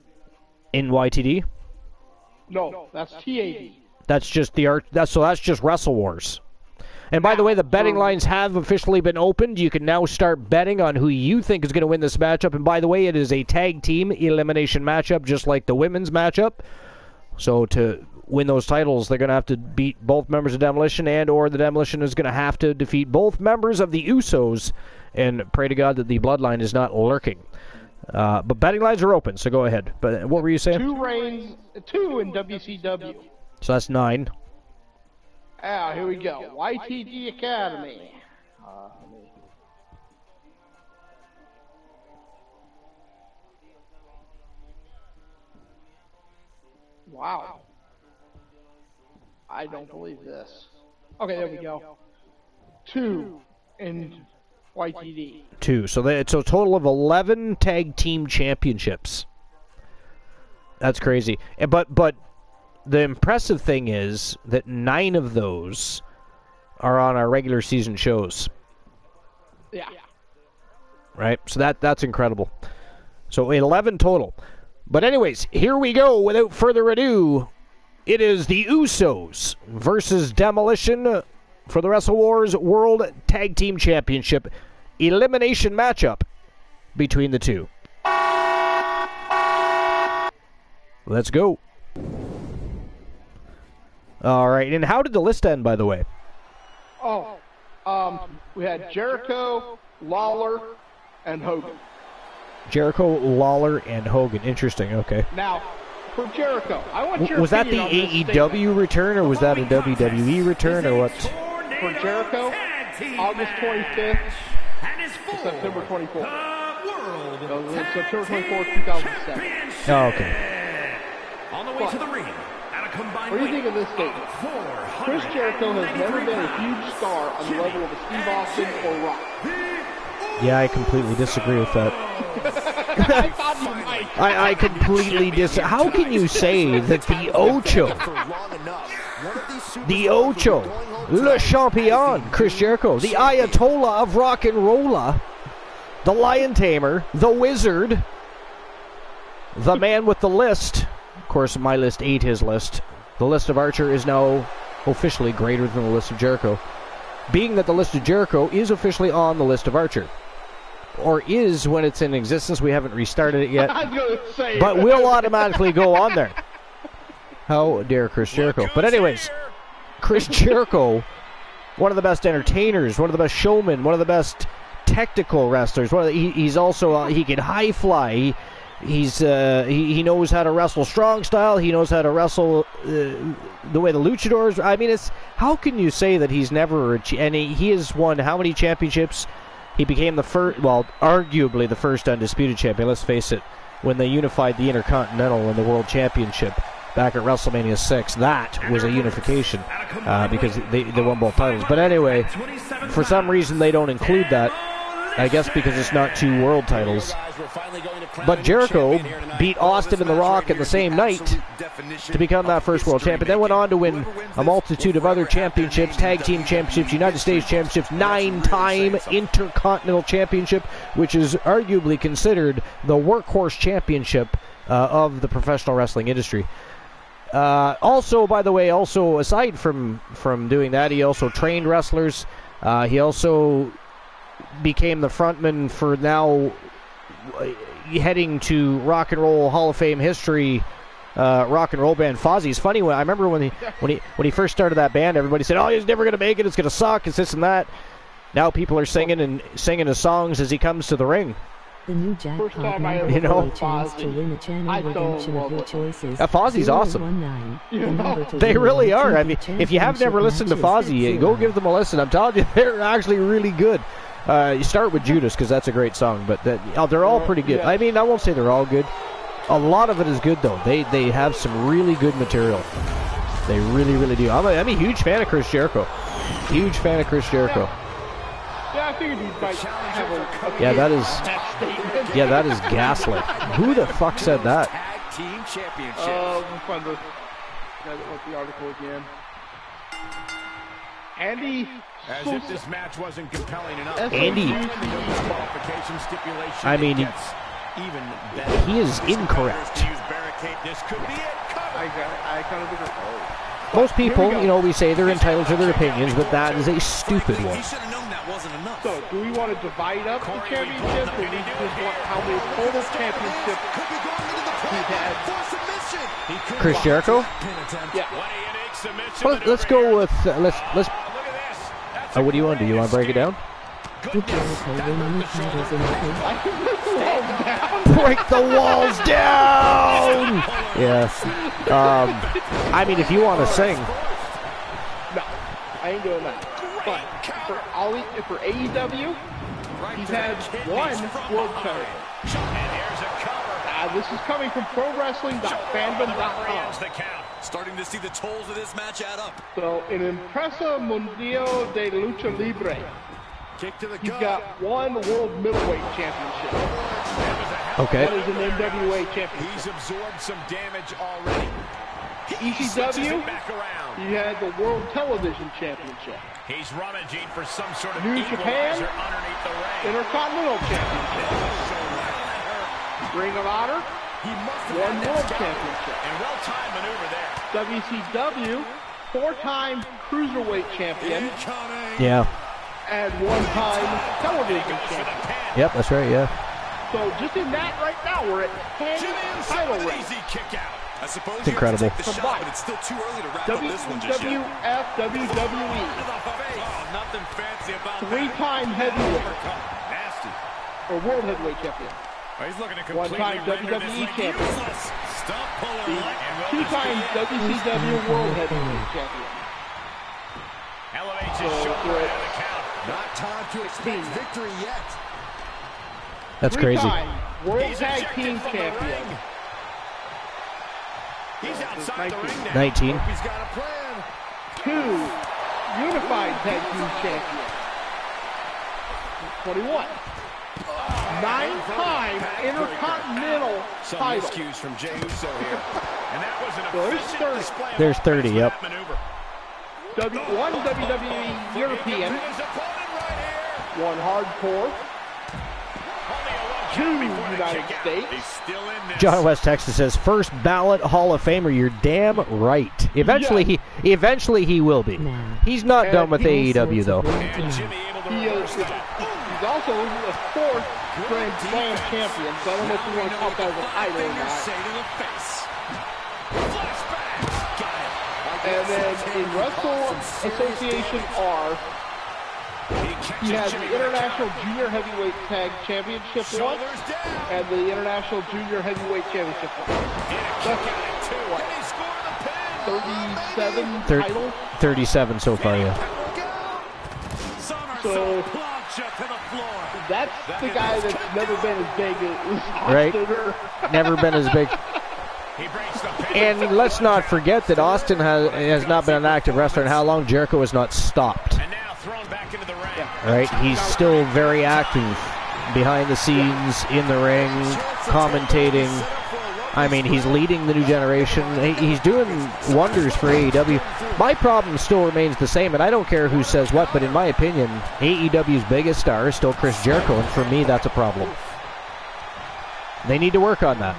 A: In YTD?
B: No, that's TAD.
A: That's just that's just Wrestle Wars. And by the way, the betting lines have officially been opened. You can now start betting on who you think is going to win this matchup. And by the way, it is a tag team elimination matchup, just like the women's matchup. So to win those titles, they're going to have to beat both members of Demolition, and or the Demolition is going to have to defeat both members of the Usos, and pray to God that the Bloodline is not lurking. But betting lines are open, so go ahead. But what were you saying?
B: 2 reigns, 2 in WCW.
A: So that's 9.
B: Here we go. YTG Academy. Wow. I don't believe this. Okay, there we go. 2 in YTD.
A: 2. So it's a total of 11 tag team championships. That's crazy. But the impressive thing is that 9 of those are on our regular season shows.
B: Yeah.
A: Right? So that's incredible. So 11 total. But anyways, here we go. Without further ado, it is the Usos versus Demolition for the Wrestle Wars World Tag Team Championship elimination matchup between the two. Let's go. All right, and how did the list end, by the way?
B: We had Jericho, Lawler, and Hogan.
A: Jericho, Lawler, and Hogan. Interesting, okay.
B: Now, for Jericho, I want your
A: Was that the
B: opinion on this
A: AEW
B: statement.
A: return, or was that a WWE return, or what?
B: For Jericho, August 25th to September 24th. September 24th, 2007.
A: Oh, okay.
G: On the way to the ring.
B: What do you think of this statement? Chris Jericho has never been a huge star on the level of a Steve Austin or Rock.
A: Yeah, I completely disagree with that.
B: I thought you might.
A: I completely disagree. How can you say that the Ocho, Le Champion, Chris Jericho, the Ayatollah of rock and rolla, the Lion Tamer, the Wizard, the man with the list. Of course, my list ate his list. The list of Archer is now officially greater than the list of Jericho, being that the list of Jericho is officially on the list of Archer. or is when it's in existence. We haven't restarted it yet.
B: I was going to say.
A: But will automatically go on there. How dare Chris Jericho. But anyways, Chris Jericho, one of the best entertainers, one of the best showmen, one of the best technical wrestlers. He's also, he can high fly. He knows how to wrestle strong style. He knows how to wrestle the way the luchadors. I mean, how can you say that he's never and he has won how many championships? He became the first, well, arguably the first undisputed champion. Let's face it, when they unified the Intercontinental and the World Championship back at WrestleMania 6, that was a unification because they won both titles. But anyway, for some reason they don't include that. I guess because it's not 2 world titles. But Jericho beat Austin and The Rock in the same night to become that first world champion. Then went on to win a multitude of other championships, tag team championships, United States championships, 9-time Intercontinental Championship, which is arguably considered the workhorse championship of the professional wrestling industry. Also, by the way, aside from doing that, he also trained wrestlers. He also became the frontman for now heading to Rock and Roll Hall of Fame history, rock and roll band Fozzy. It's funny, I remember when he first started that band, everybody said, "Oh, he's never going to make it. It's going to suck. It's this and that." Now people are singing his songs as he comes to the ring.
C: The new jackpot
B: number
A: you know,
C: chance to win a channel redemption of your choices.
A: Fozzy's awesome. They really are. I mean, if you have never listened to Fozzy, go give them a listen. I'm telling you, they're actually really good. You start with Judas because that's a great song, but they're all pretty good. I mean, I won't say they're all good. A lot of it is good, though. They have some really good material. They really, really do. I'm a huge fan of Chris Jericho. Huge fan of Chris Jericho.
B: Yeah, I figured you might have a
A: that is gaslit. Who the fuck said that?
E: Tag team championship.
B: We'll find the article again. Andy.
D: As if this match wasn't compelling enough.
A: Andy. I mean, he is incorrect.
D: This could be it.
B: I kind of agree.
A: Most people, we say they're entitled to their opinions, but that is a stupid one.
E: He should have known that wasn't enough.
B: So, do we want to divide up the championship, or do we just want how many total championships he's had?
A: Chris Jericho?
B: Yeah.
A: Well, let's go with let's. What do you want to do? You want to break it down?
C: Did Jericho win any titles in the
A: Break the walls down! Yes. I mean, if you want to sing.
B: No, I ain't doing that. But for AEW, he's had 1 world title. This is coming from ProWrestling.fandom.com.
E: Starting to see the tolls of this match add up.
B: So, in Impresa Mundial de Lucha Libre, he's got 1 World Middleweight Championship.
A: Okay.
B: That is an NWA Championship.
D: He's absorbed some damage already.
B: ECW, he had the World Television Championship.
D: He's rummaging for some sort of
B: New Japan,
D: underneath the ring.
B: Intercontinental Championship. Ring of Honor, 1 World Championship.
D: And well-timed maneuver there.
B: WCW, 4-time Cruiserweight Champion.
A: Yeah.
B: And 1-time Television Champion.
A: Yep, that's right, yeah.
B: So just in that right now, we're at 10 title reigns.
E: I suppose
A: It's incredible.
E: Shot, but it's still too early to wrap up this one just yet.
B: WWF, WWE.
E: Nothing fancy about
B: 3-time heavyweight.
D: Nasty.
B: Or World Heavyweight Champion.
D: He's looking to completely
B: 1-time WWE Champion.
D: Stump puller.
B: 2-time WCW World Heavyweight Champion.
D: Elevates his shoulder out of the count.
E: Not time to expect victory yet.
A: That's crazy.
B: 3-time World Tag Team Champion.
D: He's outside the ring now.
A: 19.
E: He's got a plan.
B: 2 Unified Tag Team Champion. 21. 9-time Intercontinental
D: Some
B: title.
D: miscues from Jey Uso here. And that was an
B: So
D: efficient display of
A: There's 30, yep.
D: maneuver.
B: 1 WWE European.
D: His opponent right here.
B: 1 Hardcore. 2 United States.
D: He's still in this.
A: John West Texas says, first ballot Hall of Famer. You're damn right. Eventually he will be. He's not done with AEW though.
D: And Jimmy able to
B: He
D: reverse
B: is
D: that.
B: He's also the 4th Grand Slam champion, so I don't know if you want to count that as a title or not. And then in Wrestle Association R, he has the International Junior Heavyweight Tag Championship once, and the International Junior Heavyweight Championship once. That's what, 37 titles?
A: 37 so far, yeah.
B: So that's the guy that's never been as big as
A: Right.
B: Austin.
A: Never been as big. And let's not forget that Austin has not been an active wrestler in how long. Jericho has not stopped. Right? He's still very active behind the scenes, in the ring, commentating. I mean, he's leading the new generation. He's doing wonders for AEW. My problem still remains the same, and I don't care who says what, but in my opinion, AEW's biggest star is still Chris Jericho, and for me, that's a problem. They need to work on that.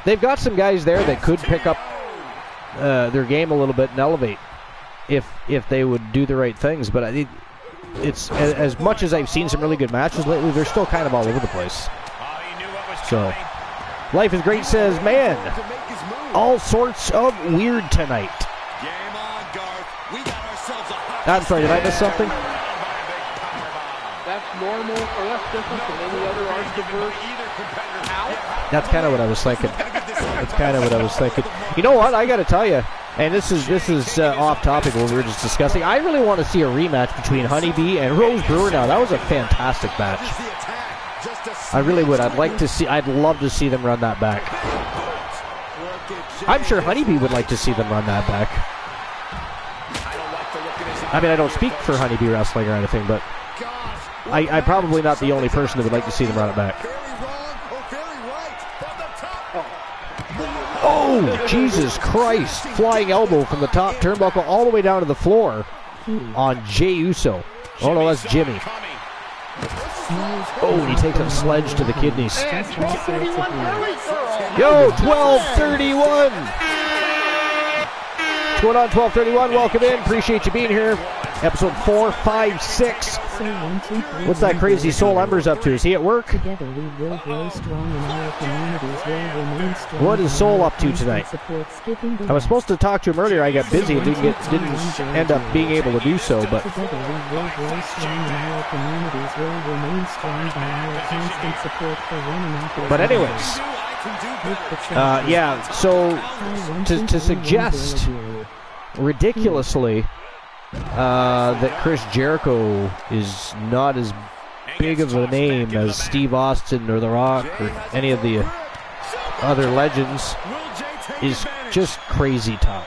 A: They've got some guys there that could pick up their game a little bit and elevate if they would do the right things, but it's as much as I've seen some really good matches lately, they're still kind of all over the place. So, Life is Great says, man, all sorts of weird tonight. I'm sorry, did I miss something?
B: That's normal, or that's different from any other Archdiverse.
A: That's kind of what I was thinking. That's kind of what I was thinking. You know what? I got to tell you, and this is off topic what we were just discussing. I really want to see a rematch between Honeybee and Rose Brewer. Now that was a fantastic match. I really would. I'd love to see them run that back. I'm sure Honeybee would like to see them run that back. I mean, I don't speak for Honeybee Wrestling or anything, but I'm probably not the only person that would like to see them run it back. Oh, Jesus Christ. Flying elbow from the top turnbuckle all the way down to the floor on Jey Uso. Oh, no, that's Jimmy. Oh, and he takes a sledge to the kidneys. Yo, 1231. What's going on, 1231? Welcome in. Appreciate you being here. Episode 456. What's that crazy Soul Embers up to? Is he at work? What is Soul up to tonight? I was supposed to talk to him earlier. I got busy and didn't end up being able to do so. But anyways, yeah. So to suggest ridiculously that Chris Jericho is not as big of a name as Steve Austin or The Rock or any of the other legends is just crazy talk.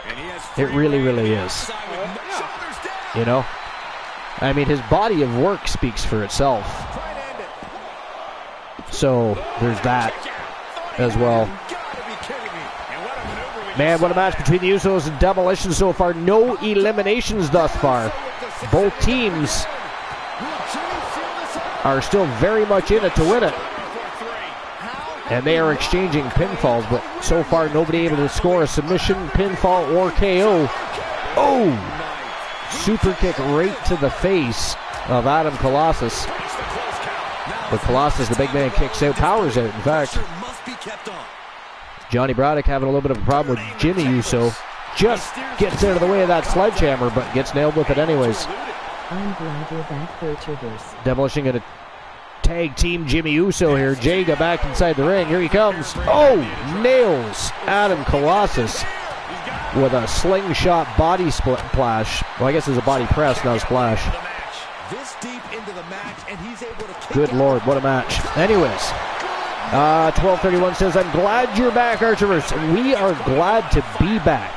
A: It really, really is. You know? I mean, his body of work speaks for itself. So, there's that as well. Man, what a match between the Usos and Demolition so far. No eliminations thus far. Both teams are still very much in it to win it. And they are exchanging pinfalls, but so far nobody able to score a submission, pinfall, or KO. Oh! Super kick right to the face of Adam Colossus. But Colossus, the big man, kicks out, powers out, in fact. Johnny Broddick having a little bit of a problem with Jimmy Uso. Just gets out of the way of that sledgehammer, but gets nailed with it anyways.
C: I'm glad you're back, Virtuous.
A: Demolition gonna tag team Jimmy Uso here. Jay got back inside the ring. Here he comes. Oh! Nails Adam Colossus with a slingshot body splash. Well, I guess it's a body press, not a splash.
E: This deep into the match, and he's able to kick
A: Good Lord, what a match. Anyways, 1231 says, I'm glad you're back, Archivers. We are glad to be back.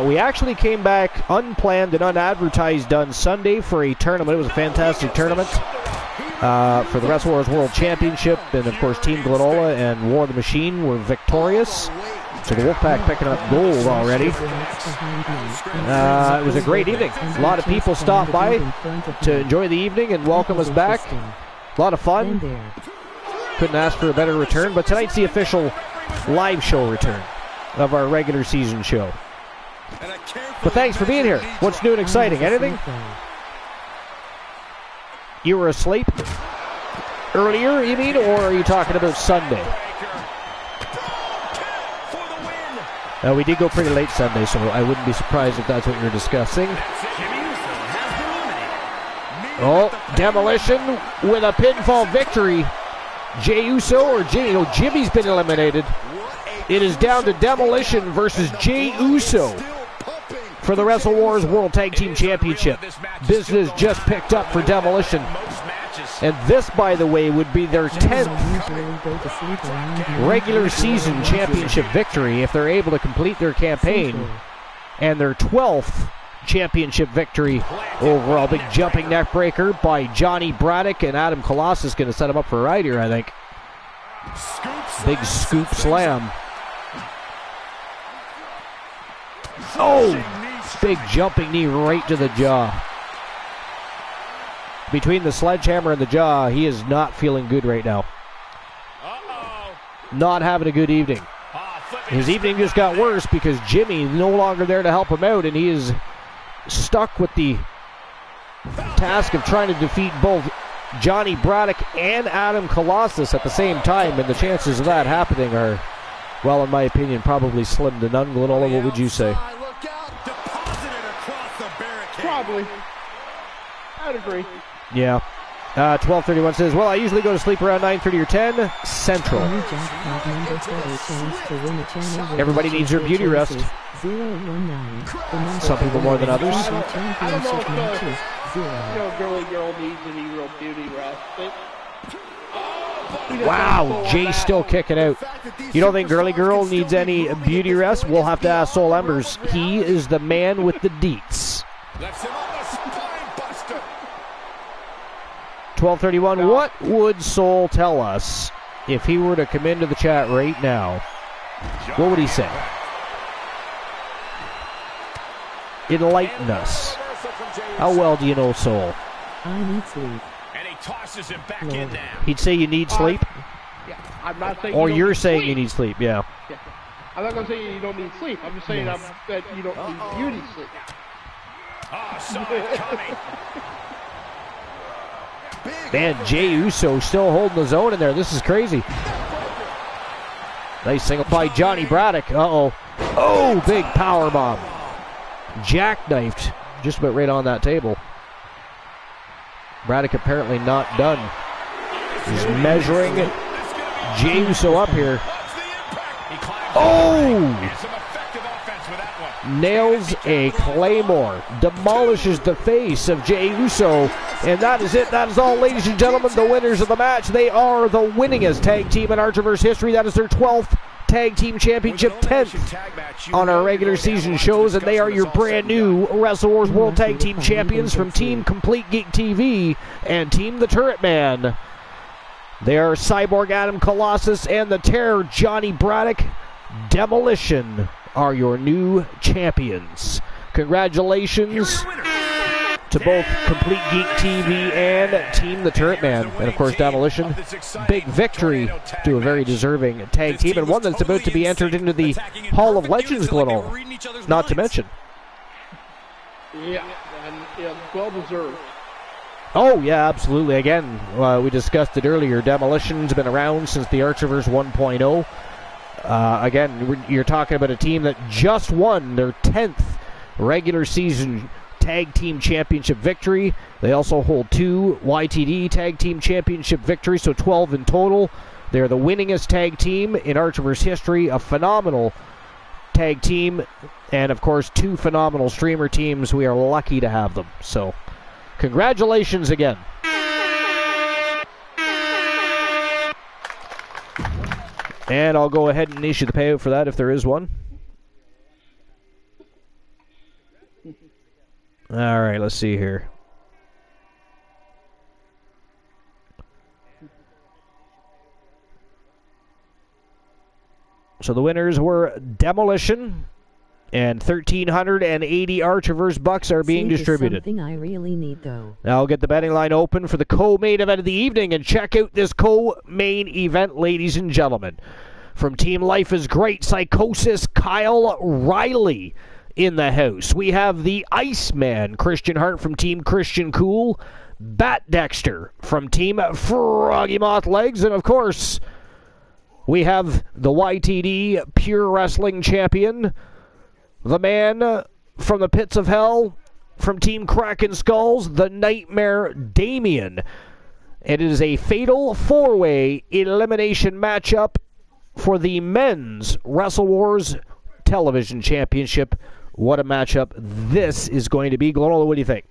A: We actually came back unplanned and unadvertised on Sunday for a tournament. It was a fantastic tournament for the Wrestle Wars World Championship. And, of course, Team Glenola and War of the Machine were victorious. So the Wolfpack picking up gold already. It was a great evening. A lot of people stopped by to enjoy the evening and welcome us back. A lot of fun. Couldn't ask for a better return, but tonight's the official live show return of our regular season show. But thanks for being here. What's new and exciting? Anything? You were asleep? Earlier, you mean, or are you talking about Sunday? We did go pretty late Sunday, so I wouldn't be surprised if that's what you're discussing. Oh, Demolition with a pinfall victory. Jey Uso or Jimmy? No, Jimmy's been eliminated. It is down to Demolition versus Jey Uso for the Wrestle Wars World Tag Team Championship. Business just picked up for Demolition. And this, by the way, would be their 10th regular season championship victory if they're able to complete their campaign. And their 12th championship victory overall. Big jumping neck breaker by Johnny Braddock, and Adam Colossus going to set him up for a ride here, I think. Big scoop slam. Oh! Big jumping knee right to the jaw. Between the sledgehammer and the jaw, he is not feeling good right now. Not having a good evening. His evening just got worse because Jimmy no longer there to help him out, and he is stuck with the task of trying to defeat both Johnny Braddock and Adam Colossus at the same time, and the chances of that happening are, well, in my opinion, probably slim to none. Glenola, what would you say?
B: Probably. I'd agree.
A: Yeah. 12:31 says, well, I usually go to sleep around 9:30 or 10 Central. Everybody needs their beauty rest. Some people more than others.
B: I don't know if girly girl needs any real beauty rest.
A: Wow, Jay's still kicking out. You don't think Girly Girl needs any beauty rest? We'll have to ask Soul Embers. He is the man with the deets. 12:31. What would Soul tell us if he were to come into the chat right now? What would he say? Enlighten us. How well do you know Soul?
C: I need sleep.
D: And he tosses him back in now.
A: He'd say you need sleep?
B: Yeah, I'm not saying
A: Or
B: you don't
A: you're
B: need
A: saying
B: sleep.
A: you need sleep, yeah.
B: I'm not going to say you don't need sleep. I'm just saying that you don't need beauty sleep.
D: Oh, saw it coming.
A: Man, Jey Uso still holding his own in there. This is crazy. Nice single by Johnny Braddock. Uh-oh. Oh, big power bomb. Jackknifed just about right on that table. Braddock apparently not done. He's measuring Jey Uso up here. Oh! Nails a Claymore. Demolishes the face of Jey Uso. And that is it. That is all, ladies and gentlemen. The winners of the match. They are the winningest tag team in Archiverse history. That is their 12th Tag Team Championship, 10th on our regular season shows. And they are your brand new Wrestle Wars World Tag Team Champions from Team Complete Geek TV and Team The Turret Man. They are Cyborg Adam Colossus and the Terror Johnny Braddock. Demolition are your new champions. Congratulations to both Complete Geek TV and Team The Turret Man. And of course, Demolition. Big victory to a very deserving tag team, and one that's about to be entered into the Hall of Legends, Glenola. Not to mention.
B: Yeah, and well deserved.
A: Oh, yeah, absolutely. Again, we discussed it earlier. Demolition's been around since the Archiverse 1.0. Again, you're talking about a team that just won their 10th regular season Tag Team Championship victory. They also hold 2 YTD Tag Team Championship victories, so 12 in total. They're the winningest tag team in Archiverse history, a phenomenal tag team, and of course 2 phenomenal streamer teams. We are lucky to have them. So, congratulations again. And I'll go ahead and issue the payout for that if there is one. All right, let's see here. So the winners were Demolition, and 1,380 Archiverse bucks are being distributed.
C: Something I really need, though.
A: Now I'll get the betting line open for the co-main event of the evening, and check out this co-main event, ladies and gentlemen. From Team Life is Great Psychosis, Kyle Riley in the house. We have the Iceman, Christian Hart from Team Christian Cool, Bat Dexter from Team Froggy Moth Legs. And, of course, we have the YTD Pure Wrestling Champion, the man from the pits of hell, from Team Kraken Skulls, the Nightmare Damien. It is a fatal four-way elimination matchup for the Men's Wrestle Wars Television Championship. What a matchup this is going to be. Glenola, what do you think?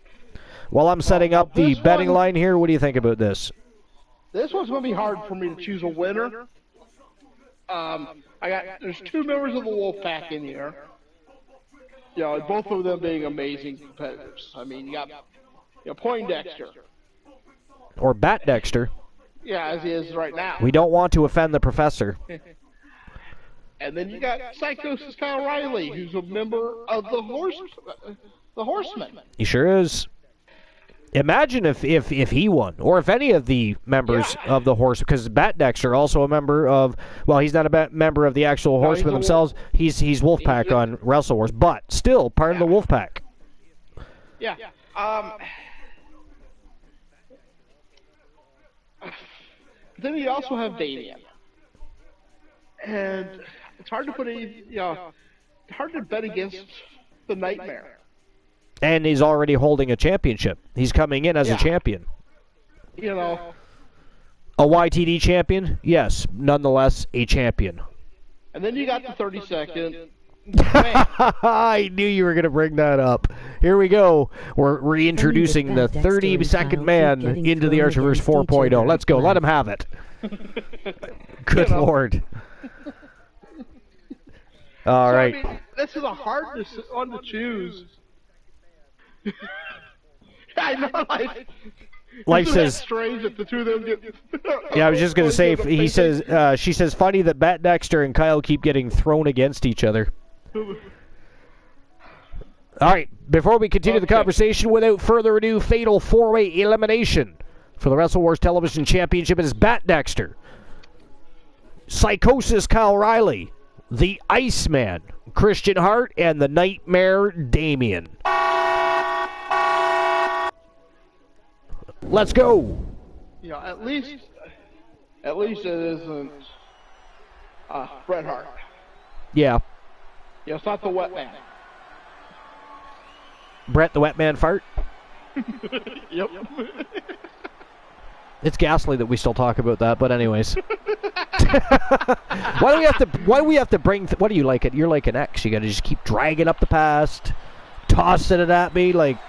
A: While I'm setting up the betting line here, what do you think about this?
B: This one's going to be hard for me to choose a winner. There's two members of the Wolfpack in here. You know, both of them being amazing competitors. I mean, you got Poindexter.
A: Or Bat Dexter.
B: Yeah, as he is right now.
A: We don't want to offend the professor.
B: And then you got Psychosis Kyle Riley, who's a member of the Horsemen.
A: He sure is. Imagine if he won, or if any of the members of the Horse, because Bat Dexter also a member of, well, he's not a member of the actual Horsemen themselves. He's Wolfpack on Wrestle Wars, but still part of the Wolfpack.
B: Yeah. Then you also have Damien, and it's hard to put hard to bet against the Nightmare.
A: And he's already holding a championship. He's coming in as a champion.
B: You know.
A: A YTD champion? Yes, nonetheless, a champion.
B: And then you got the 32nd.
A: I knew you were going to bring that up. Here we go. We're reintroducing the 32nd man into the Archerverse 4.0. Let's go. Let him have it. Good Lord. All right.
B: I mean, this is a hard one to choose. I know.
A: Life says
B: strange that the two of them get.
A: Yeah, I was just gonna say. He says. She says, funny that Bat Dexter and Kyle keep getting thrown against each other. All right. Before we continue the conversation, without further ado, fatal four-way elimination for the Wrestle Wars Television Championship. It is Bat Dexter, Psychosis Kyle Riley, the Iceman Christian Hart, and the Nightmare Damien. Let's go.
B: You know, at least it isn't Bret Hart.
A: Yeah.
B: Yeah, it's not the Wet Man.
A: Bret the Wet Man Fart?
B: Yep.
A: It's ghastly that we still talk about that, but anyways. Why do we have to bring what do you like it? You're like an ex. You got to just keep dragging up the past, tossing it at me like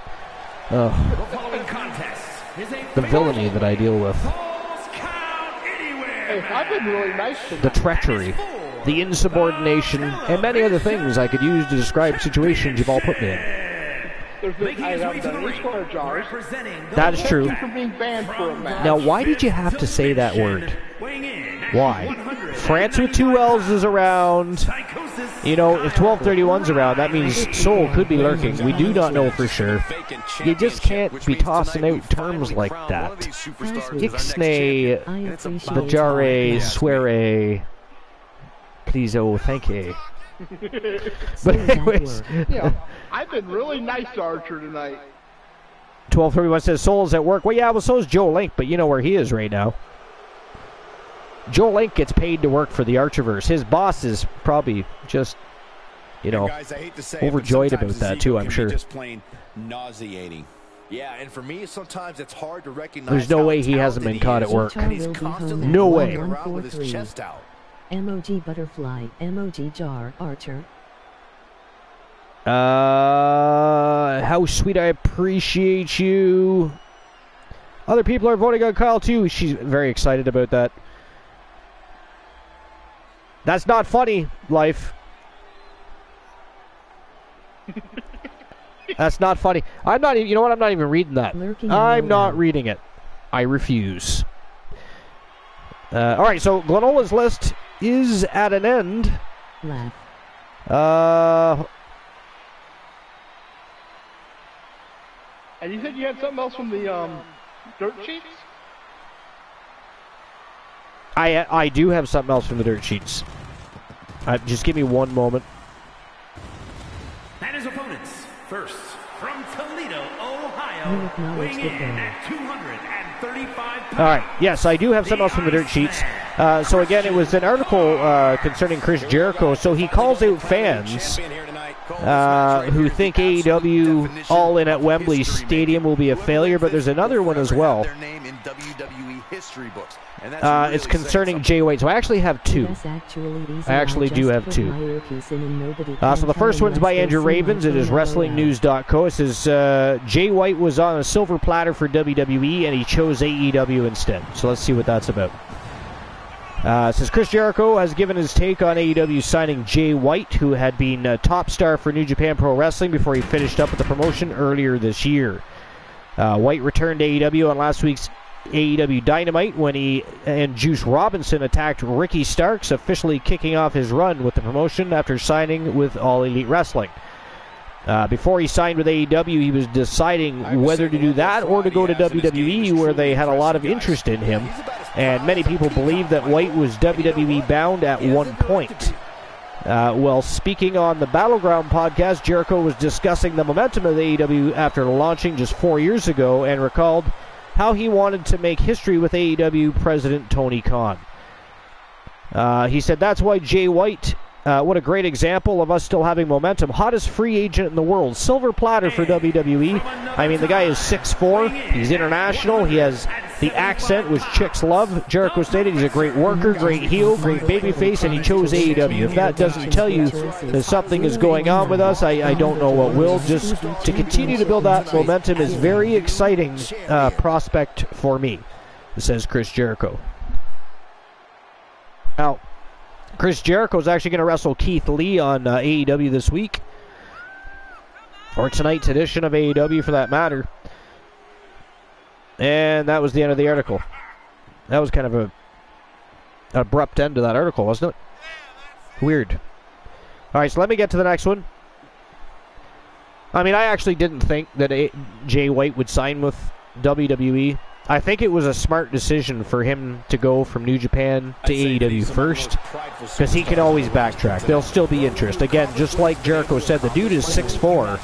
A: the villainy that I deal with.
B: Hey, I've been really nice to
A: the treachery, the insubordination, and many other things I could use to describe situations you've all put me in. That is true. Now, why did you have to say that word? Why? France with two L's is around. You know, if 1231's around, that means Soul could be lurking. We do not know for sure. You just can't be tossing out terms like that. Ixnay, Bajare, Sweare, please, oh, thank you. But anyways,
B: yeah, I've been really nice to Archer tonight.
A: 1231 says Soul's at work. Well, yeah, well, so is Joe Link, but you know where he is right now. Joe Link gets paid to work for the Archerverse. His boss is probably just,
E: guys, I hate to say
A: overjoyed about that too, I'm sure.
E: Just plain nauseating. Yeah, and for me, sometimes it's hard to recognize.
A: There's no way he hasn't been caught at work. No way.
E: Around with his chest out.
C: Emoji butterfly, emoji jar, Archer.
A: How sweet, I appreciate you. Other people are voting on Kyle too. She's very excited about that. That's not funny, Life. That's not funny. I'm not even, you know what? I'm not even reading that. I'm not reading it. I refuse. All right, so Glenola's list is at an end.
B: And you said you had something else from the dirt sheets?
A: I do have something else from the dirt sheets. Just give me one moment.
G: And his opponents, first from Toledo, Ohio, weighing in at 200
A: All right. Yes, I do have something else from the dirt sheets. So again, it was an article concerning Chris Jericho. So he calls out fans who think AEW All In at Wembley Stadium will be a failure, but there's another one as well. It's concerning Jay White. So I actually have two. I actually do have two. So the first one's by Andrew Ravens. It is WrestlingNews.co. It says Jay White was on a silver platter for WWE and he chose AEW instead. So let's see what that's about. It says Chris Jericho has given his take on AEW signing Jay White, who had been a top star for New Japan Pro Wrestling before he finished up with the promotion earlier this year. White returned to AEW on last week's AEW Dynamite when he and Juice Robinson attacked Ricky Starks, officially kicking off his run with the promotion after signing with All Elite Wrestling. Before he signed with AEW, he was deciding whether to do that or to go to WWE, where they had a lot of interest in him, and many people believe that White was WWE bound at one point. Well, speaking on the Battleground podcast, Jericho was discussing the momentum of AEW after launching just 4 years ago and recalled how he wanted to make history with AEW president Tony Khan. He said, "That's why Jay White, what a great example of us still having momentum. Hottest free agent in the world. Silver platter for WWE. I mean, the guy is 6'4". He's international. He has the accent, which chicks love." Jericho stated he's a great worker, great heel, great babyface, and he chose AEW. If that doesn't tell you that something is going on with us, I don't know what will. Just to continue to build that momentum is very exciting prospect for me, says Chris Jericho. Now, Chris Jericho is actually going to wrestle Keith Lee on AEW this week, or tonight's edition of AEW for that matter. And that was the end of the article. That was kind of an abrupt end to that article, wasn't it? Weird. All right, so let me get to the next one. I mean, I actually didn't think that Jay White would sign with WWE. I think it was a smart decision for him to go from New Japan to AEW first, because he can always backtrack. There'll still be interest. Again, just like Jericho said, the dude is 6'4",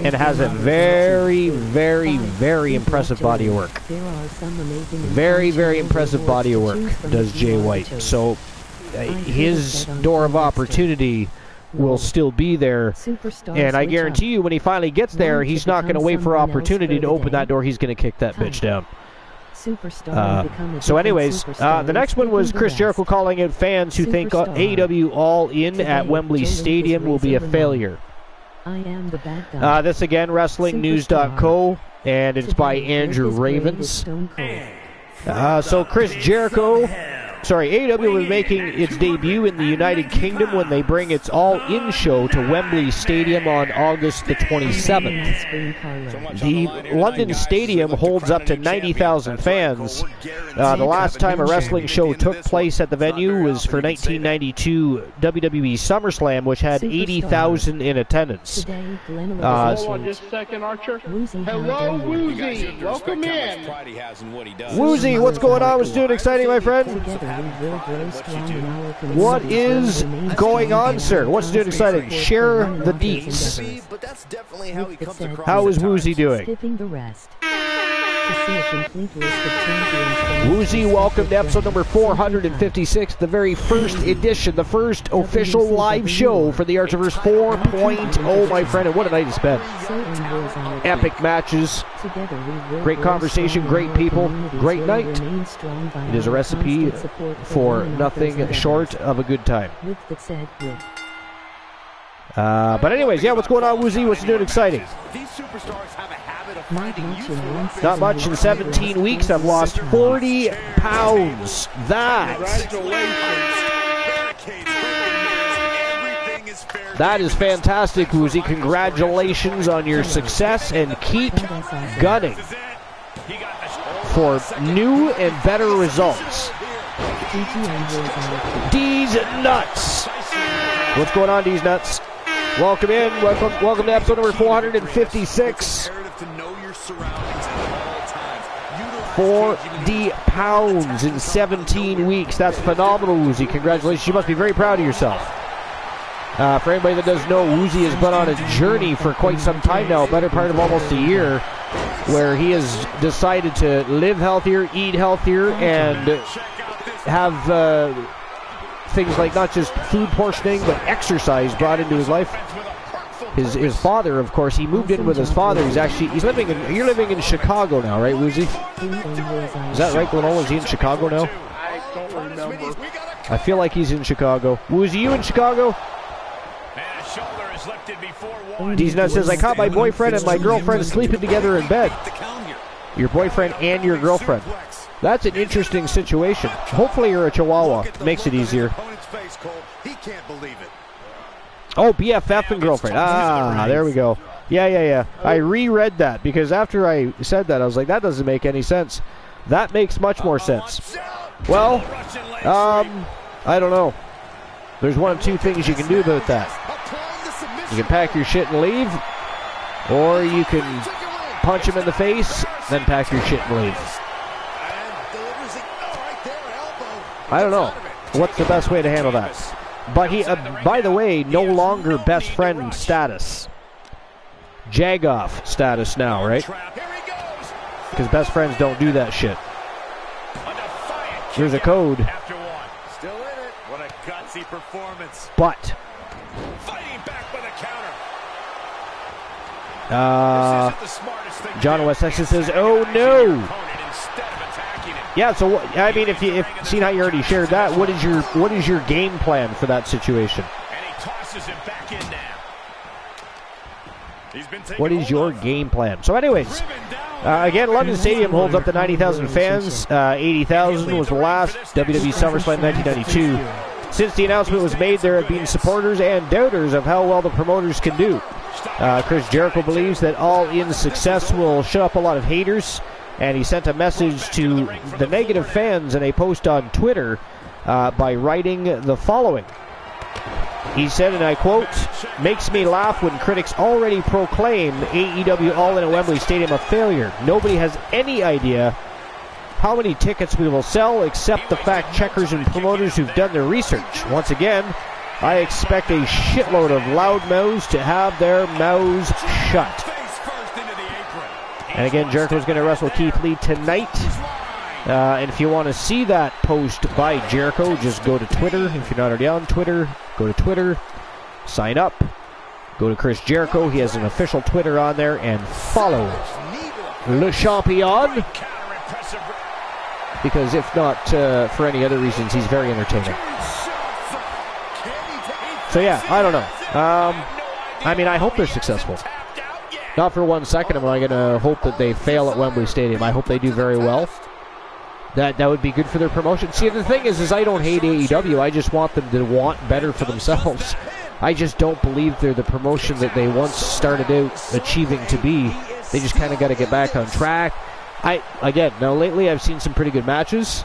A: and has a very, very, very impressive body of work. Very, very impressive body of work does Jay White. So his door of opportunity will still be there, and I guarantee you when he finally gets there, he's not going to wait for opportunity to open that door. He's going to kick that bitch down. So anyways, the next one was Chris Jericho calling out fans who think AEW All In at Wembley Stadium will be a failure. This again, WrestlingNews.co, and it's by Andrew Ravens. So Chris Jericho... AEW was making its debut in the United Kingdom when they bring its All-In show to Wembley Stadium on August the 27th. The London Stadium holds up to 90,000 fans. The last time a wrestling show took place at the venue was for 1992 WWE SummerSlam, which had 80,000 in attendance.
B: Hold on just a second, Archer. Hello, Woozy. Welcome in.
A: Woozy, what's going on? What's doing exciting, my friend? What is going on, sir? What's new and exciting? Share the deets. How is Woozy doing? Woozy, welcome to episode number 456, the very first edition, the first official live show for the Archiverse 4.0, my friend, and what a night it's been. Epic matches, great conversation, great people, great night. It is a recipe for nothing short of a good time. But anyways, yeah, what's going on, Woozy? What's new and exciting? Not much in 17 weeks. I've lost 40 pounds. That is fantastic, Woozy. Congratulations on your success, and keep gunning for new and better results. D's Nuts. What's going on, D's Nuts? Welcome in. Welcome to episode number 456. 40 pounds in 17 weeks. That's phenomenal, Woozy. Congratulations. You must be very proud of yourself. For anybody that doesn't know, Woozy has been on a journey for quite some time now, a better part of almost a year. where he has decided to live healthier, eat healthier, and have things like not just food portioning, but exercise brought into his life. His father, of course, he moved in with his father. He's living in, you're living in Chicago now, right, Woozy? Is that right, Glenol? Is he in Chicago now?
B: I don't remember.
A: I feel like he's in Chicago. Woozy, you in Chicago? Deesnut says, I caught my boyfriend and my girlfriend sleeping together in bed. Your boyfriend and your girlfriend. That's an interesting situation. Hopefully you're a Chihuahua. Makes it easier. Oh, BFF and girlfriend. Ah, there we go. Yeah. I reread that because after I said that, I was like, that doesn't make any sense. That makes much more sense. Well, I don't know. There's one of two things you can do about that. You can pack your shit and leave, or you can punch him in the face, then pack your shit and leave. I don't know. What's the best way to handle that? But he, by the way, no longer best friend status. Jagoff status now, right? Because best friends don't do that shit. There's a code.
E: Still in it. What a gutsy performance.
A: But
D: Fighting back with a counter.
A: John West Texas says, "Oh no." Yeah, so I mean, if seeing how you already shared that, what is your game plan for that situation?
D: And he tosses him back in now.
A: What is your game plan? So, anyways, again, London Stadium holds up to 90,000 fans. 80,000 was the last WWE SummerSlam 1992. Since the announcement was made, there have been supporters and doubters of how well the promoters can do. Chris Jericho believes that All-In success will shut up a lot of haters, and he sent a message to the negative fans in a post on Twitter by writing the following. He said, and I quote, "Makes me laugh when critics already proclaim AEW All-In at Wembley Stadium a failure. Nobody has any idea how many tickets we will sell except the fact checkers and promoters who've done their research. Once again, I expect a shitload of loudmouths to have their mouths shut." And again, Jericho's going to wrestle Keith Lee tonight. And if you want to see that post by Jericho, just go to Twitter. If you're not already on Twitter, go to Twitter, sign up, go to Chris Jericho. He has an official Twitter on there, and follow Le Champion. Because if not for any other reasons, he's very entertaining. So yeah, I don't know. I mean, I hope they're successful. Not for 1 second am I going to hope that they fail at Wembley Stadium. I hope they do very well. That would be good for their promotion. See, the thing is I don't hate AEW. I just want them to want better for themselves. I just don't believe they're the promotion that they once started out achieving to be. They just kind of got to get back on track. Now lately I've seen some pretty good matches.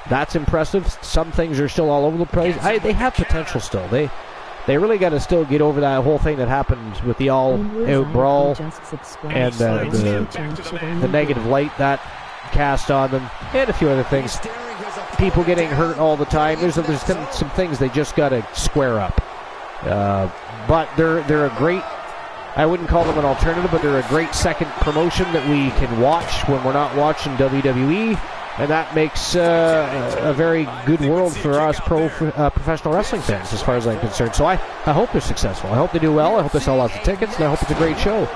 A: That's impressive. Some things are still all over the place. They have potential still. They really got to still get over that whole thing that happened with the all-out brawl and the negative light that cast on them, and a few other things. People getting hurt all the time. There's some things they just got to square up. But they're a great, I wouldn't call them an alternative, but they're a great second promotion that we can watch when we're not watching WWE, and that makes a very good world for us professional wrestling fans, as far as I'm concerned. So I hope they're successful. I hope they do well. I hope they sell lots of tickets, and I hope it's a great show.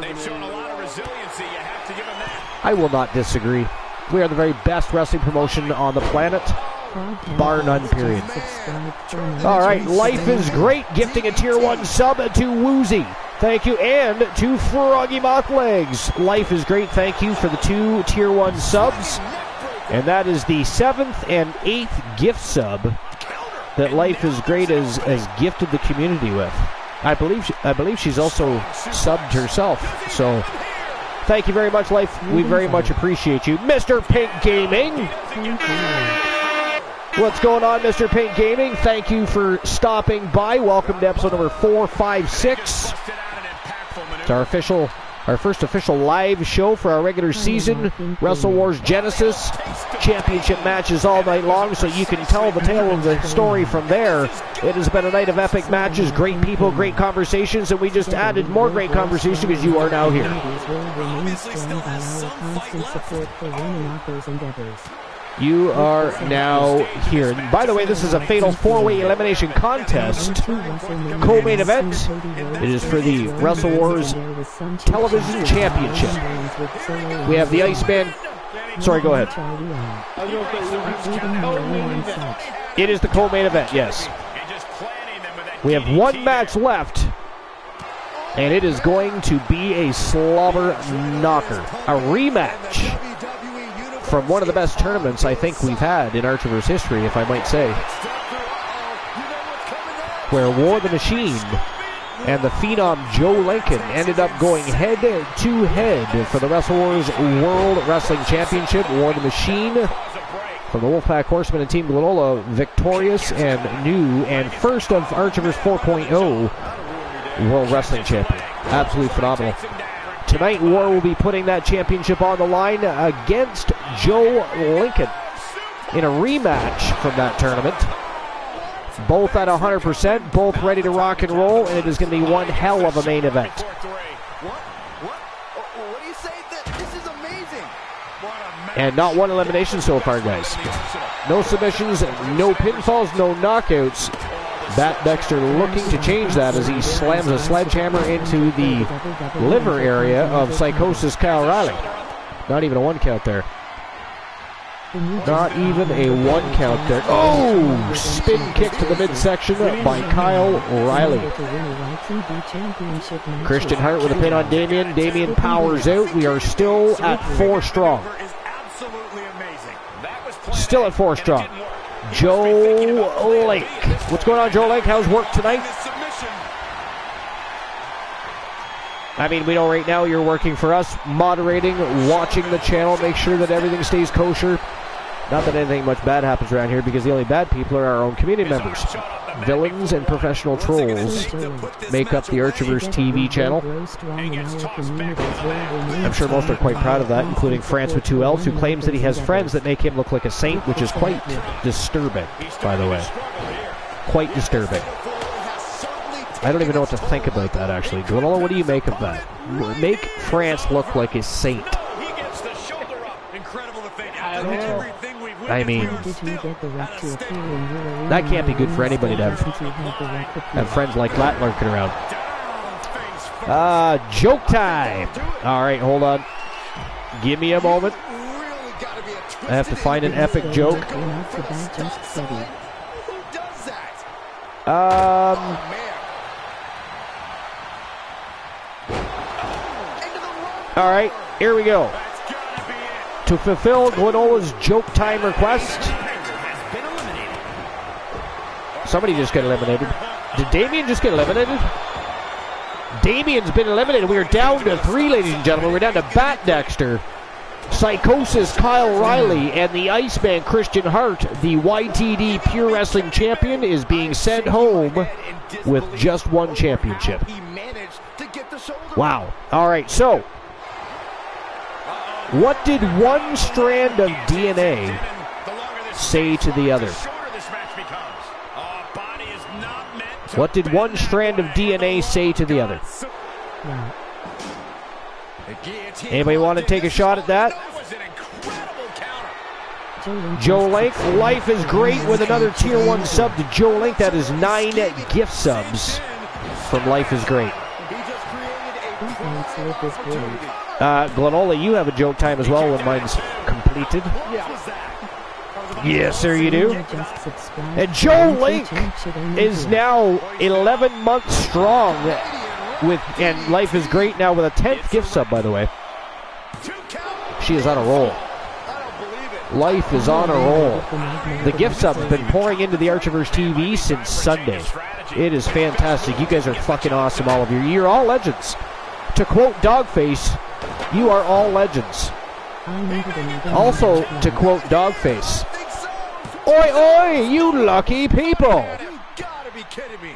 D: They've shown a lot of resiliency. You have to give them that.
A: I will not disagree. We are the very best wrestling promotion on the planet, bar none, period. All right, Life is Great, gifting a Tier 1 sub to Woozy. Thank you, and to Froggy Moth Legs. Life is Great, thank you for the 2 Tier 1 subs. And that is the 7th and 8th gift sub that Life is Great has gifted the community with. I believe she's also subbed herself. So thank you very much, Life. We very much appreciate you. Mr. Pink Gaming. What's going on, Mr. Pink Gaming? Thank you for stopping by. Welcome to episode number 456. It's our official Our first official live show for our regular season Wrestle Wars Genesis. Championship matches all night long, so you can tell the tale of the story from there. It has been a night of epic matches, great people, great conversations, and we just added more great conversation because you are now here. You are now here. And by the way, this is a fatal four-way elimination contest. Co-main event. It is for the Wrestle Wars Television Championship. We have the Iceman. Sorry, go ahead. It is the co-main event, yes. We have one match left. And it is going to be a slobber knocker. A rematch from one of the best tournaments I think we've had in Archerverse history, if I might say. Where War the Machine and the Phenom Joe Lincoln ended up going head-to-head for the Wrestle Wars World Wrestling Championship. War the Machine from the Wolfpack Horsemen and Team Glenola, victorious and new and first of Archerverse 4.0 World Wrestling Champion. Absolutely phenomenal. Tonight, War will be putting that championship on the line against Joe Lincoln in a rematch from that tournament. Both at 100%, both ready to rock and roll, and it is going to be one hell of a main event.
E: What do you say? This is amazing.
A: And not one elimination so far, guys. No submissions, no pinfalls, no knockouts. Bat Dexter looking to change that as he slams a sledgehammer into the liver area of Psychosis Kyle Riley. Not even a one count there. Not even a one count there. Oh! Spin kick to the midsection by Kyle Riley. Christian Hart with a pin on Damien. Damien powers out. We are still at 4 strong. Still at 4 strong. Joe Lake. What's going on, Joe Lake? How's work tonight? I mean, we know right now you're working for us, moderating, watching the channel, make sure that everything stays kosher. Not that anything much bad happens around here, because the only bad people are our own community members. Villains and professional trolls make up the Archerverse TV channel. I'm sure most are quite proud of that, including France with 2 L's, who claims that he has friends that make him look like a saint, which is quite disturbing, by the way. Quite disturbing. I don't even know what to think about that, actually. Glenola, what do you make of that? Make France look like a saint. I mean, that can't be good for anybody to have friends like that lurking around. Joke time. All right, hold on. Give me a moment. I have to find an epic joke. All right, here we go. To fulfill Glenola's joke time request. Somebody just got eliminated. Did Damien just get eliminated? Damien's been eliminated. We are down to 3, ladies and gentlemen. We're down to Bat Dexter, Psychosis Kyle Riley, and the Iceman Christian Hart. The YTD Pure Wrestling Champion is being sent home with just 1 championship. Wow. All right, so what did one strand of DNA say to the other? What did one strand of DNA say to the other? Anybody want to take a shot at that? Joe Link, life is great with another Tier 1 sub to Joe Link. That is 9 gift subs from Life is Great. Glenola, you have a joke time as well when mine's completed. Yes, sir, you do. And Joe Link is now 11 months strong and Life is Great now with a 10th gift sub, by the way. She is on a roll. Life is on a roll. The gift sub has been pouring into the Archerverse TV since Sunday. It is fantastic. You guys are fucking awesome, all of you. You're all legends. To quote Dogface, you are all legends. Also, to quote Dogface, oi oi, you lucky people.
E: You gotta be kidding me.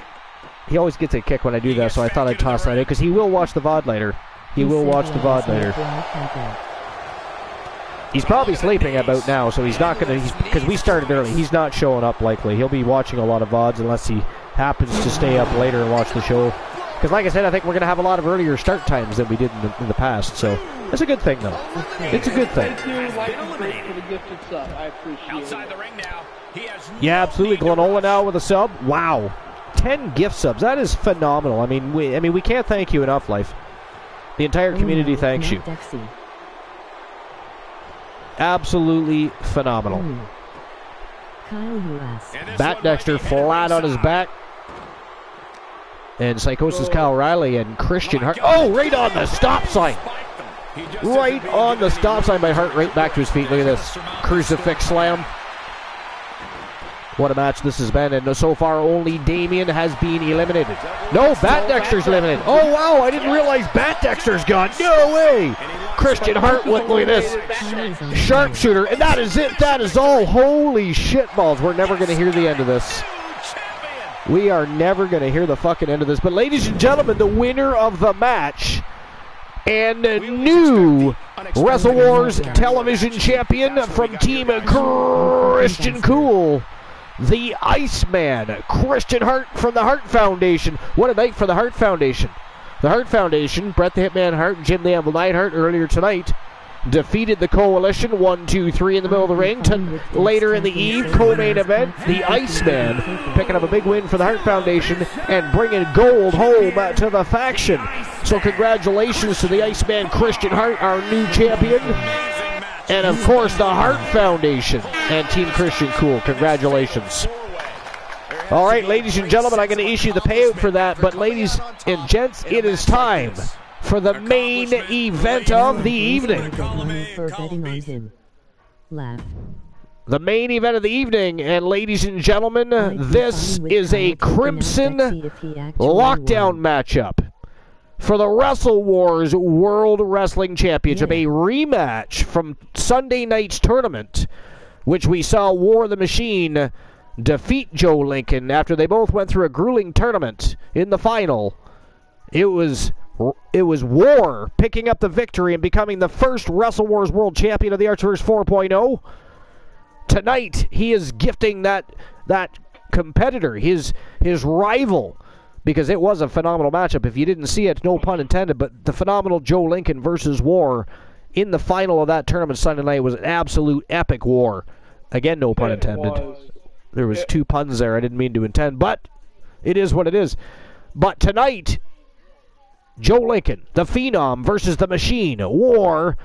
A: He always gets a kick when I do that, so I thought I'd toss that in, because he will watch the VOD later. He will watch the VOD later. He's probably sleeping about now, so he's not going to, because we started early, he's not showing up likely. He'll be watching a lot of VODs unless he happens to stay up later and watch the show. Because like I said, I think we're going to have a lot of earlier start times than we did in the past, so it's a good thing, though. It's a good thing.
B: Thank you, Lightning, for the gifted sub. I appreciate
D: Outside
B: it.
D: the ring now. He has
A: Yeah, absolutely. Glenola now with a sub. Wow. 10 gift subs. That is phenomenal. I mean, we can't thank you enough, Life. The entire community thanks you. Absolutely phenomenal.
C: Kyle U.S.
A: Bat Dexter flat on his back. And Psychosis Kyle Riley and Christian Hart. Oh, right on the stop sign. Right on the stop sign by Hart, right back to his feet. Look at this. Crucifix slam. What a match this has been, and so far only Damien has been eliminated. No, Bat Dexter's eliminated. Oh, wow, I didn't realize Bat Dexter's gone. No way. Christian Hart, look at this. Sharpshooter, and that is it. That is all. Holy shitballs. We're never going to hear the end of this. We are never going to hear the fucking end of this. But ladies and gentlemen, the winner of the match and new Wrestle Wars television champion from Team Christian Cool, the Iceman, Christian Hart from the Hart Foundation. What a night for the Hart Foundation. The Hart Foundation, Bret the Hitman Hart and Jim the Anvil Neidhart earlier tonight, defeated the Coalition 1-2-3 in the middle of the ring. Later in the eve, co-main event, the Iceman picking up a big win for the Hart Foundation and bringing gold home to the faction. So congratulations to the Iceman, Christian Hart, our new champion. And of course, the Hart Foundation and Team Christian Cool. Congratulations. All right, ladies and gentlemen, I'm going to issue the payout for that. But ladies and gents, it is time for the main event of the evening. The main event of the evening, and ladies and gentlemen, this is a Crimson Lockdown matchup for the Wrestle Wars World Wrestling Championship, a rematch from Sunday night's tournament, which we saw War the Machine defeat Joe Lincoln after they both went through a grueling tournament in the final. It was War picking up the victory and becoming the first Wrestle Wars World Champion of the Archverse 4.0. Tonight, he is gifting that competitor, his rival, because it was a phenomenal matchup. If you didn't see it, no pun intended, but the phenomenal Joe Lincoln versus War in the final of that tournament Sunday night was an absolute epic war. Again, no pun intended. There was two puns there I didn't mean to intend, but it is what it is. But tonight, Joe Lincoln, the Phenom versus the Machine. War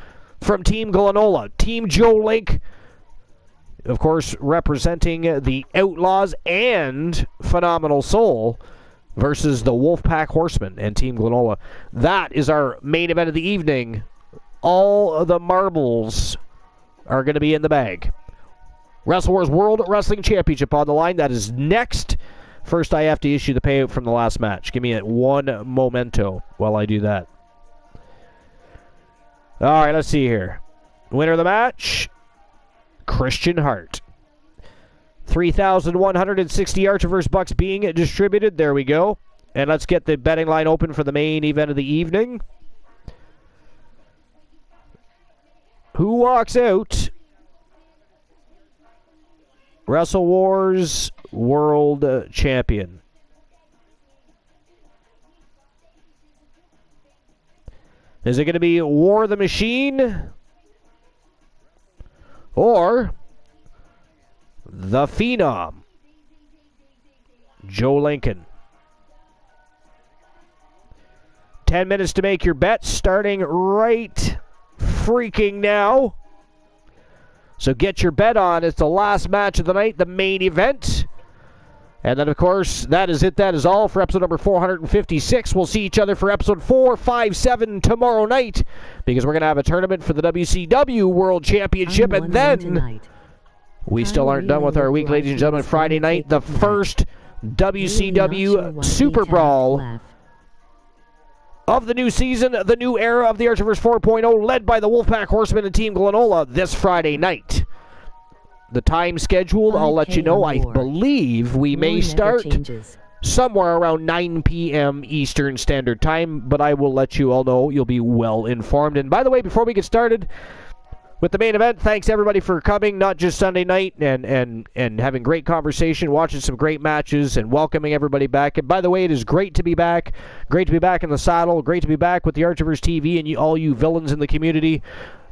A: from Team Glenola. Team Joe Link, of course, representing the Outlaws and Phenomenal Soul versus the Wolfpack Horsemen and Team Glenola. That is our main event of the evening. All of the marbles are going to be in the bag. Wrestle Wars World Wrestling Championship on the line. That is next. First, I have to issue the payout from the last match. Give me one momento while I do that. All right, let's see here. Winner of the match, Christian Hart. 3,160 Archiverse bucks being distributed. There we go. And let's get the betting line open for the main event of the evening. Who walks out? Wrestle Wars World Champion. Is it going to be War the Machine or the Phenom, Joe Lincoln? 10 minutes to make your bet, starting right freaking now. So get your bet on. It's the last match of the night, the main event. And then, of course, that is it. That is all for episode number 456. We'll see each other for episode 457 tomorrow night, because we're going to have a tournament for the WCW World Championship. And then we still aren't done with our week, ladies and gentlemen. Friday night, the first WCW Super Brawl of the new season, the new era of the Archiverse 4.0, led by the Wolfpack Horsemen and Team Glenola this Friday night. The time schedule, I'll let you know. I believe we may start somewhere around 9 p.m. Eastern Standard Time, but I will let you all know. You'll be well informed. And by the way, before we get started with the main event, thanks everybody for coming, not just Sunday night, and having great conversation, watching some great matches, and welcoming everybody back. And by the way, it is great to be back. Great to be back in the saddle. Great to be back with the Archivers TV and all you villains in the community.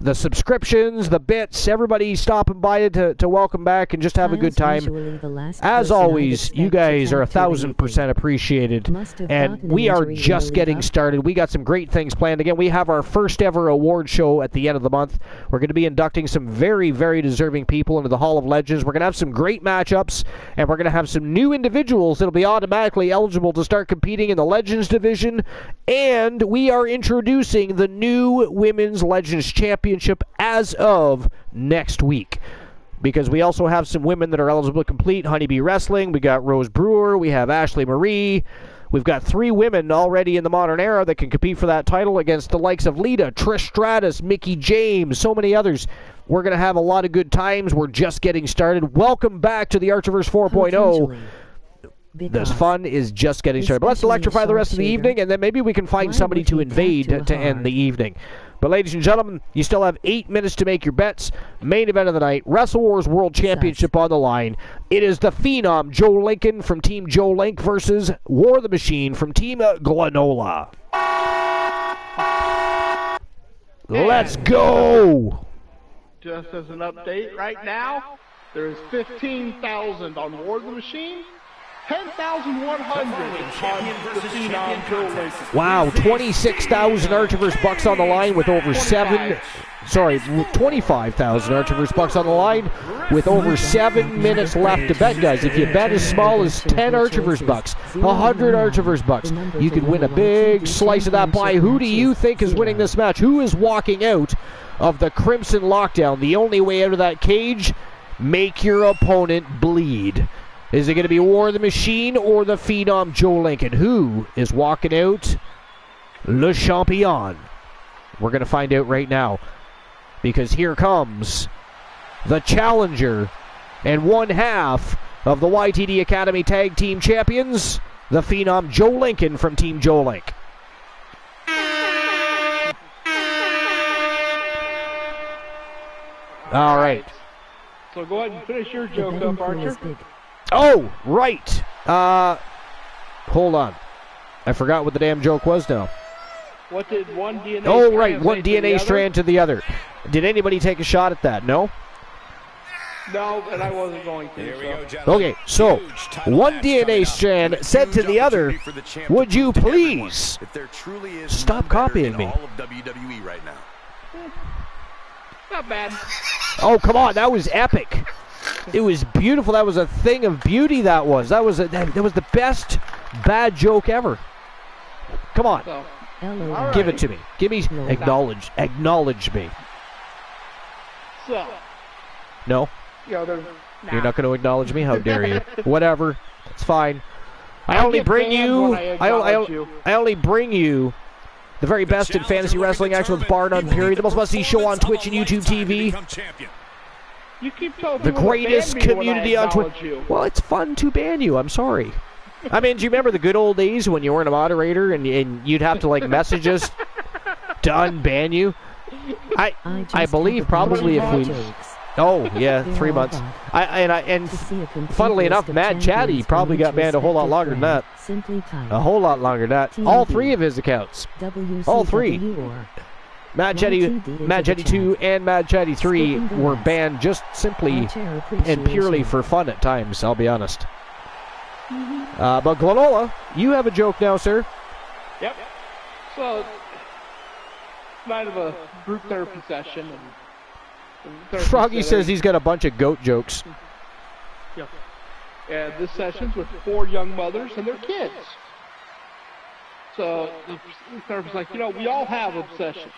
A: The subscriptions, the bits, everybody stopping by to welcome back and just have a good time. As always, you guys are 1,000% appreciated, and we are just getting started. We got some great things planned. Again, we have our first ever award show at the end of the month. We're going to be inducting some very, very deserving people into the Hall of Legends. We're going to have some great matchups, and we're going to have some new individuals that'll be automatically eligible to start competing in the Legends division, and we are introducing the new Women's Legends Championship as of next week, because we also have some women that are eligible to complete Honeybee Wrestling. We got Rose Brewer, we have Ashley Marie, we've got 3 women already in the modern era that can compete for that title against the likes of Lita, Trish Stratus, Mickie James, so many others. We're going to have a lot of good times. We're just getting started. Welcome back to the Archivers 4.0. This fun is just getting started. But let's electrify the rest of the evening, and then maybe we can find somebody to invade to end the evening. But ladies and gentlemen, you still have 8 minutes to make your bets. Main event of the night, Wrestle Wars World Championship on the line. It is the Phenom Joe Lincoln from Team Joe Link versus War the Machine from Team Glenola. Let's go!
B: Just as an update, right now, there is 15,000 on War the Machine. 10,100 on the Phenom Joe Lincoln.
A: Wow, 26,000 Archivers bucks on the line with over 25,000 Archivers bucks on the line with over 7 minutes left to bet, guys. If you bet as small as 10 Archivers bucks, 100 Archivers bucks, you could win a big slice of that pie. Who do you think is winning this match? Who is walking out of the Crimson Lockdown? The only way out of that cage, make your opponent bleed. Is it going to be War the Machine or the Phenom Joe Lincoln? Who is walking out Le Champion? We're going to find out right now, because here comes the challenger and one half of the YTD Academy Tag Team Champions, the Phenom Joe Lincoln from Team Joe Link. All right.
B: So go ahead and finish your joke up, Archer.
A: Oh, right. Hold on. I forgot what the damn joke was now.
B: What did one DNA
A: Oh, right. One DNA strand to the other. Did anybody take a shot at that? No?
B: No, and I wasn't going to.
A: Okay, so one DNA strand said to the other, would you please stop copying me?
B: Not bad.
A: Oh, come on. That was epic. It was beautiful. That was a thing of beauty. That was the best bad joke ever. Come on.
B: So,
A: give it to me. Give me acknowledge me.
B: So.
A: No?
B: You're
A: not going to acknowledge me? How dare you? Whatever. It's fine. I only bring you the very best in fantasy wrestling, excellence, bar none, period. The most must-see show on Twitch and YouTube TV.
B: You keep telling
A: the greatest community on Twitch. Well, it's fun to ban you. I'm sorry. I mean, do you remember the good old days when you weren't a moderator and you'd have to like message us to unban you? I believe probably if we. Oh yeah, 3 months. And funnily enough, Mad Chatty probably got banned a whole lot longer than that. A whole lot longer than that. All 3 of his accounts. All 3. Mad Chatty 2 and Mad Chatty 3 were banned just simply and purely for fun at times, I'll be honest. But Glenola, you have a joke now, sir.
B: Yep. So, night of a group therapy session. And
A: Froggy says he's got a bunch of goat jokes.
B: Yep. And this session's with 4 young mothers and their kids. So the therapist's like, we all have obsessions.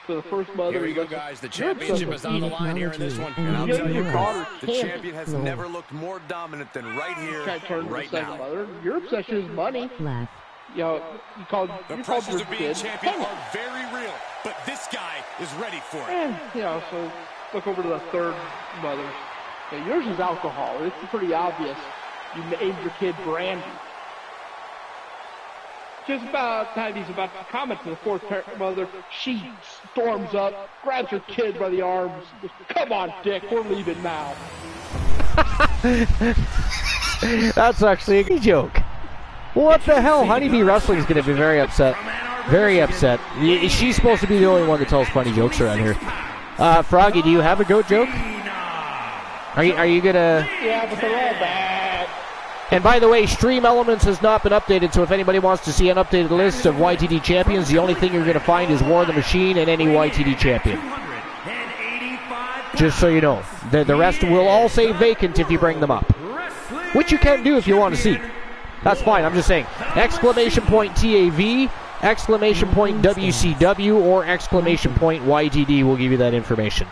B: So the first mother.
D: Here we go, guys. The championship is on the line here in this one. And I'll tell you, the champion has never looked more dominant than right here, right now.
B: Mother. Your obsession is money.
C: Laugh.
B: You called
D: the
B: your
D: pressures of being
B: kid
D: champion are very real, but this guy is ready for it.
B: And, so look over to the third mother. Yours is alcohol. It's pretty obvious. You named your kid Brandy. Just about time he's about to comment to the fourth mother, she storms up, grabs her kid by the arms. Come on, Dick, we're leaving now.
A: That's actually a good joke. What the hell? Honeybee Wrestling is going to be very upset. Very upset. She's supposed to be the only one that tells funny jokes around here. Froggy, do you have a goat joke? Are you going to...
B: Yeah, but they're all bad.
A: And by the way, Stream Elements has not been updated, so if anybody wants to see an updated list of YTD champions, the only thing you're going to find is War of the Machine and any YTD champion. Just so you know. The rest will all say vacant if you bring them up. Which you can do if you want to see. That's fine, I'm just saying. Exclamation point TAV, exclamation point WCW, or exclamation point YTD will give you that information.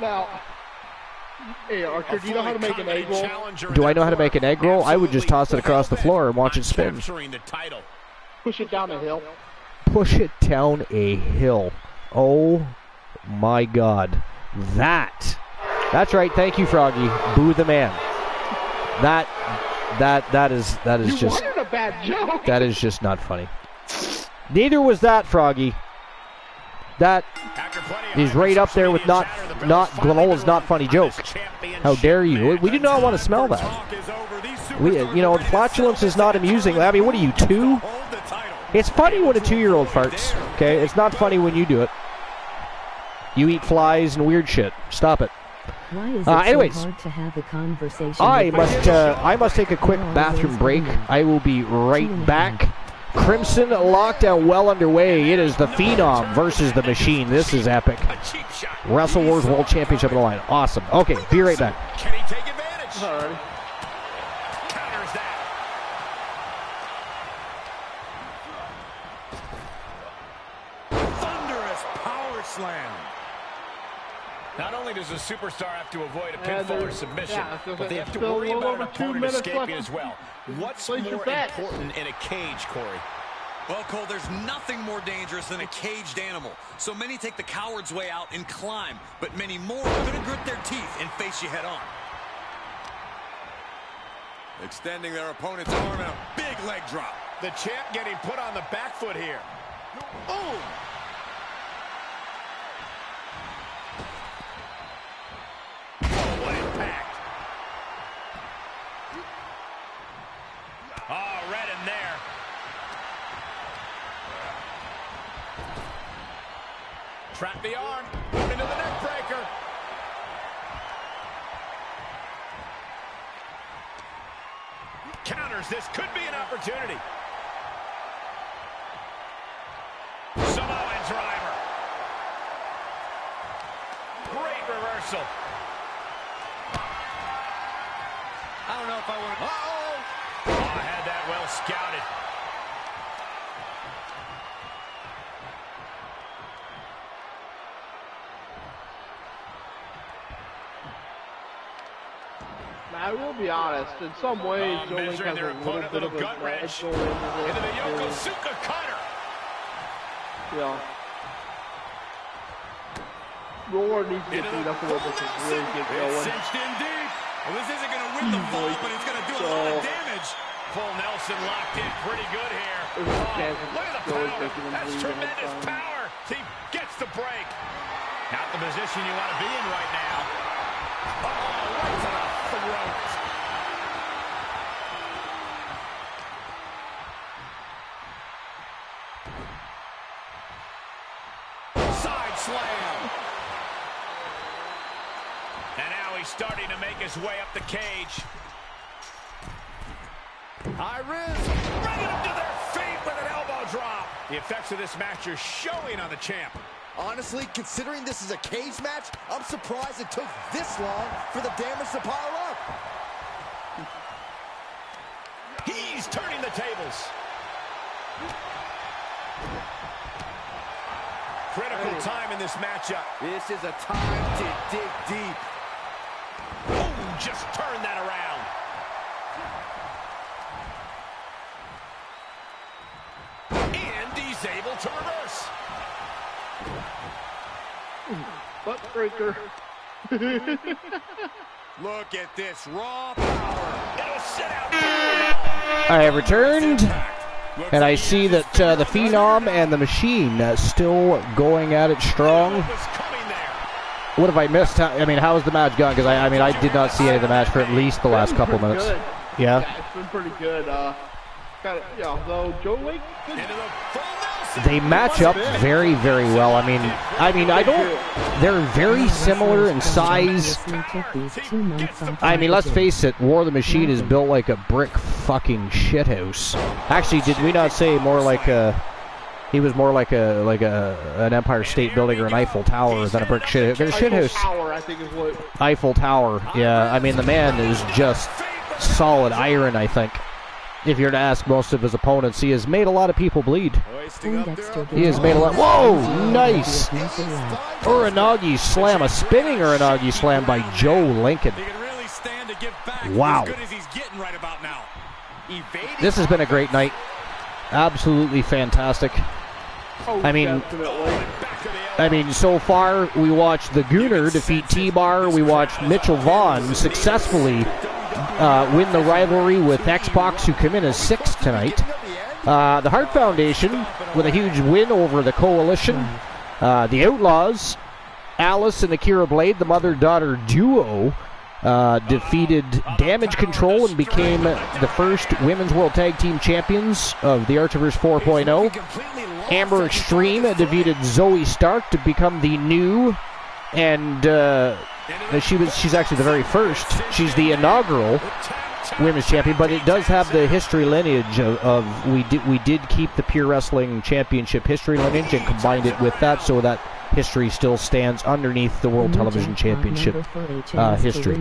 B: Now... Hey, Archer, do you know how to make an egg roll?
A: Do I know how to make an egg roll? I would just toss it across the floor and watch it spin.
B: Push it down a hill.
A: Push it down a hill. Oh my God. That's right, thank you, Froggy. Boo the man. That is
B: You
A: just...
B: wanted a bad joke.
A: That is just not funny. Neither was that, Froggy. That is right up there with not Glenola's not funny joke. How dare you? We do not want to smell that. Flatulence is not amusing. I mean, what are you, 2? It's funny when a 2-year-old farts. Okay, it's not funny when you do it. You eat flies and weird shit. Stop it.
C: Why is it
A: anyways,
C: so hard to have a conversation?
A: I must take a quick bathroom break. I will be right back. Crimson lockdown well underway. It is the Phenom versus the Machine. This is epic. Wrestle Wars World Championship on the line. Awesome. Okay, be right back.
D: Can he take advantage?
B: All right.
D: Counters that. Thunderous power slam. Not only does a superstar have to avoid a pinfall or submission, but they have to worry about an opponent escaping as well. What's more important in a cage, Corey?
E: Well, Cole, there's nothing more dangerous than a caged animal. So many take the coward's way out and climb, but many more are going to grit their teeth and face you head on. Extending their opponent's arm and a big leg drop.
D: The champ getting put on the back foot here.
E: Boom!
D: Oh, what impact. Oh, right in there. Trap the arm. Into the neck breaker. Counters. This could be an opportunity. Samoan driver. Great reversal.
E: I don't know if I want to...
D: Uh-oh. Oh, I had that well scouted.
B: I will be honest, in some ways, Joe Link has a little bit of
D: gut
B: an
D: wrench.
B: edge going into
D: Into the Yokosuka cutter.
B: Yeah. Roller needs to get beat up a little bit to really get going.
E: Cinched in deep. Well, this isn't going to win the fall, but it's going to do a lot of damage.
D: Full Nelson locked in pretty good here.
B: There's a chance
D: Look at the
B: Joey's
D: power.
B: making him
D: That's
B: bleed
D: tremendous
B: anytime.
D: power. He gets the break. Not the position you want to be in right now. Oh, right to the throat. Side slam. And now he's starting to make his way up the cage. High risk. Bringing him to their feet with an elbow drop. The effects of this match are showing on the champ.
E: Honestly, considering this is a cage match, I'm surprised it took this long for the damage to pile up.
D: He's turning the tables. Critical time in this matchup.
E: This is a time to dig deep.
D: Boom, just turn that around. And he's able to reverse.
B: Butt breaker.
E: Look at this raw power.
A: I have returned, and I see that the Phenom and the Machine still going at it strong. What have I missed? I mean, how has the match gone? Because I mean, I did not see any of the match for at least the last couple minutes.
B: Good.
A: Yeah?
B: Yeah, it's been pretty good. Though Joe Lake.
A: They match up very, very well. I mean, I don't. They're very similar in size. I mean, let's face it. War of the Machine is built like a brick fucking shithouse. Actually, did we not say more like a? He was more like an Empire State Building or an Eiffel Tower than a brick shithouse.
B: Eiffel Tower, I think is what.
A: Eiffel Tower. Yeah. I mean, the man is just solid iron. I think. If you're to ask most of his opponents, he has made a lot of people bleed. He has made a lot. Whoa! Nice! Uranagi slam. A spinning Uranagi slam by Joe Lincoln. Wow. This has been a great night. Absolutely fantastic. I mean, so far we watched the Gooner defeat T-Bar. We watched Mitchell Vaughn successfully win the rivalry with Xbox, who come in as 6th tonight. The Hart Foundation with a huge win over the Coalition. The Outlaws, Alice and Akira Blade, the mother-daughter duo, defeated Damage Control and became the first Women's World Tag Team Champions of the Archiverse 4.0. Amber Extreme defeated Zoe Stark to become the new and she's actually the very first. She's the inaugural women's champion, but it does have the history lineage of we did keep the Pure Wrestling Championship history lineage and combined it with that, so that history still stands underneath the World Television Championship history.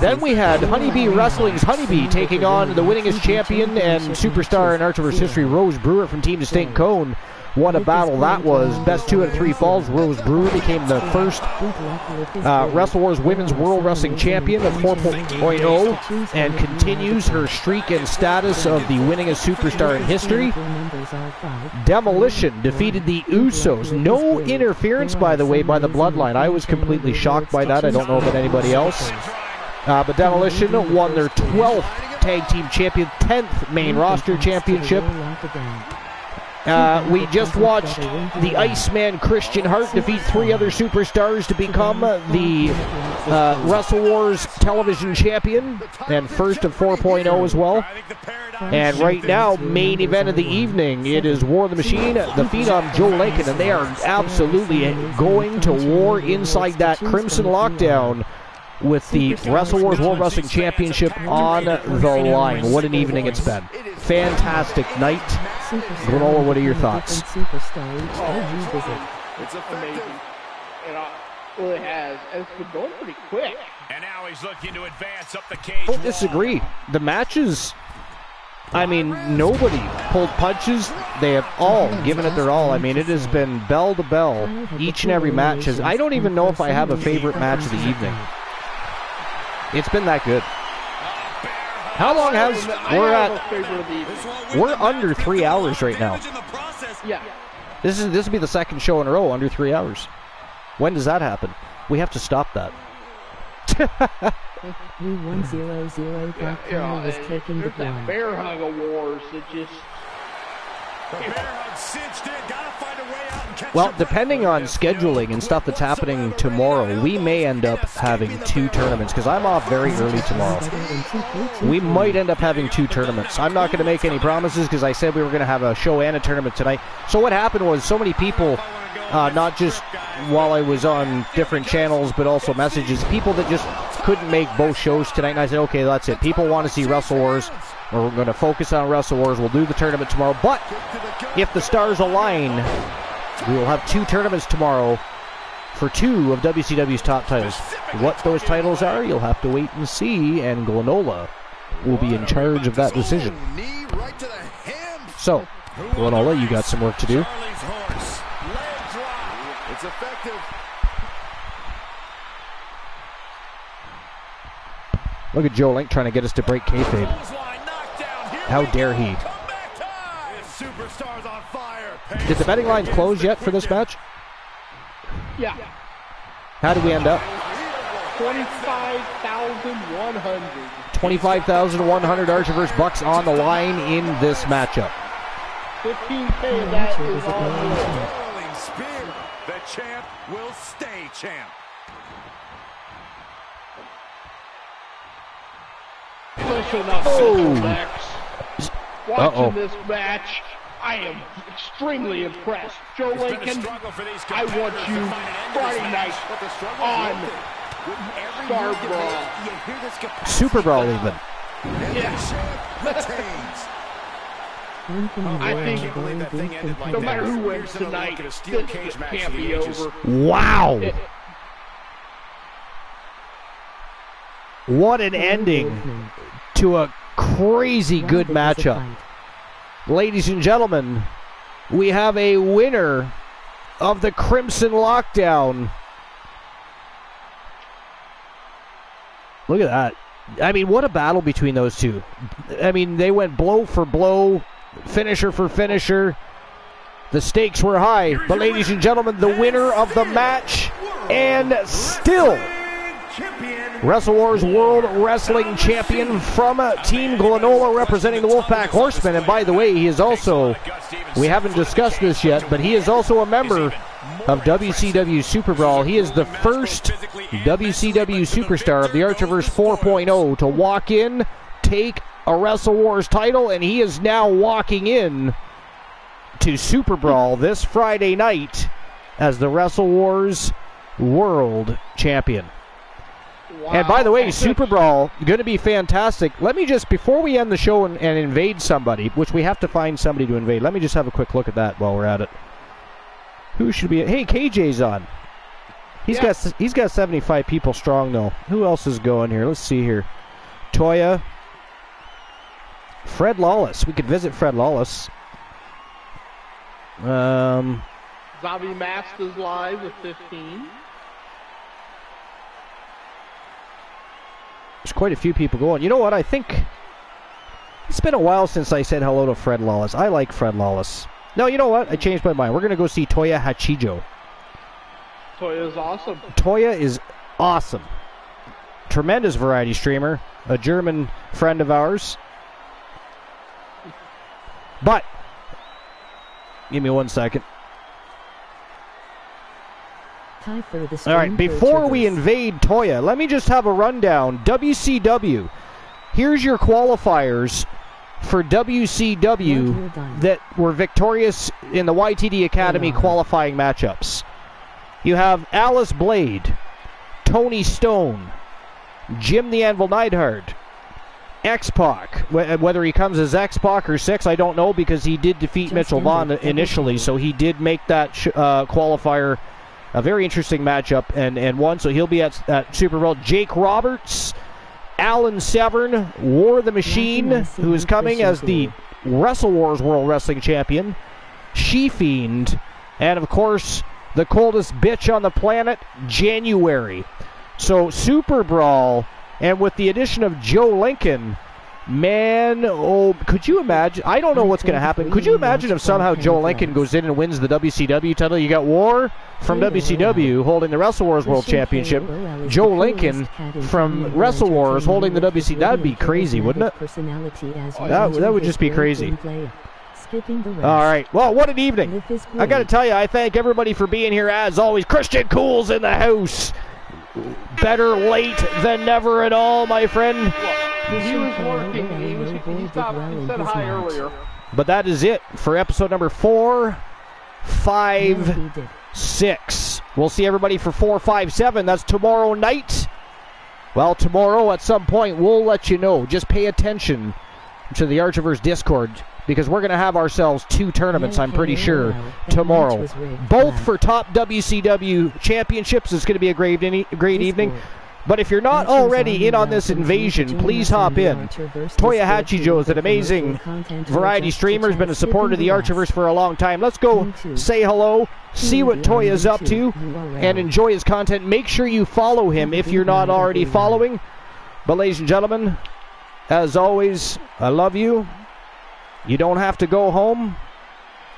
A: Then we had Honeybee Wrestling's Honeybee taking on the winningest champion and superstar in Archiverse history, Rose Brewer from Team Distinct Cone. What a battle that was. Best 2 out of 3 falls. Rose Brewer became the first Wrestle Wars Women's World Wrestling Champion of 4.0 and continues her streak and status of the winningest superstar in history. Demolition defeated the Usos. No interference, by the way, by the Bloodline. I was completely shocked by that. I don't know about anybody else. But Demolition won their 12th Tag Team Champion, 10th Main Roster Championship. We just watched the Iceman Christian Hart defeat 3 other superstars to become the Wrestle Wars Television Champion and first of 4.0 as well. And right now, main event of the evening, it is War of the Machine, the Phenom Joe Lincoln, and they are absolutely going to war inside that Crimson Lockdown with the Wrestle Wars World Wrestling Championship on the line. What an evening it's been. Fantastic night. Granola, what are your thoughts?
B: It's amazing. Well, it has. And it's been going pretty quick.
D: And now he's looking to advance up the cage.
A: Don't disagree. The matches, I mean, nobody pulled punches. They have all given it their all. I mean, it has been bell to bell. Each and every match has. I don't even know if I have a favorite match of the evening. It's been that good. How long has we're under 3 hours right now.
B: Yeah.
A: This will be the second show in a row under 3 hours. When does that happen? We have to stop that.
C: 100.com was taking the
B: that bear hug awards that just.
A: Well, depending on scheduling and stuff that's happening tomorrow, we may end up having 2 tournaments, because I'm off very early tomorrow. We might end up having 2 tournaments. I'm not going to make any promises, because I said we were going to have a show and a tournament tonight. So what happened was so many people, not just while I was on different channels, but also messages, people that just couldn't make both shows tonight, and I said, okay, that's it. People want to see Wrestle Wars. We're going to focus on Wrestle Wars. We'll do the tournament tomorrow. But if the stars align, we will have 2 tournaments tomorrow for 2 of WCW's top titles. What those titles are, you'll have to wait and see, and Glenola will be in charge of that decision. So, Glenola, you got some work to do.
E: It's effective.
A: Look at Joe Link trying to get us to break kayfabe. How dare he? Did the betting lines close yet for this match?
B: Yeah.
A: How did we end up?
B: 25,100.
A: 25,100 Archer versus Bucks on the line in this matchup.
B: 15K, that is all
E: Rolling spear. The champ will stay champ.
B: Watching this match, I am extremely impressed. Joe Lincoln, I want you Friday night on Star Brawl.
A: Super Brawl even.
B: I think no matter who wins tonight, this can't be over.
A: Wow. What an ending to a crazy good matchup. Ladies and gentlemen, we have a winner of the Crimson Lockdown. Look at that. I mean, what a battle between those two. I mean, they went blow for blow, finisher for finisher. The stakes were high. But ladies and gentlemen, the winner of the match, and still Wrestle Wars World Wrestling Champion from Team Glenola, representing the Wolfpack Horsemen. And by the way, he is also, we haven't discussed this yet, but he is also a member of WCW Super Brawl. He is the first WCW superstar of the Archerverse 4.0 to walk in, take a Wrestle Wars title, and he is now walking in to Super Brawl this Friday night as the Wrestle Wars World Champion. Wow. And by the way, Super Brawl, going to be fantastic. Let me just, before we end the show and invade somebody, which we have to find somebody to invade, let me just have a quick look at that while we're at it. Who should be? Hey, KJ's on. He's got 75 people strong though. Who else is going here? Let's see here. Toya. Fred Lawless. We could visit Fred Lawless.
B: Zavi Mast is live with 15.
A: There's quite a few people going. You know what? I think it's been a while since I said hello to Fred Lawless. I like Fred Lawless. No, you know what? I changed my mind. We're going to go see Toya Hachijo.
B: Toya is awesome.
A: Toya is awesome. Tremendous variety streamer. A German friend of ours. But, give me 1 second. All right, before we invade Toya, let me just have a rundown. WCW, here's your qualifiers for WCW that were victorious in the YTD Academy qualifying matchups. You have Alice Blade, Tony Stone, Jim the Anvil Neidhart, X-Pac. Whether he comes as X-Pac or 6, I don't know, because he did defeat Mitchell Vaughn initially, so he did make that qualifier a very interesting matchup and won, so he'll be at Super Bowl. Jake Roberts, Alan Severn, War the Machine, who is coming as the Wrestle Wars World Wrestling Champion, She-Fiend, and of course, the coldest bitch on the planet, January. So Super Brawl, and with the addition of Joe Lincoln, man, oh, could you imagine? I don't know what's going to happen. Could you imagine if somehow Joe Lincoln goes in and wins the WCW title? You got War from WCW holding the Wrestle Wars World Championship. Joe Lincoln from Wrestle Wars holding the WCW. That would be crazy, wouldn't it? That would just be crazy. All right. Well, what an evening. I got to tell you, I thank everybody for being here as always. Christian Cool's in the house. Better late than never at all, my friend.
B: He was working. He said hi earlier.
A: But that is it for episode number 456. We'll see everybody for 457. That's tomorrow night. Well, tomorrow at some point we'll let you know. Just pay attention to the Archiverse Discord, because we're going to have ourselves 2 tournaments, I'm pretty sure, tomorrow. Both for top WCW championships. It's going to be a great evening. But if you're not already in on this invasion, please hop in. Toya Hachijo is an amazing variety streamer, has been a supporter of the Archiverse for a long time. Let's go say hello, see what Toya is up to, and enjoy his content. Make sure you follow him if you're not already following. But ladies and gentlemen, as always, I love you. You don't have to go home.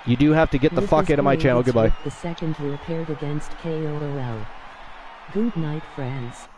A: You do have to get the fuck out of my channel. Goodbye.
C: The second who appeared against KOOL. Good night, friends.